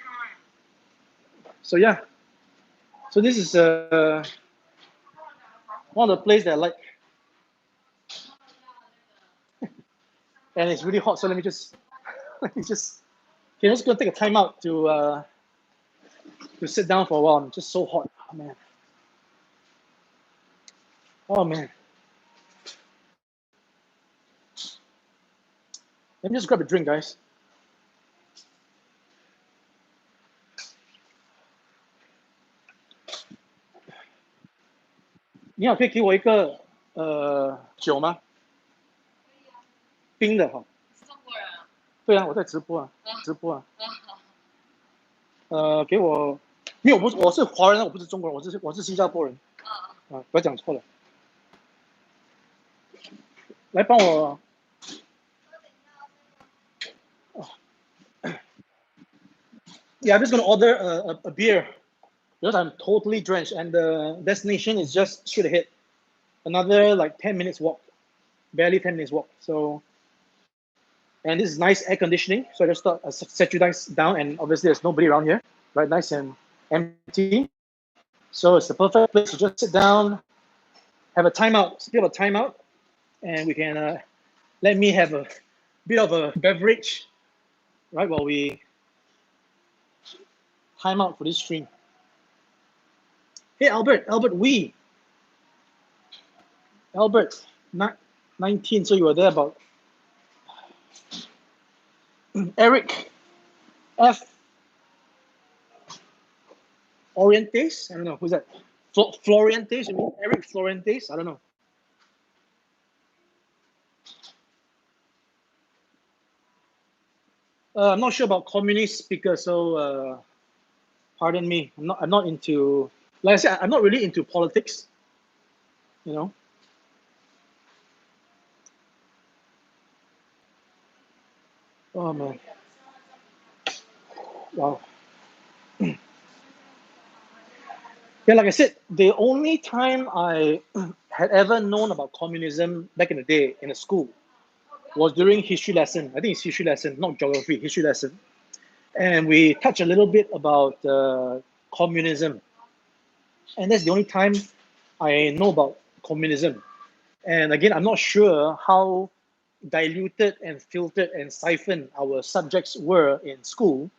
So yeah, so this is one of the places that I like, and it's really hot. So let me just okay, let's go take a time out to sit down for a while. I'm just so hot, oh, man. Oh man. Let me just grab a drink, guys. 你好，可以给我一个酒吗？冰的哈。中国人啊？对啊，我在直播啊，直播啊。给我，因为我是华人，我不是中国人，我是新加坡人。啊，不要讲错了。来帮我。Yeah, I'm just gonna order a beer because I'm totally drenched, and the destination is just straight ahead. Another like 10 minutes walk, barely 10 minutes walk. So, and this is nice air conditioning. So I just thought I'd set you guys down, and obviously there's nobody around here, right? Nice and empty. So it's the perfect place to just sit down, have a timeout, still a timeout, and we can let me have a bit of a beverage, right, while we time out for this stream. Hey, Albert, Albert, 19, so you were there about. Eric, F. Orientes, I don't know, who's that? Florientes, you mean? Eric Florientes, I don't know. I'm not sure about communist speakers, so pardon me. I'm not into, like I said, I'm not really into politics, you know. Oh man. Wow. Yeah, like I said, the only time I had ever known about communism back in the day in a school was during history lesson. I think it's history lesson, not geography, history lesson. And we touched a little bit about communism. And that's the only time I know about communism. And again, I'm not sure how diluted and filtered and siphoned our subjects were in school,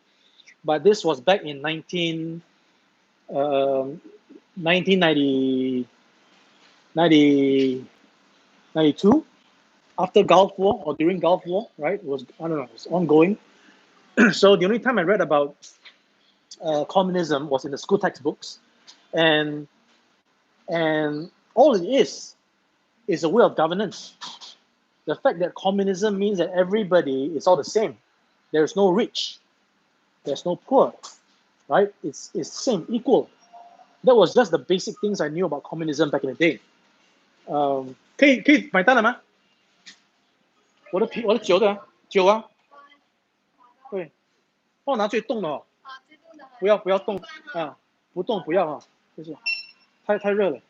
but this was back in 1992, after Gulf War or during Gulf War, right? It was, I don't know, it's ongoing. So the only time I read about communism was in the school textbooks, and all it is a way of governance. The fact that communism means that everybody is all the same. There's no rich, there's no poor, right? It's same, equal. That was just the basic things I knew about communism back in the day. 可以买单了吗？我的酒的酒啊，对，帮我拿最冻的哦，不要冻啊，不冻不要啊，就是太热了。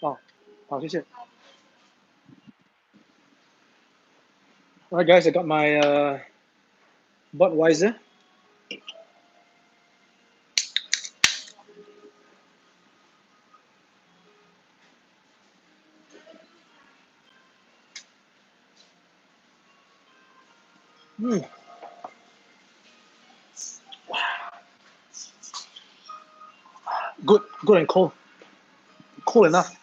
哦，好，谢谢。All right, guys, I got my Budweiser. Good and cold. Cold enough.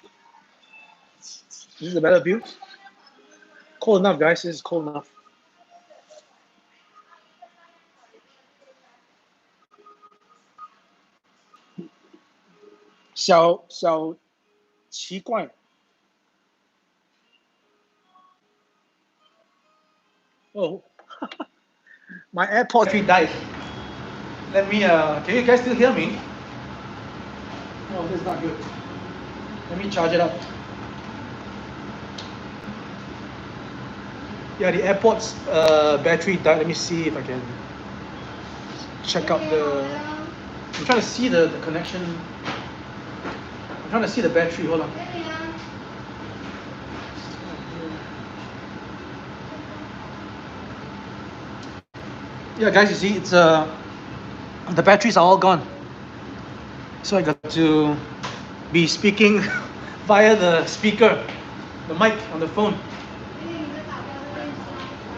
This is a better view. Cold enough, guys. This is cold enough. 小奇怪。Oh, my AirPod 3 died. Let me. Can you guys still hear me? Oh, this is not good. Let me charge it up. Yeah, the AirPods battery died. Let me see if I can check out the. I'm trying to see the connection. I'm trying to see the battery. Hold on. Yeah, guys, you see, it's the batteries are all gone. So I got to be speaking via the speaker, the mic on the phone.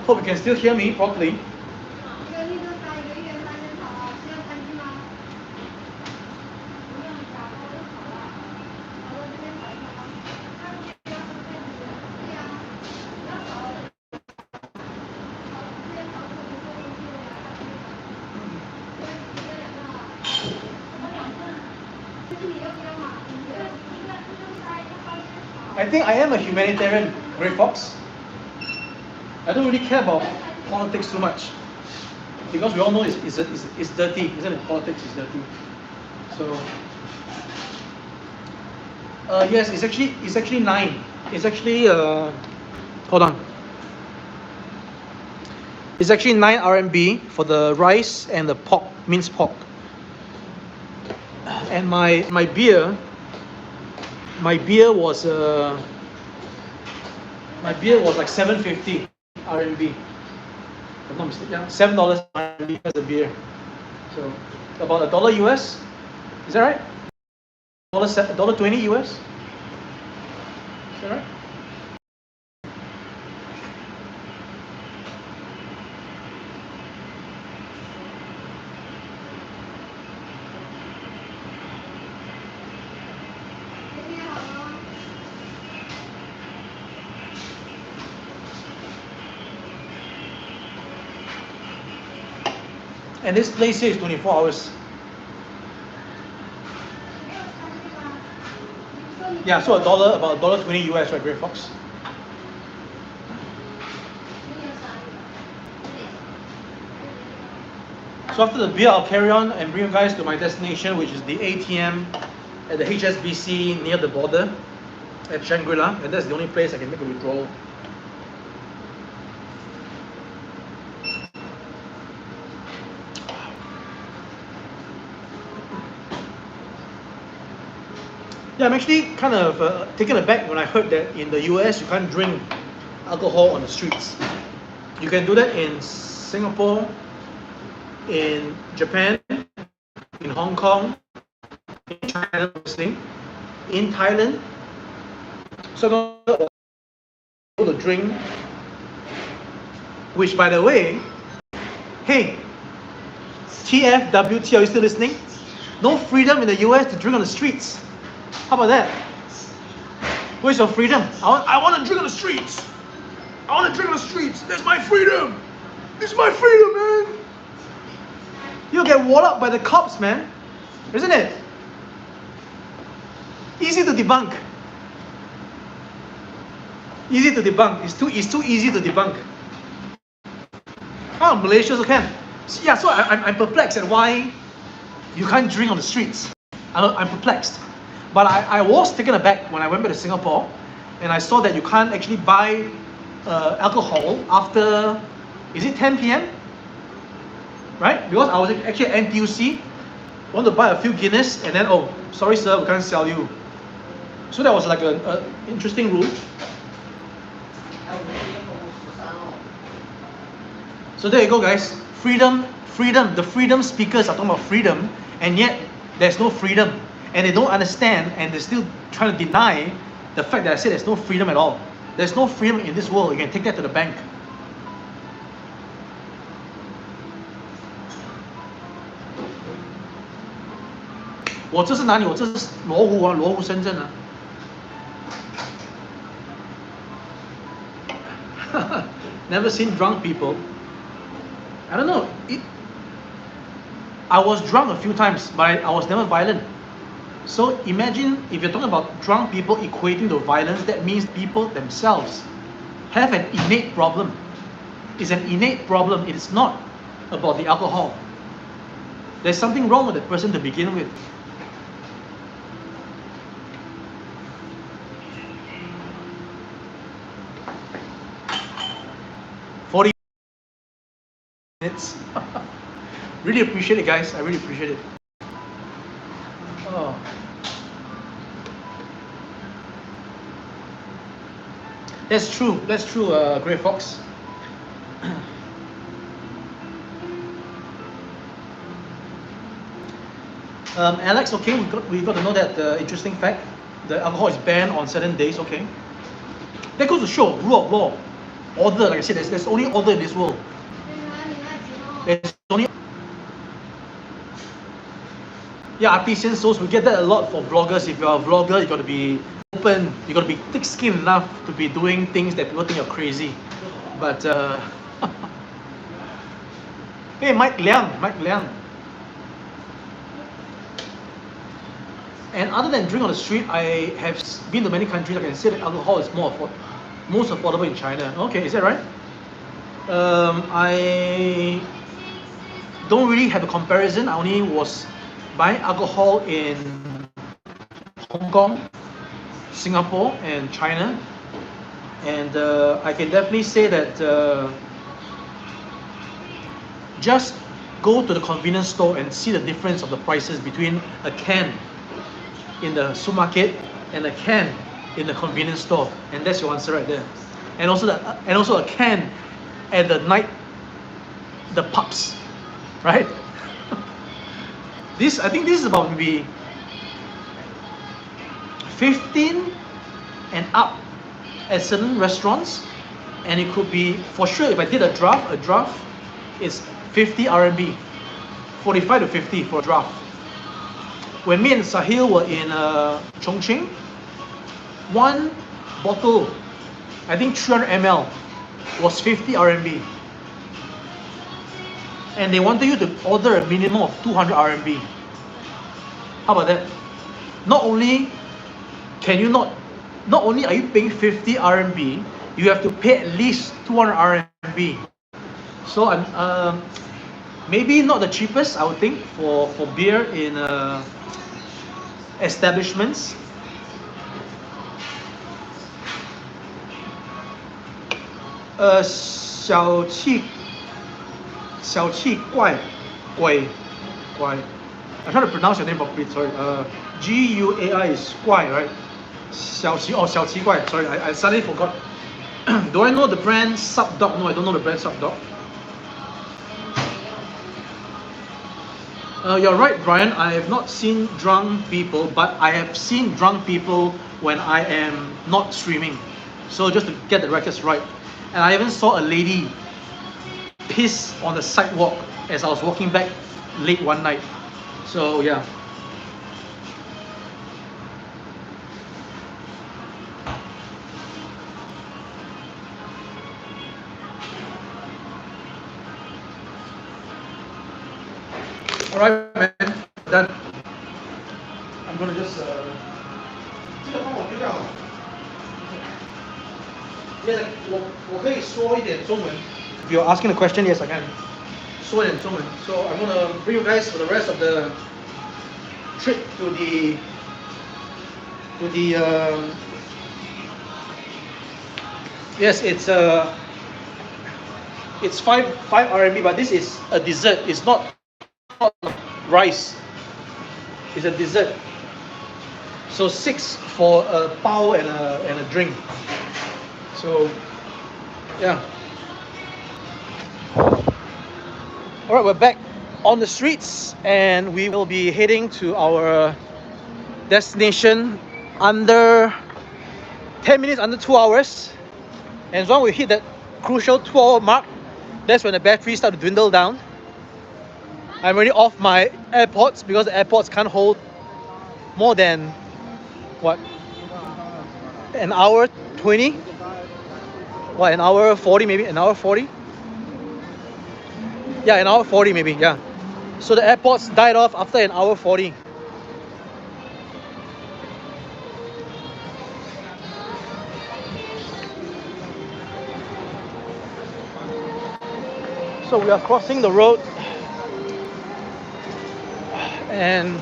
Hope you can still hear me properly. I think I am a humanitarian, Grey Fox. I don't really care about politics too much because we all know it's dirty, isn't it? Politics is dirty. So yes, it's actually 9. It's actually hold on. It's actually 9 RMB for the rice and the pork, minced pork. And my beer was like 750 RMB. If I'm not mistaken, yeah, $7 RMB as a beer. So about $1 US. Is that right? $1.20 US. Is that right? And this place here is 24 hours. Yeah, so about $1.20 US, right, Grey Fox? So after the beer, I'll carry on and bring you guys to my destination, which is the ATM at the HSBC near the border at Shangri-La, and that's the only place I can make a withdrawal. Yeah, I'm actually kind of taken aback when I heard that in the US you can't drink alcohol on the streets. You can do that in Singapore, in Japan, in Hong Kong, in China, in Thailand. So I'm able to drink, which by the way, hey, TFWT, are you still listening? No freedom in the US to drink on the streets. How about that? Where's your freedom? I want to drink on the streets. I want to drink on the streets. That's my freedom. This is my freedom, man. You'll get walled up by the cops, man. Isn't it? Easy to debunk. Easy to debunk. It's too easy to debunk. Oh, Malaysia also can. Yeah, so I'm perplexed at why you can't drink on the streets. I'm perplexed. But I was taken aback when I went back to Singapore and I saw that you can't actually buy alcohol after, is it 10 p.m? Right? Because I was actually at NTUC, want to buy a few Guinness and then, oh, sorry sir, we can't sell you. So that was like an interesting rule. So there you go, guys. Freedom. The freedom speakers are talking about freedom, and yet there's no freedom. And they don't understand, and they're still trying to deny the fact that I said there's no freedom at all. There's no freedom in this world. You can take that to the bank. "我这是哪里？我这是罗湖啊，罗湖深圳啊。Never seen drunk people. I don't know. I was drunk a few times, but I was never violent. So imagine if you're talking about drunk people equating to violence, that means people themselves have an innate problem. It's an innate problem. It is not about the alcohol. There's something wrong with the person to begin with. Minutes. Really appreciate it, guys. I really appreciate it. Oh. That's true. That's true, Grey Fox. Alex, okay, we got to know that interesting fact. The alcohol is banned on certain days. Okay. That goes to show rule of law, order. Like I said, there's only order in this world. There's only. Yeah, artisan souls. We get that a lot for vloggers. If you're a vlogger, you got to be open. You got to be thick-skinned enough to be doing things that people think you're crazy. But hey, Mike Liang. And other than drink on the street, I have been to many countries. I can say that alcohol is most affordable in China. Okay, is that right? I don't really have a comparison. I only was buying alcohol in Hong Kong, Singapore, and China. And I can definitely say that just go to the convenience store and see the difference of the prices between a can in the supermarket and a can in the convenience store, and that's your answer right there. And also a can at the pubs, right? I think this is about maybe 15 and up at certain restaurants, and it could be for sure if I did a draft is 50 RMB, 45 to 50 for a draft. When me and Sahil were in Chongqing, one bottle, I think 300 ml, was 50 RMB. And they wanted you to order a minimum of 200 RMB. How about that? Not only are you paying 50 RMB, you have to pay at least 200 RMB. So I'm maybe not the cheapest, I would think, for beer in establishments. Xiao Qi Guai. I'm trying to pronounce your name properly. Sorry. Guai is Guai, right? Xiao Qi Guai. Sorry, I suddenly forgot. Do I know the brand Sub Dog? No, I don't know the brand Sub Dog. You're right, Brian. I have not seen drunk people, but I have seen drunk people when I am not streaming. So just to get the records right. And I even saw a lady piss on the sidewalk as I was walking back late one night. So yeah. All right, man. Done. I'm gonna just. Yes, 我可以说一点中文. If you're asking a question, yes, I can. 说一点中文. So I'm gonna bring you guys for the rest of the trip to the yes, it's 5 RMB, but this is a dessert. It's not rice. It's a dessert. So 6 for a bao and a drink. So yeah. All right, we're back on the streets, and we will be heading to our destination under 10 minutes, under 2 hours. And as long as we hit that crucial 2-hour mark, that's when the batteries start to dwindle down. I'm already off my AirPods because the AirPods can't hold more than what? An hour 20? What, an hour 40 maybe? An hour 40? Yeah, an hour 40 maybe, yeah. So the AirPods died off after an hour 40. So we are crossing the road, and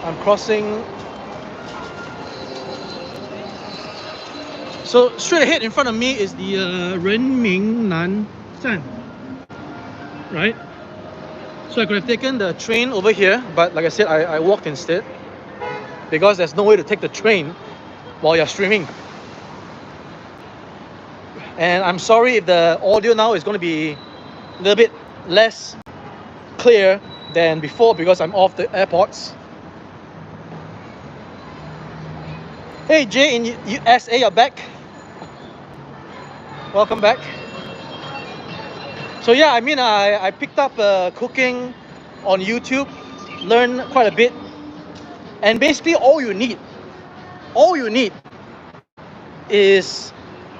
I'm crossing. So straight ahead in front of me is the Renmin Zan, right? So I could have taken the train over here, but like I said, I walked instead because there's no way to take the train while you're streaming. And I'm sorry if the audio now is going to be a little bit less clear than before because I'm off the AirPods. Hey Jay in USA, you're back. Welcome back. So yeah, I mean, I picked up cooking on YouTube, learned quite a bit, and basically all you need is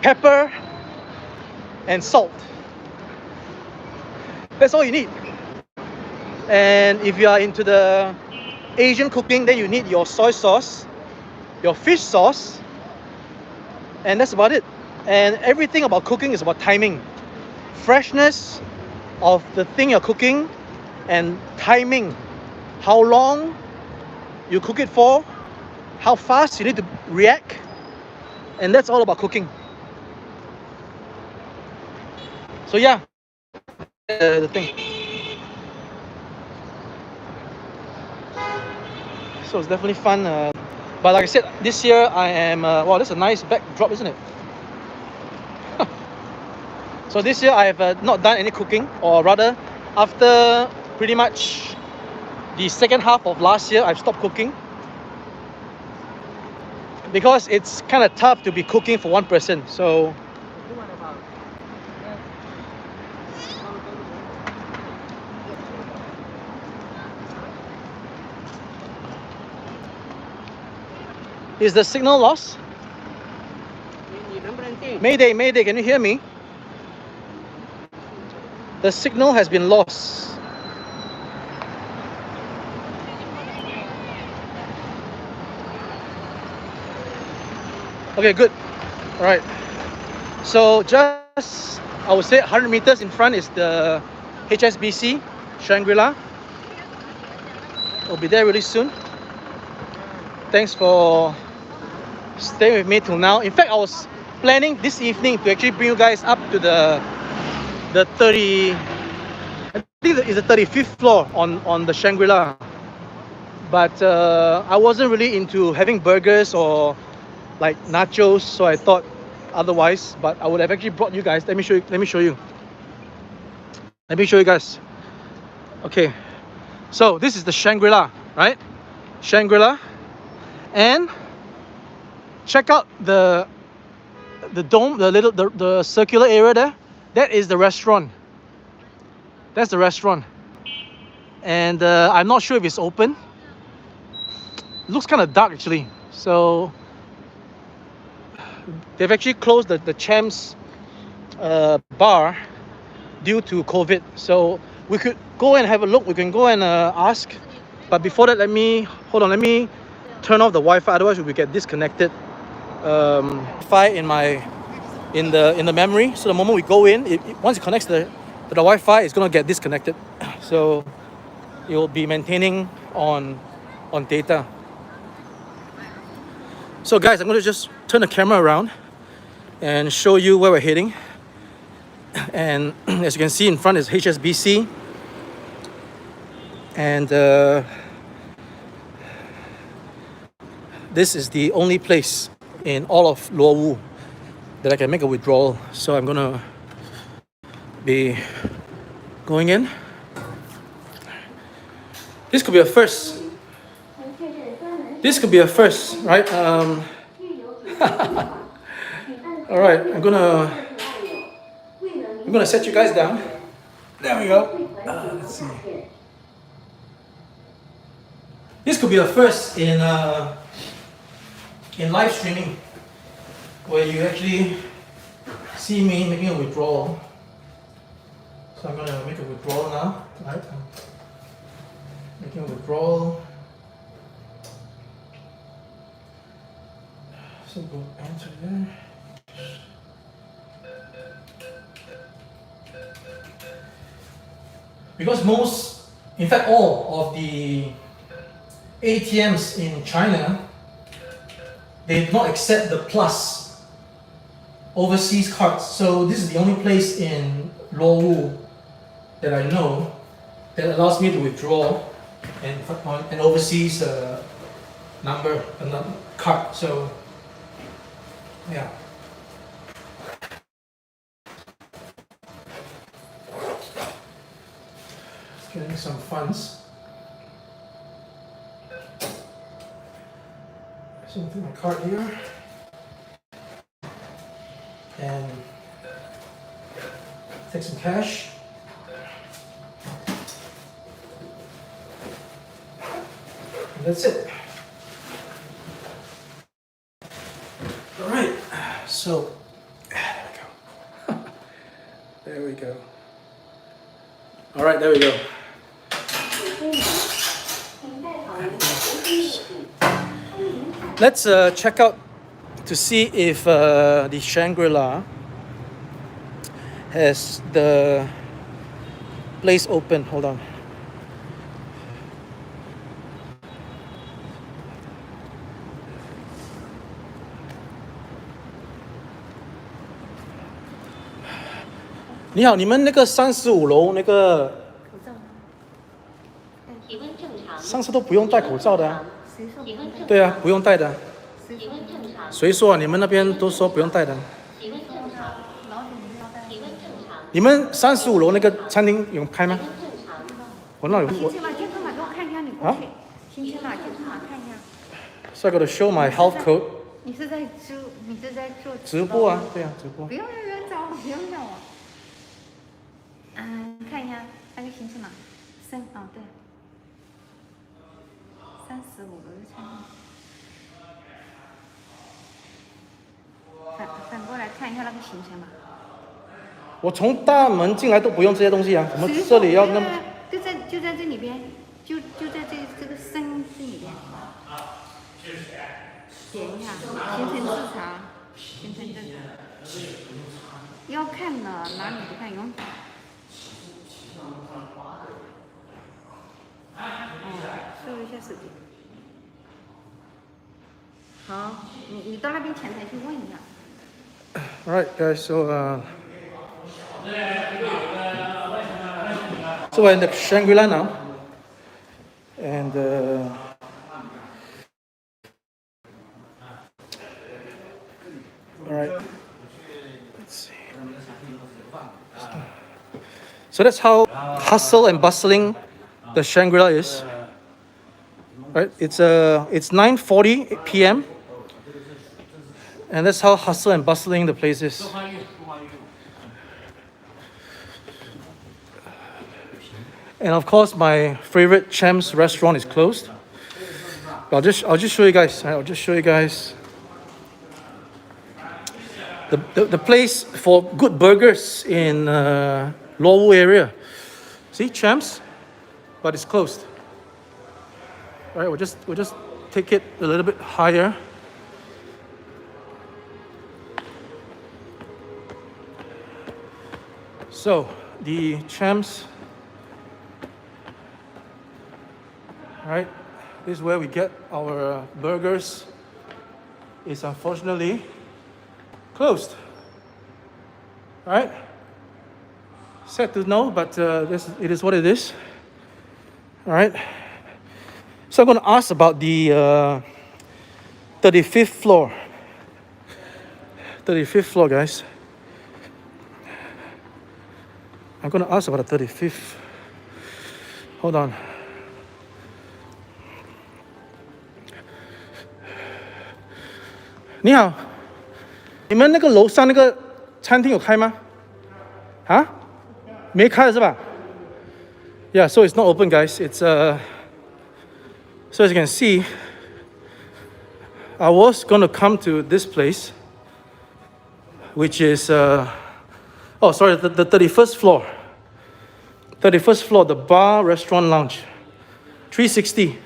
pepper and salt. That's all you need. And if you are into the Asian cooking, then you need your soy sauce, your fish sauce, and that's about it. And everything about cooking is about timing, freshness of the thing you're cooking, and timing. How long you cook it for, how fast you need to react, and that's all about cooking. So yeah, the thing. So it's definitely fun. But like I said, this year I am. Wow, that's a nice backdrop, isn't it? So this year I have not done any cooking, or rather, after pretty much the second half of last year, I've stopped cooking because it's kind of tough to be cooking for one person. So is the signal lost? Mayday, Mayday, can you hear me? The signal has been lost. Okay, good. All right. So just, I would say 100 meters in front is the HSBC Shangri-La. We'll be there really soon. Thanks for staying with me till now. In fact, I was planning this evening to actually bring you guys up to the 30, I think it's the 35th floor on the Shangri-La. But I wasn't really into having burgers or like nachos, so I thought otherwise. But I would have actually brought you guys. Let me show you. Let me show you guys. Okay, so this is the Shangri-La, right? Shangri-La, and check out the dome, the circular area there. That is the restaurant. That's the restaurant, and I'm not sure if it's open. It looks kind of dark actually. So they've actually closed the Champs bar due to COVID. So we could go and have a look. We can go and ask. But before that, let me turn off the Wi-Fi. Otherwise, we get disconnected. Wi-Fi in the memory. So the moment we go in, once it connects to the Wi-Fi, it's gonna get disconnected. So it will be maintaining on data. So guys, I'm gonna just turn the camera around and show you where we're heading. And as you can see in front is HSBC, and this is the only place in all of Luo Wu that I can make a withdrawal. So I'm gonna be going in. This could be a first. This could be a first, right? All right, I'm gonna set you guys down. There we go. Let's see. This could be a first in live streaming, where you actually see me making a withdrawal. So I'm gonna make a withdrawal now, right? I'm making a withdrawal. So go enter there. because in fact all of the ATMs in China, they do not accept the plus overseas cards. So this is the only place in Luowu that I know that allows me to withdraw an overseas number, card. So yeah. Getting some funds. So put my card here and take some cash. And that's it. All right. So there we go. All right, there we go. Let's check out to see if the Shangri-La has the place open. Hold on.你好，你们那个35楼那个上次都不用戴口罩的啊？对啊，不用戴的。谁说啊？你们那边都说不用戴的。你们35楼那个餐厅有开吗？我那有。星期码健康码给我看一下，你过去。星期码健康码看一下。So I got to show my health code. 你是在做直播啊？对啊，直播。不用找我，不用找我。看一下那个星期码，对，35楼的餐厅。反过来看一下那个行程吧。我从大门进来都不用这些东西啊，怎么这里要那么？就在这里边，就在这个深这里边。点一下行程自查，行程正常。要看的哪里不看用？输入一下手机。好，你到那边前台去问一下。All right, guys. So we're in the Shangri-La now, and all right. Let's see. So that's how hustle and bustling the Shangri-La is. Right? It's 9:40 p.m. and that's how hustle and bustling the place is. And of course, my favorite Cham's restaurant is closed. But I'll just show you guys. I'll just show you guys the place for good burgers in Luowu area. See, Cham's, but it's closed. All right, we'll just take it a little bit higher. So the Cham's. All right, this is where we get our burgers. It's unfortunately closed. All right, sad to know, but it is what it is. All right, so I'm going to ask about the 35th floor. 35th floor, guys. I'm going to ask about the 35th. Hold on. 你好，你们那个楼上那个餐厅有开吗？啊？没开是吧？ Yeah, so it's not open, guys. It's so as you can see, I was gonna come to this place, which is the 31st floor. 31st floor, the bar, restaurant, lounge, 360.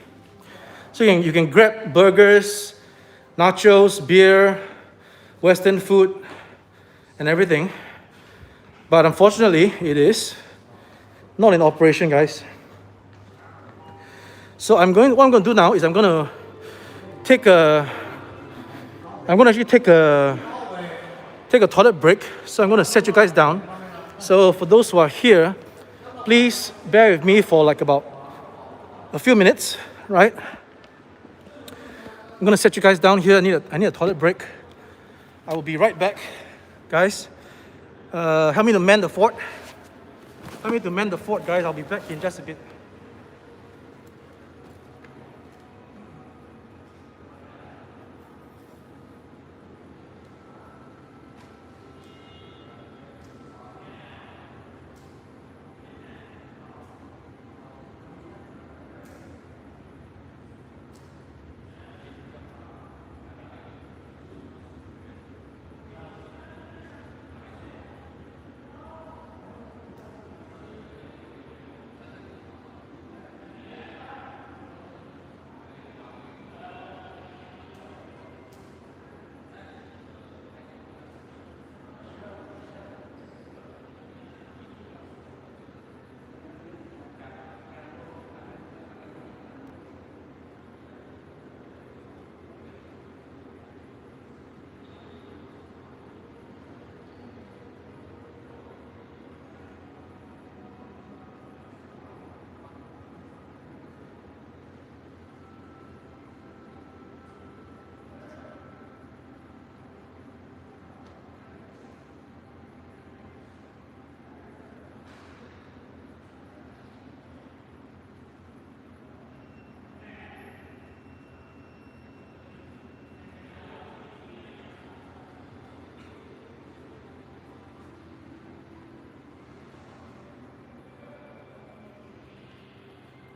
So you can grab burgers, nachos, beer, Western food, and everything. But unfortunately, it is not in operation, guys. So what I'm going to do now is I'm going to actually take a toilet break. So I'm going to set you guys down. So for those who are here, please bear with me for like about a few minutes, right? I'm going to set you guys down here. I need a toilet break. I will be right back, guys. Help me to man the fort. Help me to man the fort, guys. I'll be back in just a bit.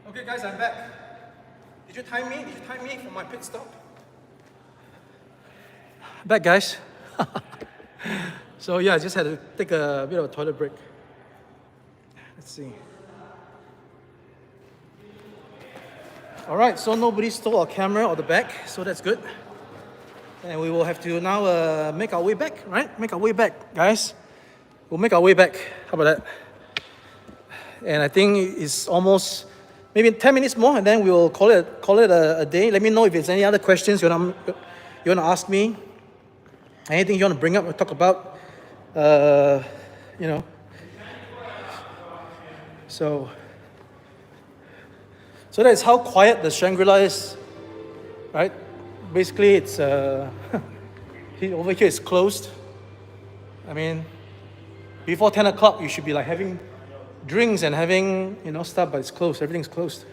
Okay, guys, I'm back. Did you time me? Did you time me for my pit stop? Back, guys. So yeah, I just had to take a bit of a toilet break. Let's see. All right, so nobody stole our camera or the bag, so that's good. And we will have to now make our way back, right? Make our way back, guys. We'll make our way back. How about that? And I think it's almost maybe 10 minutes more, and then we'll call it a day. Let me know if there's any other questions you want to ask me. Anything you want to bring up or talk about, you know. So that's how quiet the Shangri-La is, right? Basically, it's over here it's closed. I mean, before 10 o'clock, you should be like having drinks and having, stuff, but it's closed. Everything's closed.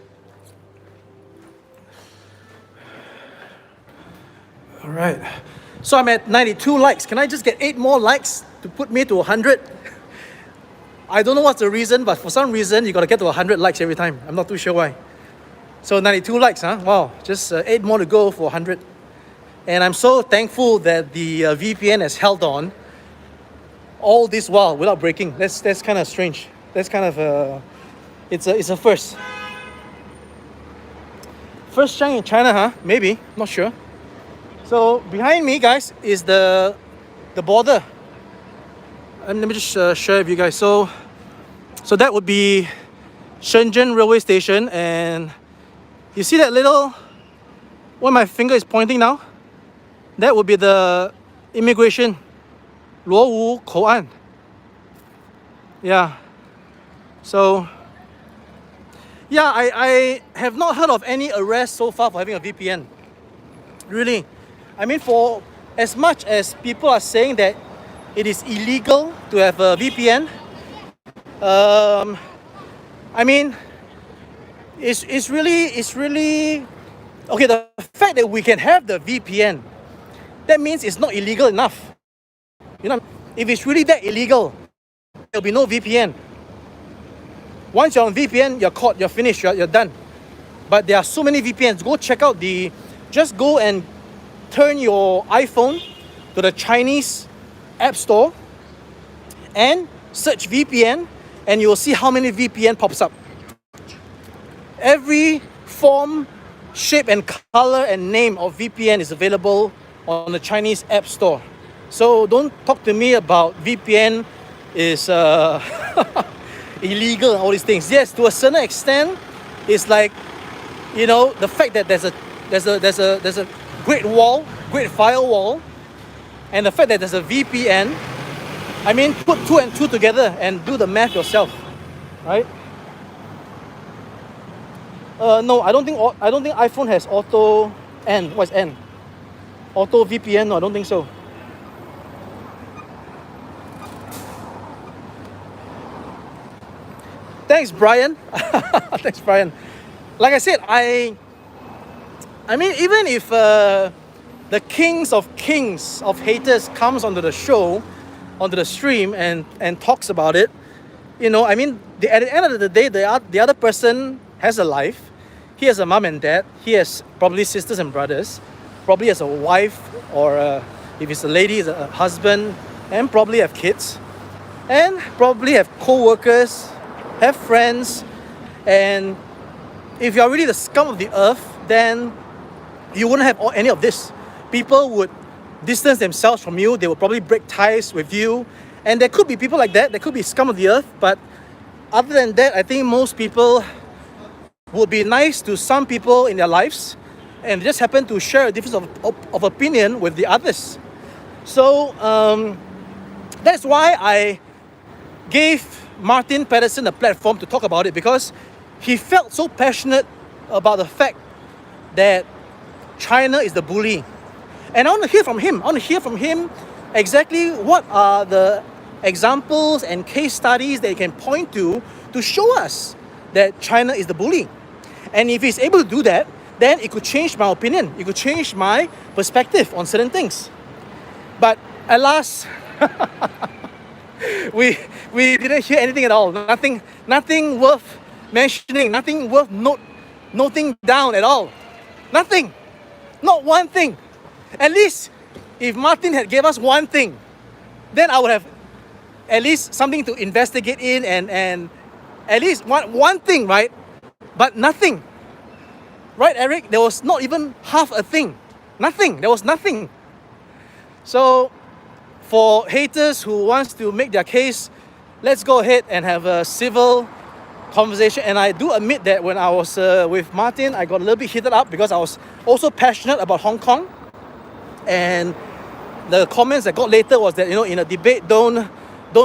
All right. So I'm at 92 likes. Can I just get 8 more likes to put me to 100? I don't know what's the reason, but for some reason, you got to get to 100 likes every time. I'm not too sure why. So 92 likes, huh? Wow. Just 8 more to go for 100. And I'm so thankful that the VPN has held on all this while without breaking. That's kind of strange. That's kind of it's a first. First time in China, huh? Maybe, not sure. So behind me, guys, is the border. And let me just share with you guys. So that would be Shenzhen railway station, and you see that little, where my finger is pointing now? That would be the immigration, Luowu Kouan. Yeah. So, yeah, I have not heard of any arrest so far for having a VPN. Really. I mean, for as much as people are saying that it is illegal to have a VPN, I mean, it's really okay. The fact that we can have the VPN, that means it's not illegal enough. If it's really that illegal, there'll be no VPN. Once you're on VPN, you're caught, you're finished, you're done. But there are so many VPNs. Go check out just go and turn your iPhone to the Chinese App Store and search VPN, and you'll see how many VPN pops up. Every form, shape and color and name of VPN is available on the Chinese App Store. So don't talk to me about VPN is illegal and all these things. Yes, to a certain extent, it's like, you know, the fact that there's a great firewall, and the fact that there's a VPN. I mean, put 2 and 2 together and do the math yourself, right? No, I don't think iPhone has auto N. What's N? Auto VPN? No, I don't think so. Thanks, Brian. Thanks, Brian. Like I said, I mean, even if the kings of haters comes onto the show, onto the stream and talks about it, you know, I mean, at the end of the day, the other person has a life. He has a mom and dad. He has probably sisters and brothers. Probably has a wife, or if it's a lady, is a husband, and probably have kids, and probably have co-workers, have friends. And if you're really the scum of the earth, then you wouldn't have any of this. People would distance themselves from you. They will probably break ties with you. And there could be people like that. There could be scum of the earth. But other than that, I think most people would be nice to some people in their lives and just happen to share a difference of opinion with the others. So that's why I gave Martin Patterson a platform to talk about it, because he felt so passionate about the fact that China is the bully. And I want to hear from him. I want to hear from him exactly what are the examples and case studies that he can point to show us that China is the bully. And if he's able to do that, then it could change my opinion. It could change my perspective on certain things. But alas, we didn't hear anything at all. Nothing worth mentioning. Nothing worth noting down at all. Nothing. Not one thing. At least if Martin had gave us one thing, then I would have at least something to investigate in, and at least one thing, right? But nothing. Right, Eric? There was not even half a thing. Nothing. There was nothing. So for haters who wants to make their case, let's go ahead and have a civil conversation. And I do admit that when I was with Martin, I got a little bit heated up because I was also passionate about Hong Kong. And the comments I got later was that, you know, in a debate, don't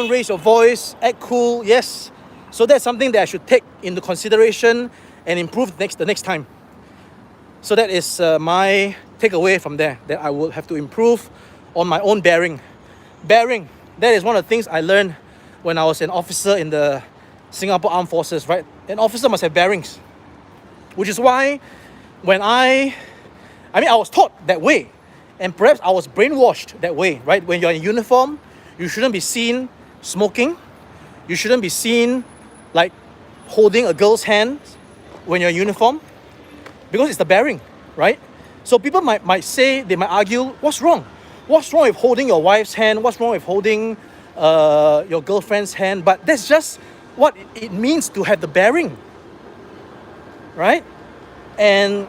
raise your voice, act cool. Yes. So that's something that I should take into consideration and improve the next time. So that is my takeaway from there, that I will have to improve on my own bearing. Bearing, that is one of the things I learned when I was an officer in the Singapore Armed Forces, right? An officer must have bearings. Which is why when I was taught that way. And perhaps I was brainwashed that way, right? When you're in uniform, you shouldn't be seen smoking. You shouldn't be seen like holding a girl's hand when you're in uniform, because it's the bearing, right? So people might say, they might argue, what's wrong? What's wrong with holding your wife's hand? What's wrong with holding your girlfriend's hand? But that's just what it means to have the bearing, right? And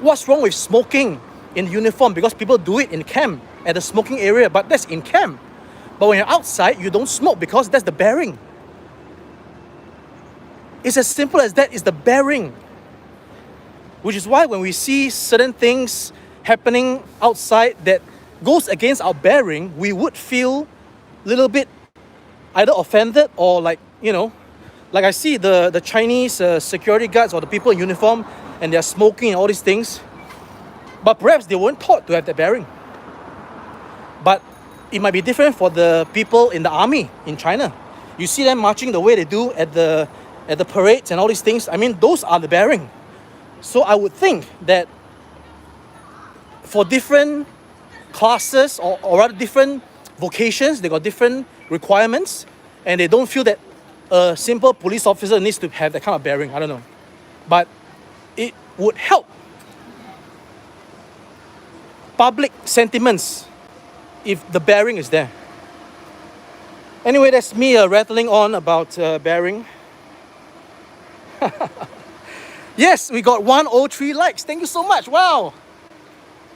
what's wrong with smoking in uniform? Because people do it in camp at the smoking area, but that's in camp. But when you're outside, you don't smoke because that's the bearing. It's as simple as that. It's the bearing. Which is why when we see certain things happening outside that goes against our bearing, we would feel a little bit either offended or like, you know, like I see the Chinese security guards or the people in uniform and they're smoking and all these things. But perhaps they weren't taught to have that bearing. But it might be different for the people in the army in China. You see them marching the way they do at the parades and all these things. I mean, those are the bearing. So I would think that for different classes or rather different vocations, they got different requirements, and they don't feel that a simple police officer needs to have that kind of bearing. I don't know. But it would help public sentiments if the bearing is there. Anyway, that's me rattling on about bearing. Yes, we got 103 likes. Thank you so much. Wow.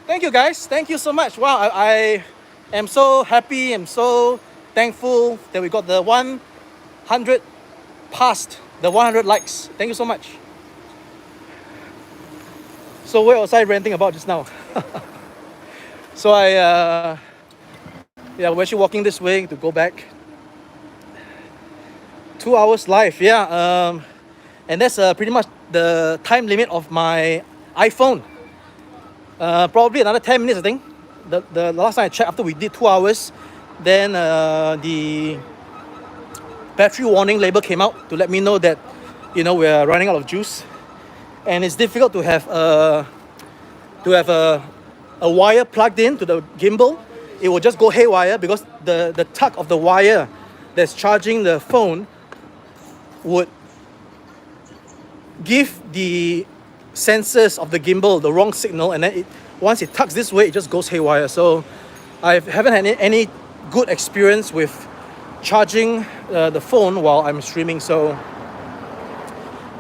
Thank you, guys. Thank you so much. Wow, I am so happy. I'm so thankful that we got the 100 passed the 100 likes. Thank you so much. So where was I ranting about just now? So we're actually walking this way to go back. 2 hours live, yeah. And that's pretty much the time limit of my iPhone. Probably another 10 minutes, I think. The last time I checked, after we did 2 hours, then the battery warning label came out to let me know that, we're running out of juice. And it's difficult to have a wire plugged in to the gimbal. It will just go haywire because the tug of the wire that's charging the phone would give the sensors of the gimbal the wrong signal, and then once it tugs this way, it just goes haywire. So I haven't had any good experience with charging the phone while I'm streaming. So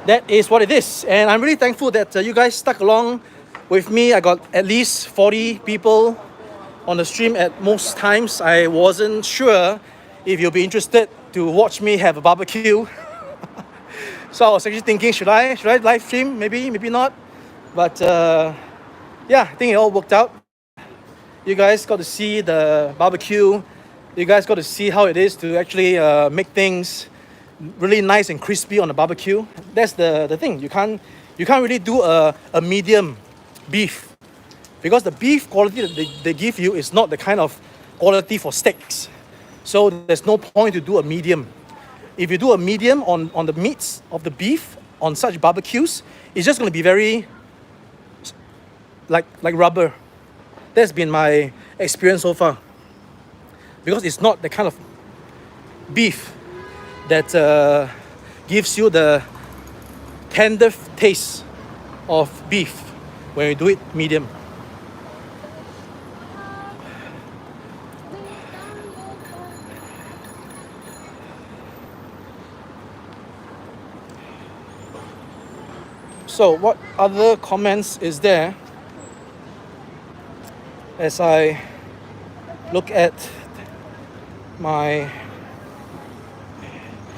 that is what it is, and I'm really thankful that you guys stuck along with me. I got at least 40 people on the stream at most times. I wasn't sure if you'll be interested to watch me have a barbecue. So I was actually thinking, should I live stream? Maybe not. But yeah, I think it all worked out. You guys got to see the barbecue. You guys got to see how it is to actually make things really nice and crispy on the barbecue. That's the thing. You can't really do a medium beef, because the beef quality that they give you is not the kind of quality for steaks. So there's no point to do a medium. If you do a medium on the meats of the beef on such barbecues, it's just going to be very like rubber. That's been my experience so far, because it's not the kind of beef that gives you the tender taste of beef when you do it medium. So what other comments is there as I look at my...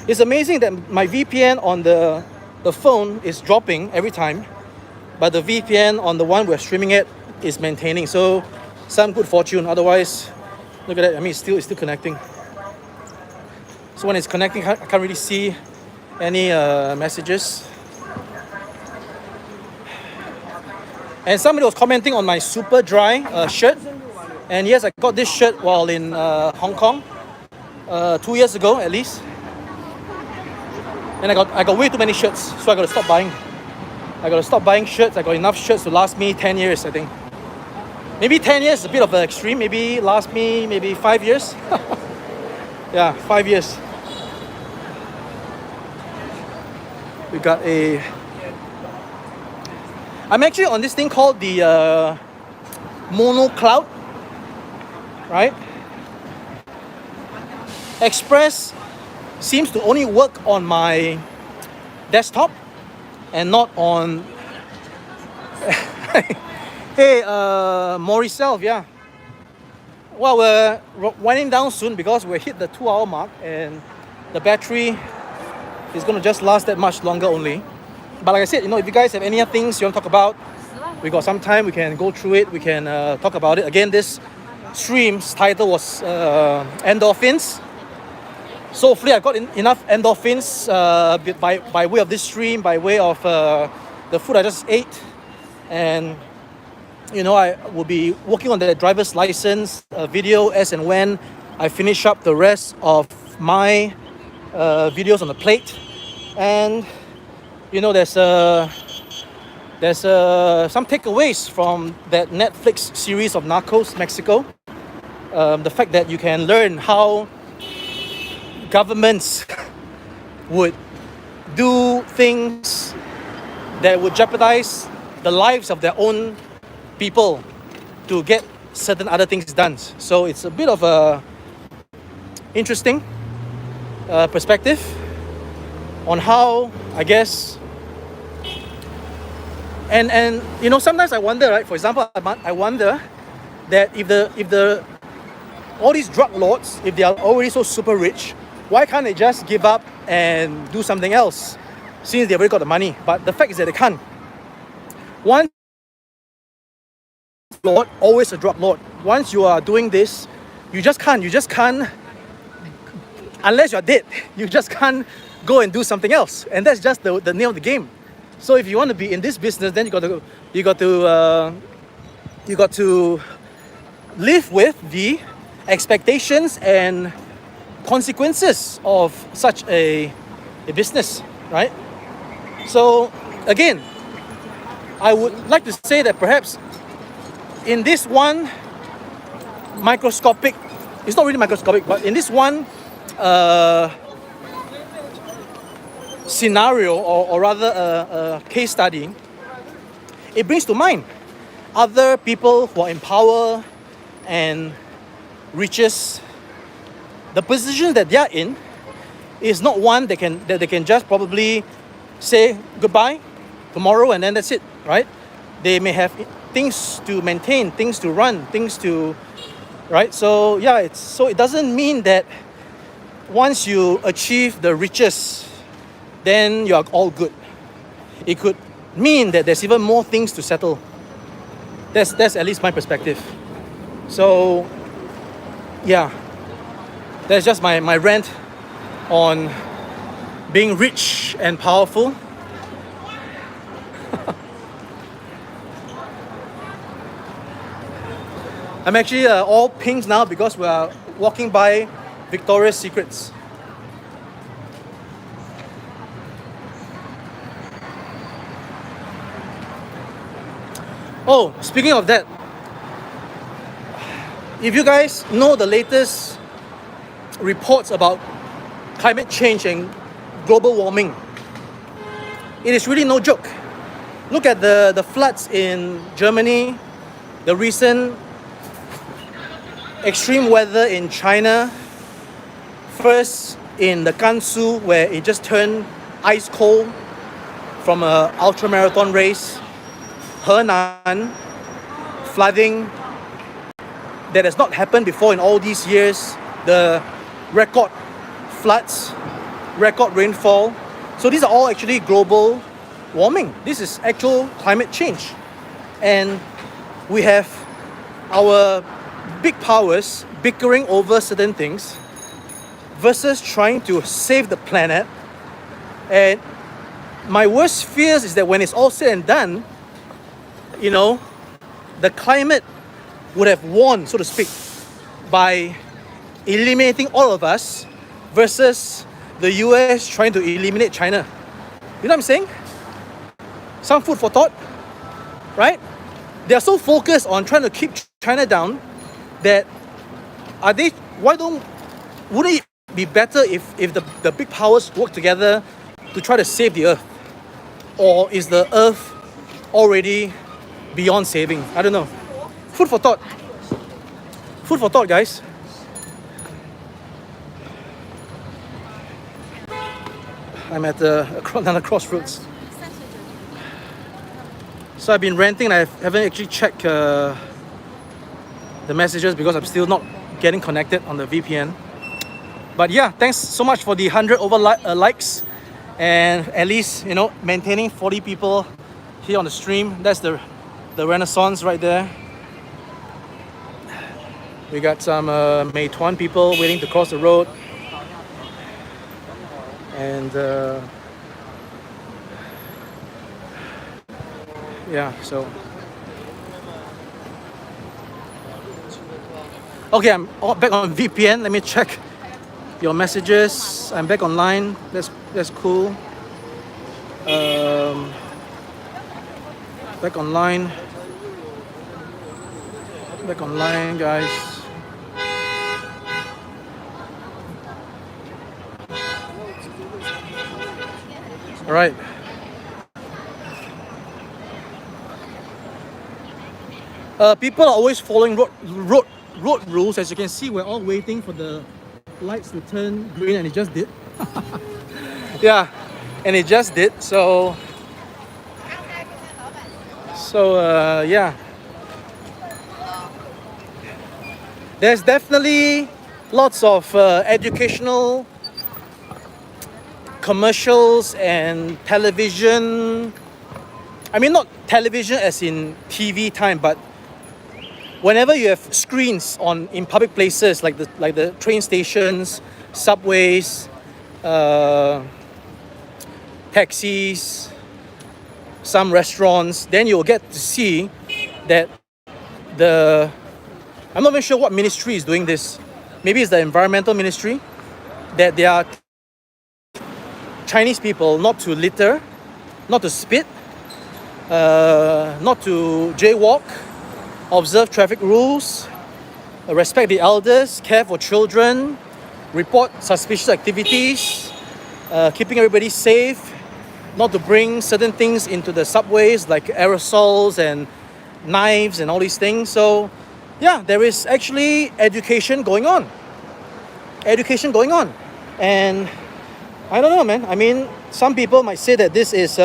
It's amazing that my VPN on the phone is dropping every time, but the VPN on the one we're streaming at is maintaining. So some good fortune. Otherwise, look at that. I mean, it's still connecting. So when it's connecting, I can't really see any messages. And somebody was commenting on my super dry shirt. And yes, I got this shirt while in Hong Kong 2 years ago at least. And I got way too many shirts, so I got to stop buying. I got to stop buying shirts. I got enough shirts to last me 10 years, I think. Maybe 10 years is a bit of an extreme. Maybe last me maybe 5 years. Yeah, 5 years. We got a... I'm actually on this thing called the Mono Cloud, right? Express seems to only work on my desktop and not on... Hey, Mauricelf, yeah. Well, we're winding down soon because we hit the 2 hour mark and the battery is going to just last that much longer only. But like I said, if you guys have any things you want to talk about, we got some time, we can go through it, we can talk about it. Again, this stream's title was Endorphins. So hopefully I got enough endorphins by way of this stream, by way of the food I just ate. And, I will be working on the driver's license video as and when I finish up the rest of my videos on the plate. And, there's some takeaways from that Netflix series of Narcos, Mexico. The fact that you can learn how governments would do things that would jeopardize the lives of their own people to get certain other things done. So it's a bit of a interesting perspective on how, I guess, and sometimes I wonder, right? For example, I wonder that if the all these drug lords, if they are already so super rich, Why can't they just give up and do something else since they've already got the money? But the fact is that they can't. Once Lord, always a drug lord. Once you are doing this, you just can't. Unless you're dead, you just can't go and do something else. And that's just the name of the game. So if you want to be in this business, then you got to live with the expectations and consequences of such a business, right? So again, I would like to say that perhaps in this one microscopic, it's not really microscopic, but in this one scenario, or rather a case study, it brings to mind other people who are in power and riches. The position that they are in is not one that they can just probably say goodbye tomorrow and then that's it, right? They may have things to maintain, things to run, things to, right? So yeah, it doesn't mean that once you achieve the riches, then you are all good. It could mean that there's even more things to settle. That's at least my perspective. So yeah, that's just my rant on being rich and powerful. I'm actually all pinks now because we are walking by Victoria's Secrets. Oh, speaking of that, if you guys know the latest reports about climate change and global warming, it is really no joke. Look at the floods in Germany, the recent extreme weather in China, first in the Gansu where it just turned ice cold from an ultramarathon race, Henan, flooding that has not happened before in all these years, the record floods, record rainfall. So these are all actually global warming. This is actual climate change. And we have our big powers bickering over certain things versus trying to save the planet. And my worst fears is that when it's all said and done, you know, the climate would have won, so to speak, by eliminating all of us versus the US trying to eliminate China. You know what I'm saying? Some food for thought, right? They are so focused on trying to keep China down that wouldn't it be better if the big powers work together to try to save the earth? Or is the earth already beyond saving? I don't know. Food for thought. Food for thought, guys. I'm at another crossroads. So I've been ranting. I haven't actually checked the messages because I'm still not getting connected on the VPN. But yeah, thanks so much for the 100 over likes, and at least, you know, maintaining 40 people here on the stream. That's the Renaissance right there. We got some Meituan people waiting to cross the road. And yeah, so okay, I'm back on VPN. Let me check your messages. I'm back online. That's cool. Back online. Back online, guys. All right. People are always following road rules. As you can see, we're all waiting for the lights to turn green, and it just did. Yeah, and it just did. So yeah. There's definitely lots of educational commercials and television. I mean, not television as in TV time, but whenever you have screens in public places like the train stations, subways, taxis, some restaurants, then you'll get to see that I'm not even sure what ministry is doing this. Maybe it's the environmental ministry, that they are Chinese people not to litter, not to spit, not to jaywalk, observe traffic rules, respect the elders, care for children, report suspicious activities, keeping everybody safe, not to bring certain things into the subways like aerosols and knives and all these things. So yeah, there is actually education going on. And I don't know, man. I mean, some people might say that this is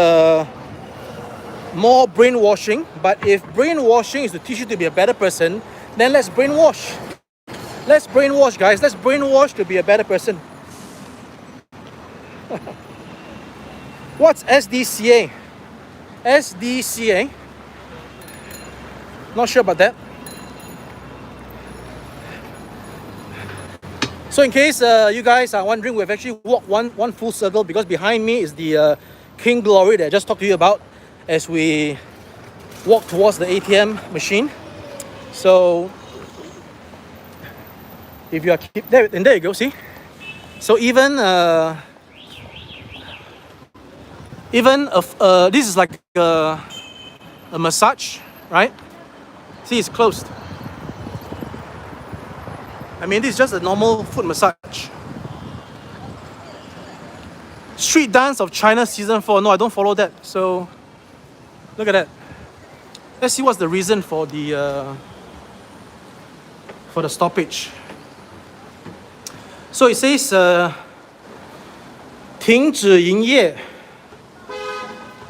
more brainwashing, but if brainwashing is to teach you to be a better person, then let's brainwash. Let's brainwash, guys. Let's brainwash to be a better person. What's SDCA? SDCA? Not sure about that. So in case you guys are wondering, we've actually walked one full circle because behind me is the King Glory that I just talked to you about as we walk towards the ATM machine. So if you are there, and there you go, see? So even this is like a massage, right? See, it's closed. I mean, this is just a normal foot massage. Street Dance of China Season 4. No, I don't follow that. So, look at that. Let's see what's the reason for the stoppage. So it says 停止营业.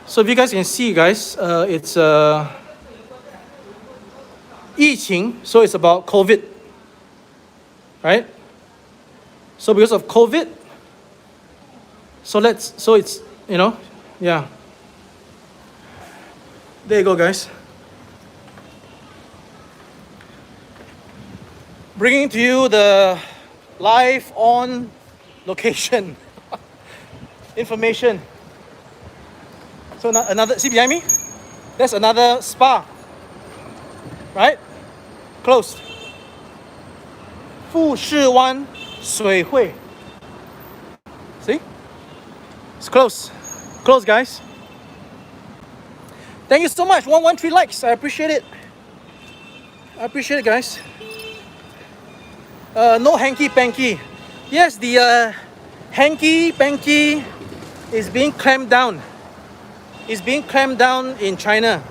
So if you guys can see, guys, it's 疫情, so it's about COVID, right? So because of COVID, so it's, you know, yeah. There you go, guys. Bringing to you the live on location information. So another, see behind me? That's another spa, right? Closed. 富士湾水会. See? It's closed. Closed, guys. Thank you so much. 113 likes. I appreciate it. I appreciate it, guys. No hanky-panky. Yes, the hanky-panky is being clamped down. It's being clamped down in China.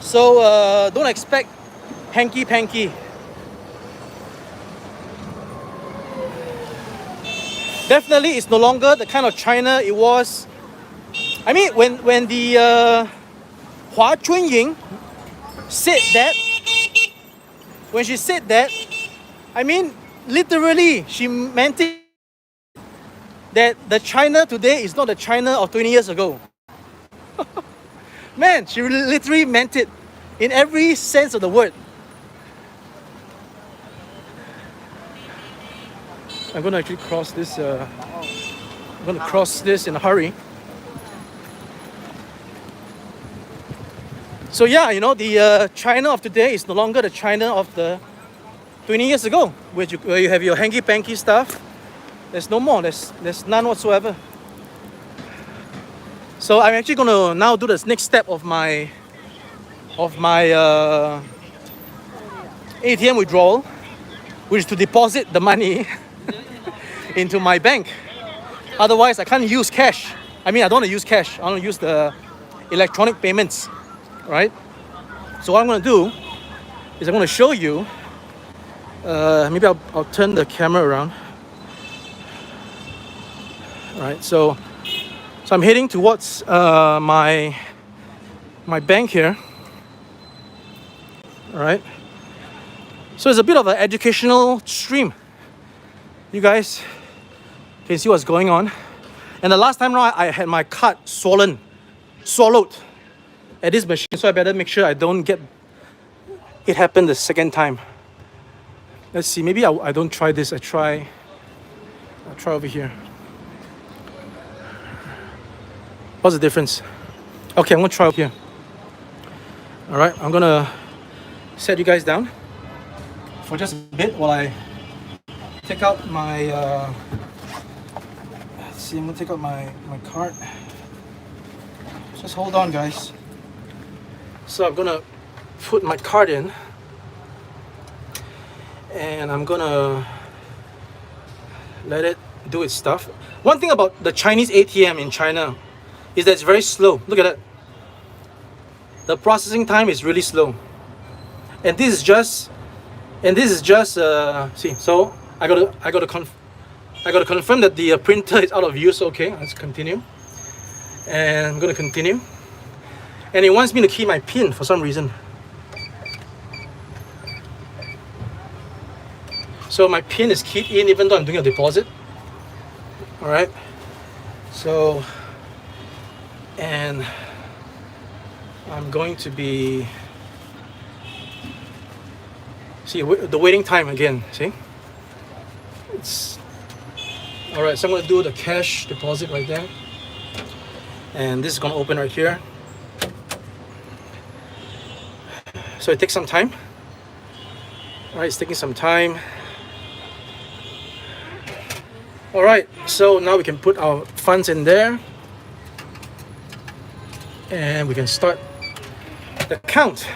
So don't expect hanky-panky. Definitely, it's no longer the kind of China it was. I mean, when the Hua Chunying said that, when she said that, I mean, literally, she meant it that the China today is not the China of 20 years ago. Man, she literally meant it in every sense of the word. I'm going to actually cross this. I'm going to cross this in a hurry. So yeah, you know, the China of today is no longer the China of the 20 years ago, where you have your hanky-panky stuff. There's no more. There's none whatsoever. So I'm actually going to now do this next step of my ATM withdrawal, which is to deposit the money into my bank. Otherwise, I can't use cash. I mean, I don't want to use cash. I want to use the electronic payments, right? So what I'm going to do is I'm going to show you. Maybe I'll turn the camera around. All right, so I'm heading towards my bank here. All right. So it's a bit of an educational stream. You guys can see what's going on. And the last time around, I had my card swallowed at this machine, so I better make sure I don't get it happen the second time. Let's see, maybe I don't try this. I'll try over here. What's the difference? Okay, I'm gonna try over here. All right, I'm gonna set you guys down for just a bit while I take out my let's see, I'm gonna take out my card. Just hold on, guys. So I'm gonna put my card in and I'm gonna let it do its stuff. One thing about the Chinese ATM in China is that it's very slow. Look at that. The processing time is really slow. And this is just see, so I gotta confirm that the printer is out of use. Okay, let's continue. And I'm gonna continue. And it wants me to key my PIN for some reason. So my PIN is keyed in even though I'm doing a deposit. All right. So, and I'm going to be, see the waiting time again, see? It's, all right, so I'm gonna do the cash deposit right there. And this is gonna open right here. So it takes some time. All right, it's taking some time. All right, so now we can put our funds in there. And we can start the count.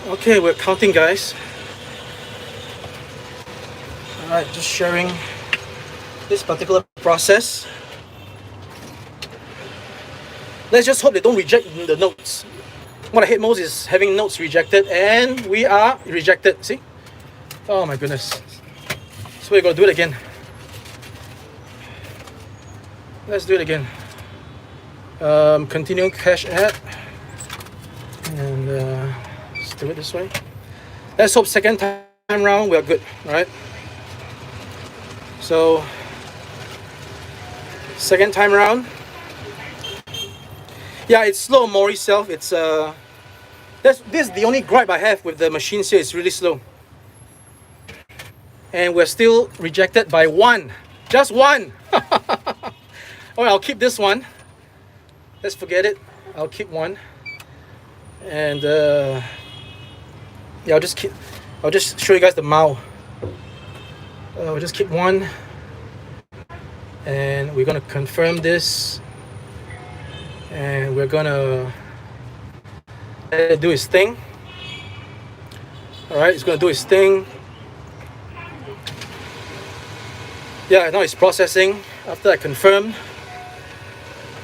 Okay, we're counting, guys. All right, just sharing this particular process. Let's just hope they don't reject the notes. What I hate most is having notes rejected, and we are rejected. See? Oh my goodness. So we're gonna do it again. Let's do it again. Continuing cash add. And let's do it this way. Let's hope second time round we are good, right? So, second time round. Yeah, it's slow, Maury self. It's this is the only gripe I have with the machines here. It's really slow. And we're still rejected by one. Just one. Alright, I'll keep this one. Let's forget it. I'll keep one. And yeah, I'll just show you guys the Mao. We'll just keep one. And we're gonna confirm this. And we're gonna let it do its thing. Alright, it's gonna do its thing. Yeah, now it's processing after I confirmed.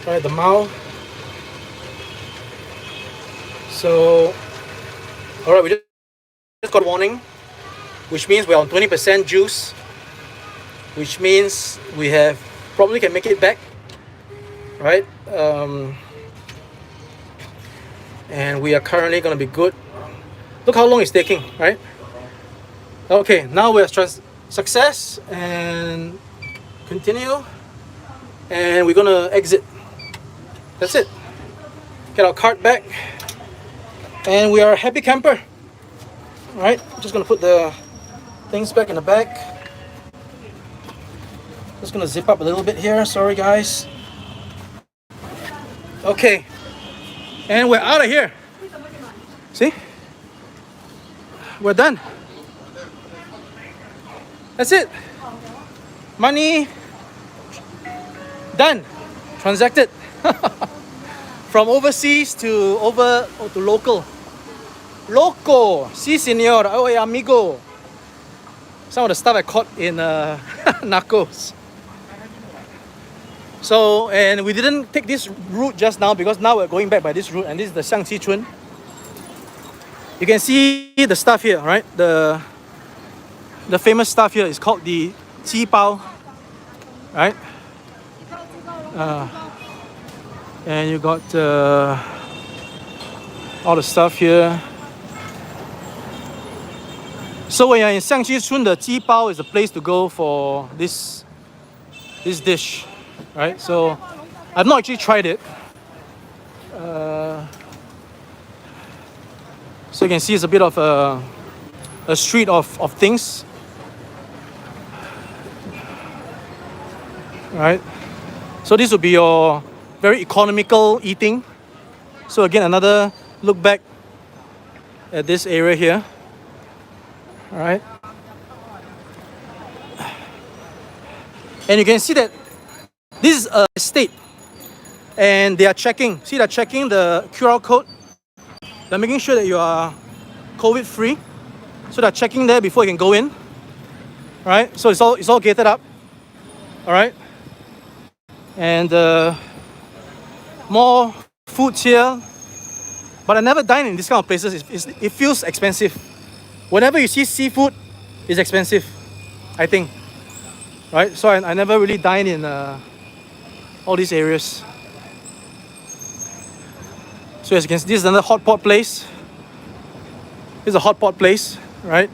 Alright, the Mao. So, alright, we just got a warning, which means we're on 20% juice, which means we have probably can make it back, right? And we are currently gonna be good. Look how long it's taking, right? Okay, now we're success and continue, and we're gonna exit. That's it. Get our card back, and we are a happy camper. All right, just gonna put the things back in the back. Just gonna zip up a little bit here. Sorry, guys. Okay, and we're out of here. See? We're done. That's it. Money done. Transacted. From overseas to local. Loco. Si, senor. Oye, amigo. Some of the stuff I caught in Narcos. So, and we didn't take this route just now because now we're going back by this route, and this is the Xiangqi Chun. You can see the stuff here, right? The famous stuff here is called the Ji Bao, right? And you got all the stuff here. So when you're in Xiangqi the ji bao is the place to go for this dish, right? So I've not actually tried it. So you can see it's a bit of a street of things, right? So this will be your very economical eating. So again, another look back at this area here. All right, and you can see that this is a estate, and they are checking. See, they're checking the QR code. They're making sure that you are COVID free. So they're checking there before you can go in. All right, so it's all gated up. All right, and more food here, but I never dine in this kind of places. It feels expensive. Whenever you see seafood, it's expensive, I think. Right? So I never really dine in all these areas. So as you can see, this is another hot pot place. This is a hot pot place, right?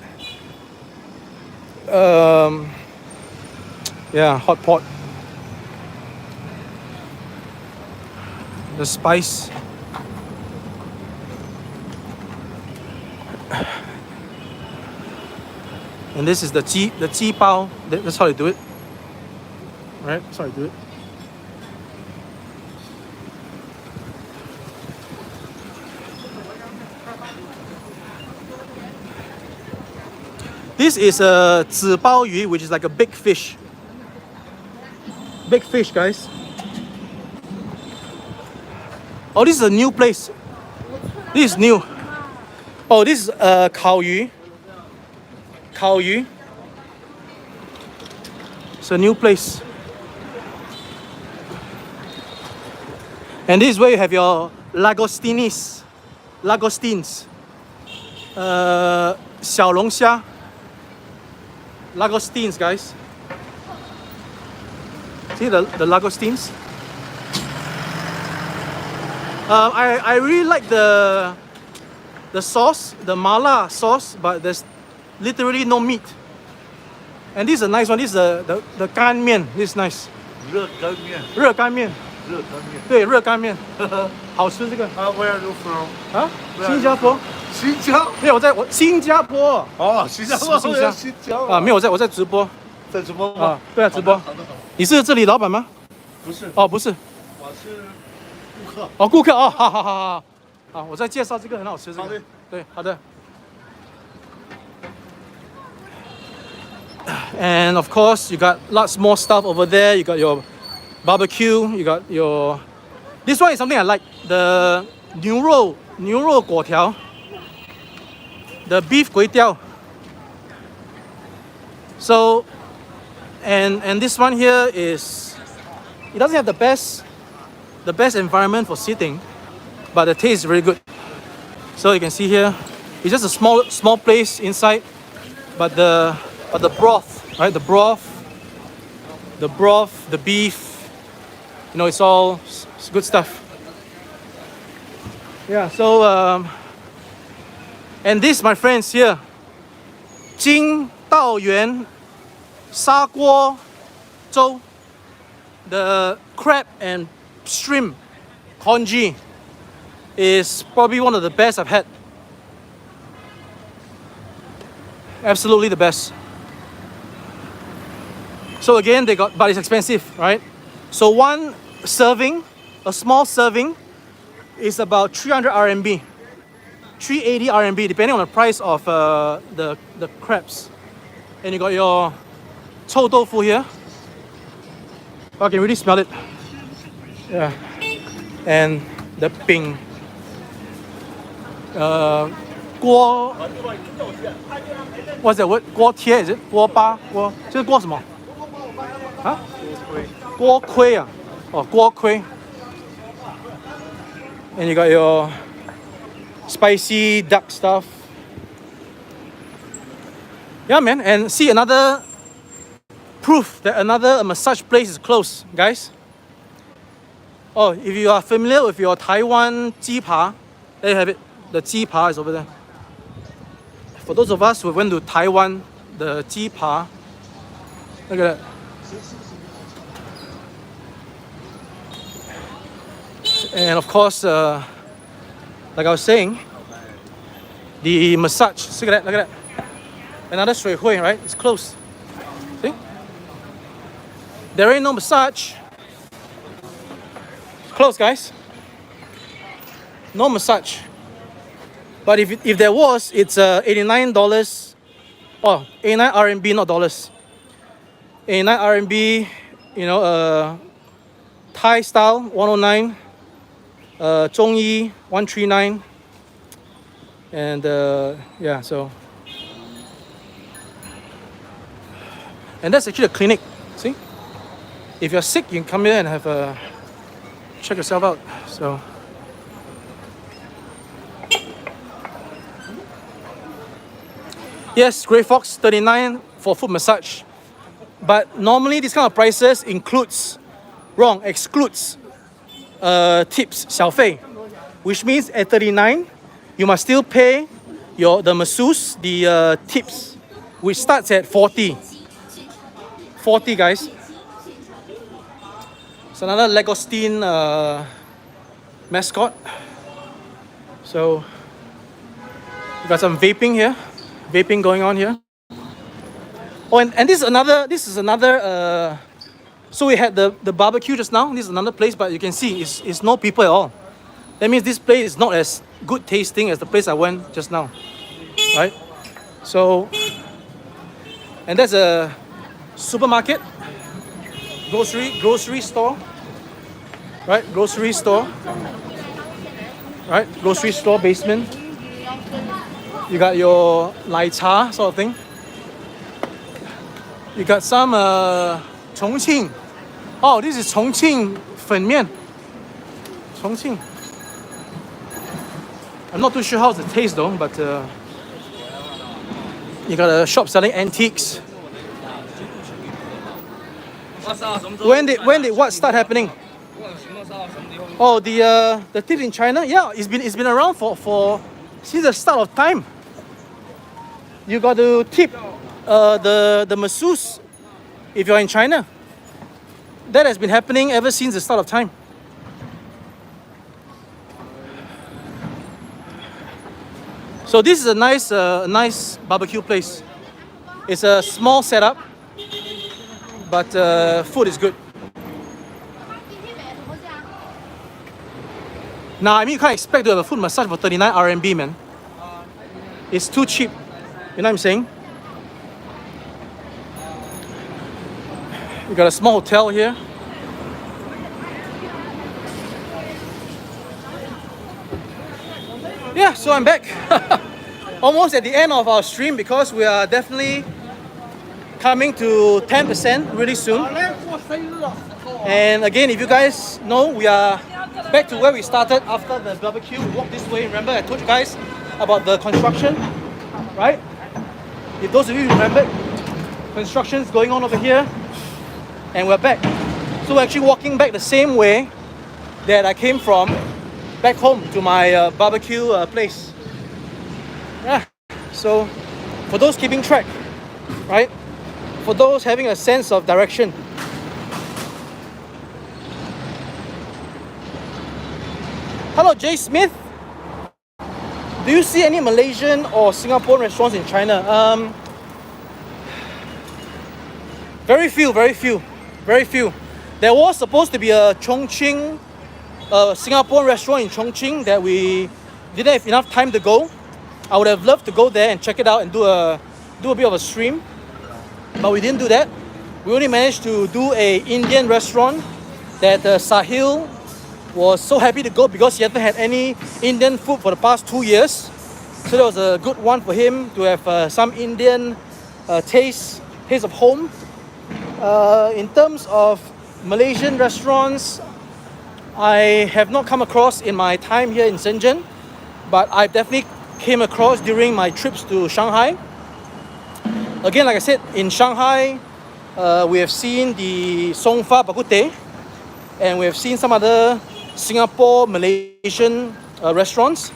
Yeah, hot pot. The spice. And this is the ji bao. That's how they do it. Right? That's how they do it. This is a zi bao yu, which is like a big fish. Big fish, guys. Oh, this is a new place. This is new. Oh, this is kao yu. Kao yu. It's a new place. And this is where you have your Lagostinis. Lagostines. 小龙虾. Lagostines, guys. See the Lagostines? I really like the sauce, the mala sauce, but there's literally no meat. And this is a nice one. This is the gan mian. This is nice. 热干面，热干面，热干面。对，热干面，好吃这个。Where are you from？啊，新加坡。新疆。没有，我新加坡。哦，新加坡，新疆啊，没有，我在直播。在直播吗？啊，对啊，直播。好的。你是这里老板吗？不是。哦，不是。我是顾客。哦，顾客哦，好。啊，我在介绍这个很好吃，这个。好的。对，好的。And of course, you got lots more stuff over there. You got your barbecue. You got your. This one is something I like. The 牛肉粿条. The beef kway teow. So, and this one here is. It doesn't have the best environment for sitting, but the taste is really good. So you can see here, it's just a small place inside, but the broth, right? The broth, the beef, you know, it's all good stuff. Yeah. So and this, my friends here, 金道园砂锅粥, the crab and shrimp congee is probably one of the best I've had. Absolutely the best. So again, but it's expensive, right? So one serving, a small serving, is about 300 RMB, 380 RMB, depending on the price of the crabs. And you got your chou tofu here. Oh, I can really smell it. Yeah. And the ping. 锅 What's that word? 锅贴 is it? 锅巴锅这是锅什么？啊？锅盔啊？哦，锅盔。And you got your spicy duck stuff. Yeah, man. And see another proof that another massage place is closed, guys. Oh, if you are familiar with your Taiwan 鸡扒, there you have it. The 鸡扒 is over there. For those of us who went to Taiwan, the ji pa. Look at that. And of course, like I was saying, the massage. Look at that, look at that. Another shui hui, right? It's closed. See? There ain't no massage. It's closed, guys. No massage. But if there was, it's $89. Oh, 89 RMB, not dollars. 89 RMB, you know, Thai style 109, Zhongyi 139, and yeah, so. And that's actually a clinic. See, if you're sick, you can come here and have a check yourself out. So. Yes, Grey Fox 39 for foot massage. But normally this kind of prices excludes tips, 小费, which means at 39 you must still pay the masseuse the tips, which starts at 40. 40, guys. It's another Lagosteen mascot. So we got some vaping here. Vaping going on here. Oh, and this is another. So we had the barbecue just now. This is another place, but you can see it's no people at all. That means this place is not as good tasting as the place I went just now, right? So, and that's a supermarket, grocery store, right? Grocery store, right? Grocery store basement. You got your lai cha sort of thing. You got some Chongqing. Oh, this is Chongqing 粉面. Chongqing. I'm not too sure how's the taste though, but you got a shop selling antiques. When did what start happening? Oh, the tip in China. Yeah, it's been around for since the start of time. You got to tip the masseuse if you're in China. That has been happening ever since the start of time. So this is a nice barbecue place. It's a small setup, but food is good. Now, I mean, you can't expect to have a foot massage for 39 RMB, man. It's too cheap. You know what I'm saying? We got a small hotel here. Yeah, so I'm back. Almost at the end of our stream because we are definitely coming to 10% really soon. And again, if you guys know, we are back to where we started after the barbecue. We walked this way. Remember, I told you guys about the construction, right? If those of you remember, construction is going on over here, and we're back. So we're actually walking back the same way that I came from, back home to my barbecue place. Yeah. So for those keeping track, right? For those having a sense of direction. Hello, Jay Smith. Do you see any Malaysian or Singaporean restaurants in China? Very few. There was supposed to be a Chongqing, Singaporean restaurant in Chongqing that we didn't have enough time to go. I would have loved to go there and check it out and do a bit of a stream, but we didn't do that. We only managed to do a Indian restaurant that Sahil was so happy to go because he hasn't had any Indian food for the past 2 years. So that was a good one for him to have some Indian taste of home. In terms of Malaysian restaurants, I have not come across in my time here in Shenzhen, but I definitely came across during my trips to Shanghai. Again, like I said, in Shanghai, we have seen the Song Fa Bak Kut Teh, and we have seen some other Singapore, Malaysian restaurants.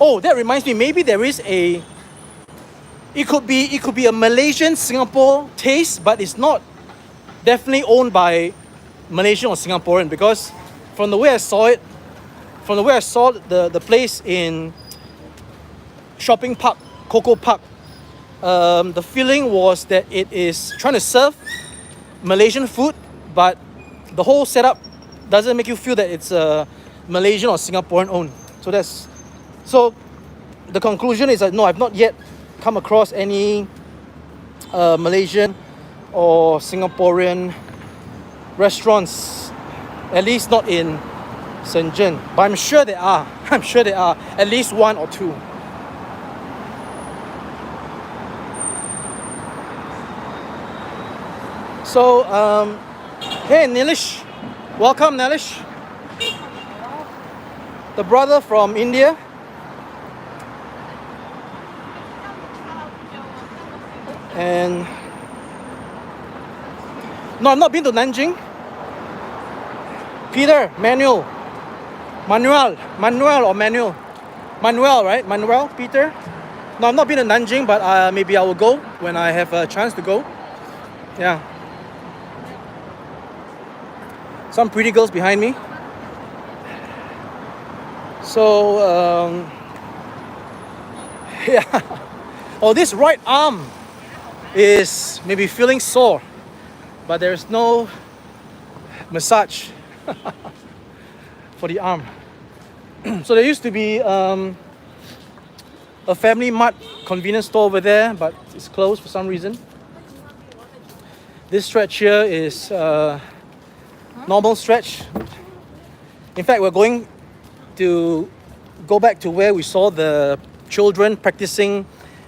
Oh, that reminds me, maybe there is a It could be a Malaysian Singapore taste, but it's not definitely owned by Malaysian or Singaporean, because from the way I saw the place in Shopping Park, Coco Park, the feeling was that it is trying to serve Malaysian food, but the whole setup doesn't make you feel that it's Malaysian or Singaporean owned. So the conclusion is that no, I've not yet come across any Malaysian or Singaporean restaurants, at least not in Shenzhen. But I'm sure there are. I'm sure there are at least one or two. So, hey Nilish, welcome Nilish, the brother from India. And no, I've not been to Nanjing. Peter, Manuel, right? Manuel, Peter. No, I've not been to Nanjing, but maybe I will go when I have a chance to go. Yeah. Some pretty girls behind me. So, yeah. Oh, this right arm is maybe feeling sore, but there's no massage for the arm. So there used to be a Family Mart convenience store over there, but it's closed for some reason. This stretch here is normal stretch. In fact, we're going to go back to where we saw the children practicing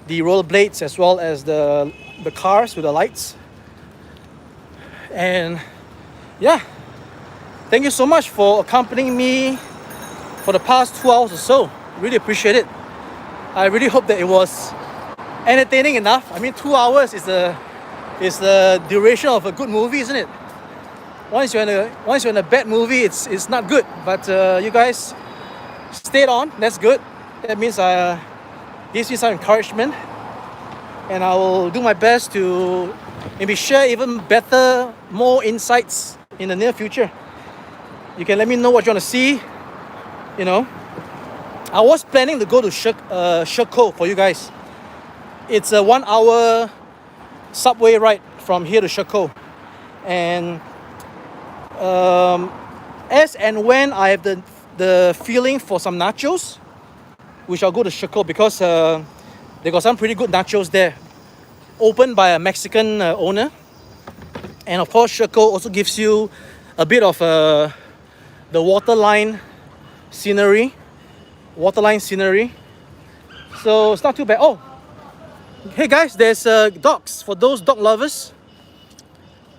the rollerblades as well as the cars with the lights. And yeah, thank you so much for accompanying me for the past 2 hours or so. Really appreciate it. I really hope that it was entertaining enough. I mean, 2 hours is the duration of a good movie, isn't it? Once you're in a bad movie, it's not good. But you guys stayed on. That's good. That means gives me some encouragement, and I will do my best to maybe share even better, more insights in the near future. You can let me know what you want to see. You know, I was planning to go to Shekou for you guys. It's a 1 hour subway ride from here to Shekou, and as and when I have the feeling for some nachos, we shall go to Shekou, because they got some pretty good nachos there, opened by a Mexican owner. And of course, Shekou also gives you a bit of the waterline scenery. So it's not too bad. Oh, hey guys, there's dogs. For those dog lovers,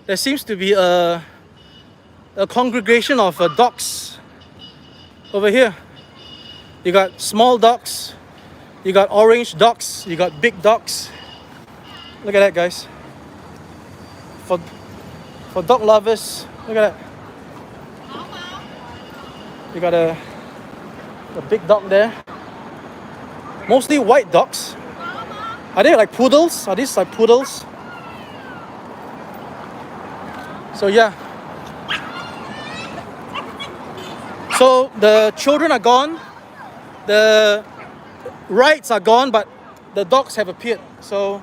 there seems to be a congregation of dogs over here. You got small dogs, you got orange dogs, you got big dogs. Look at that, guys. For dog lovers, look at that. You got a big dog there. Mostly white dogs. Are they like poodles? Are these like poodles? So yeah. So the children are gone, the rides are gone, but the dogs have appeared. So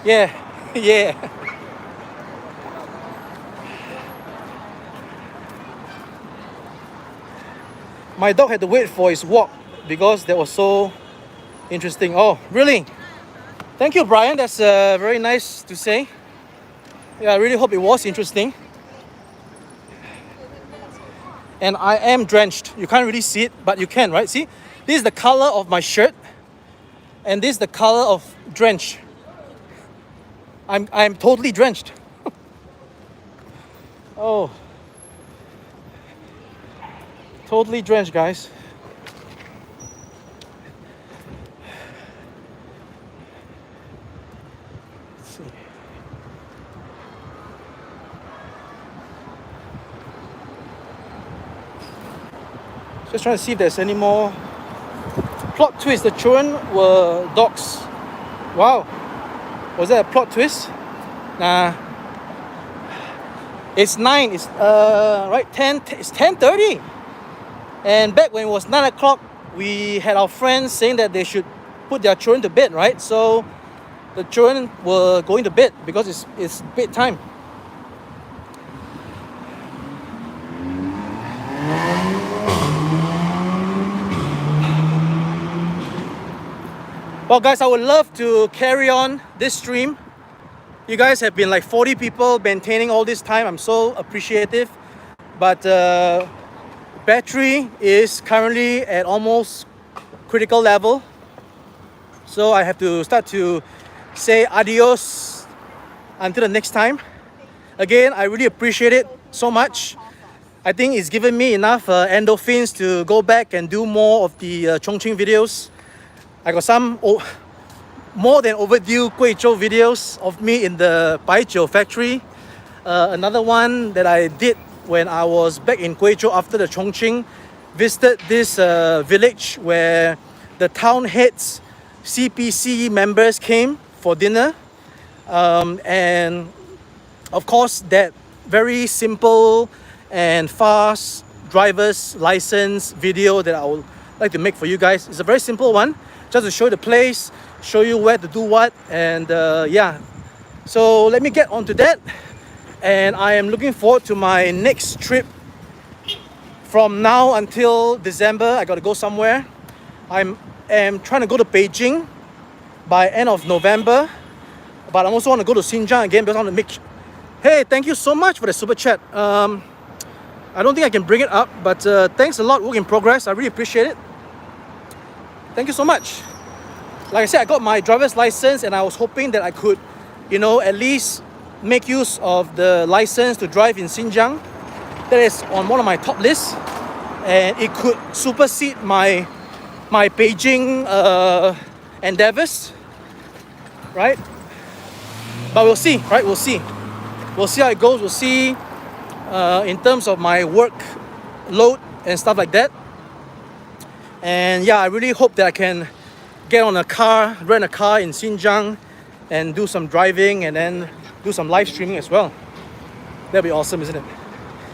yeah, yeah. My dog had to wait for his walk because that was so interesting. Oh, really? Thank you, Brian. That's very nice to say. Yeah, I really hope it was interesting. And I am drenched. You can't really see it, but you can, right? See? This is the color of my shirt, and this is the color of drench. I'm totally drenched. Oh. Totally drenched, guys. Let's see. Just trying to see if there's any more plot twist. The children were dogs. Wow. Was that a plot twist? Nah. It's 9. It's right 10. It's 10:30. And back when it was 9 o'clock, we had our friends saying that they should put their children to bed, right? So the children were going to bed because it's bedtime. Well, guys, I would love to carry on this stream. You guys have been like 40 people maintaining all this time. I'm so appreciative. But battery is currently at almost critical level. So I have to start to say adios until the next time. Again, I really appreciate it so much. I think it's given me enough endorphins to go back and do more of the Chongqing videos. I got some more than overdue Guizhou videos of me in the Baijiu factory. Another one that I did when I was back in Guizhou after the Chongqing, visited this village where the town heads, CPC members came for dinner. And of course, that very simple and fast driver's license video that I would like to make for you guys. It's a very simple one, just to show you the place, show you where to do what, and yeah. So let me get on to that. And I am looking forward to my next trip. From now until December, I gotta go somewhere. I am trying to go to Beijing by end of November, but I also want to go to Xinjiang again because I want to make. Hey, thank you so much for the super chat. I don't think I can bring it up, but thanks a lot, work in progress. I really appreciate it. Thank you so much. Like I said, I got my driver's license and I was hoping that I could, at least make use of the license to drive in Xinjiang. That is on one of my top lists, and it could supersede my Beijing endeavors, right? But we'll see, right? We'll see how it goes. We'll see in terms of my work load and stuff like that. And yeah, I really hope that I can get on a car, rent a car in Xinjiang and do some driving and then do some live streaming as well. That'd be awesome, isn't it?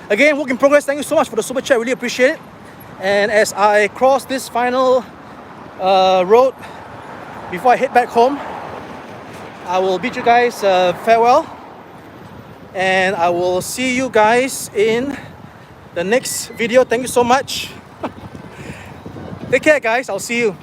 Again, work in progress. Thank you so much for the super chat. Really appreciate it. And as I cross this final road before I head back home, I will bid you guys farewell. And I will see you guys in the next video. Thank you so much. Take care, guys. I'll see you.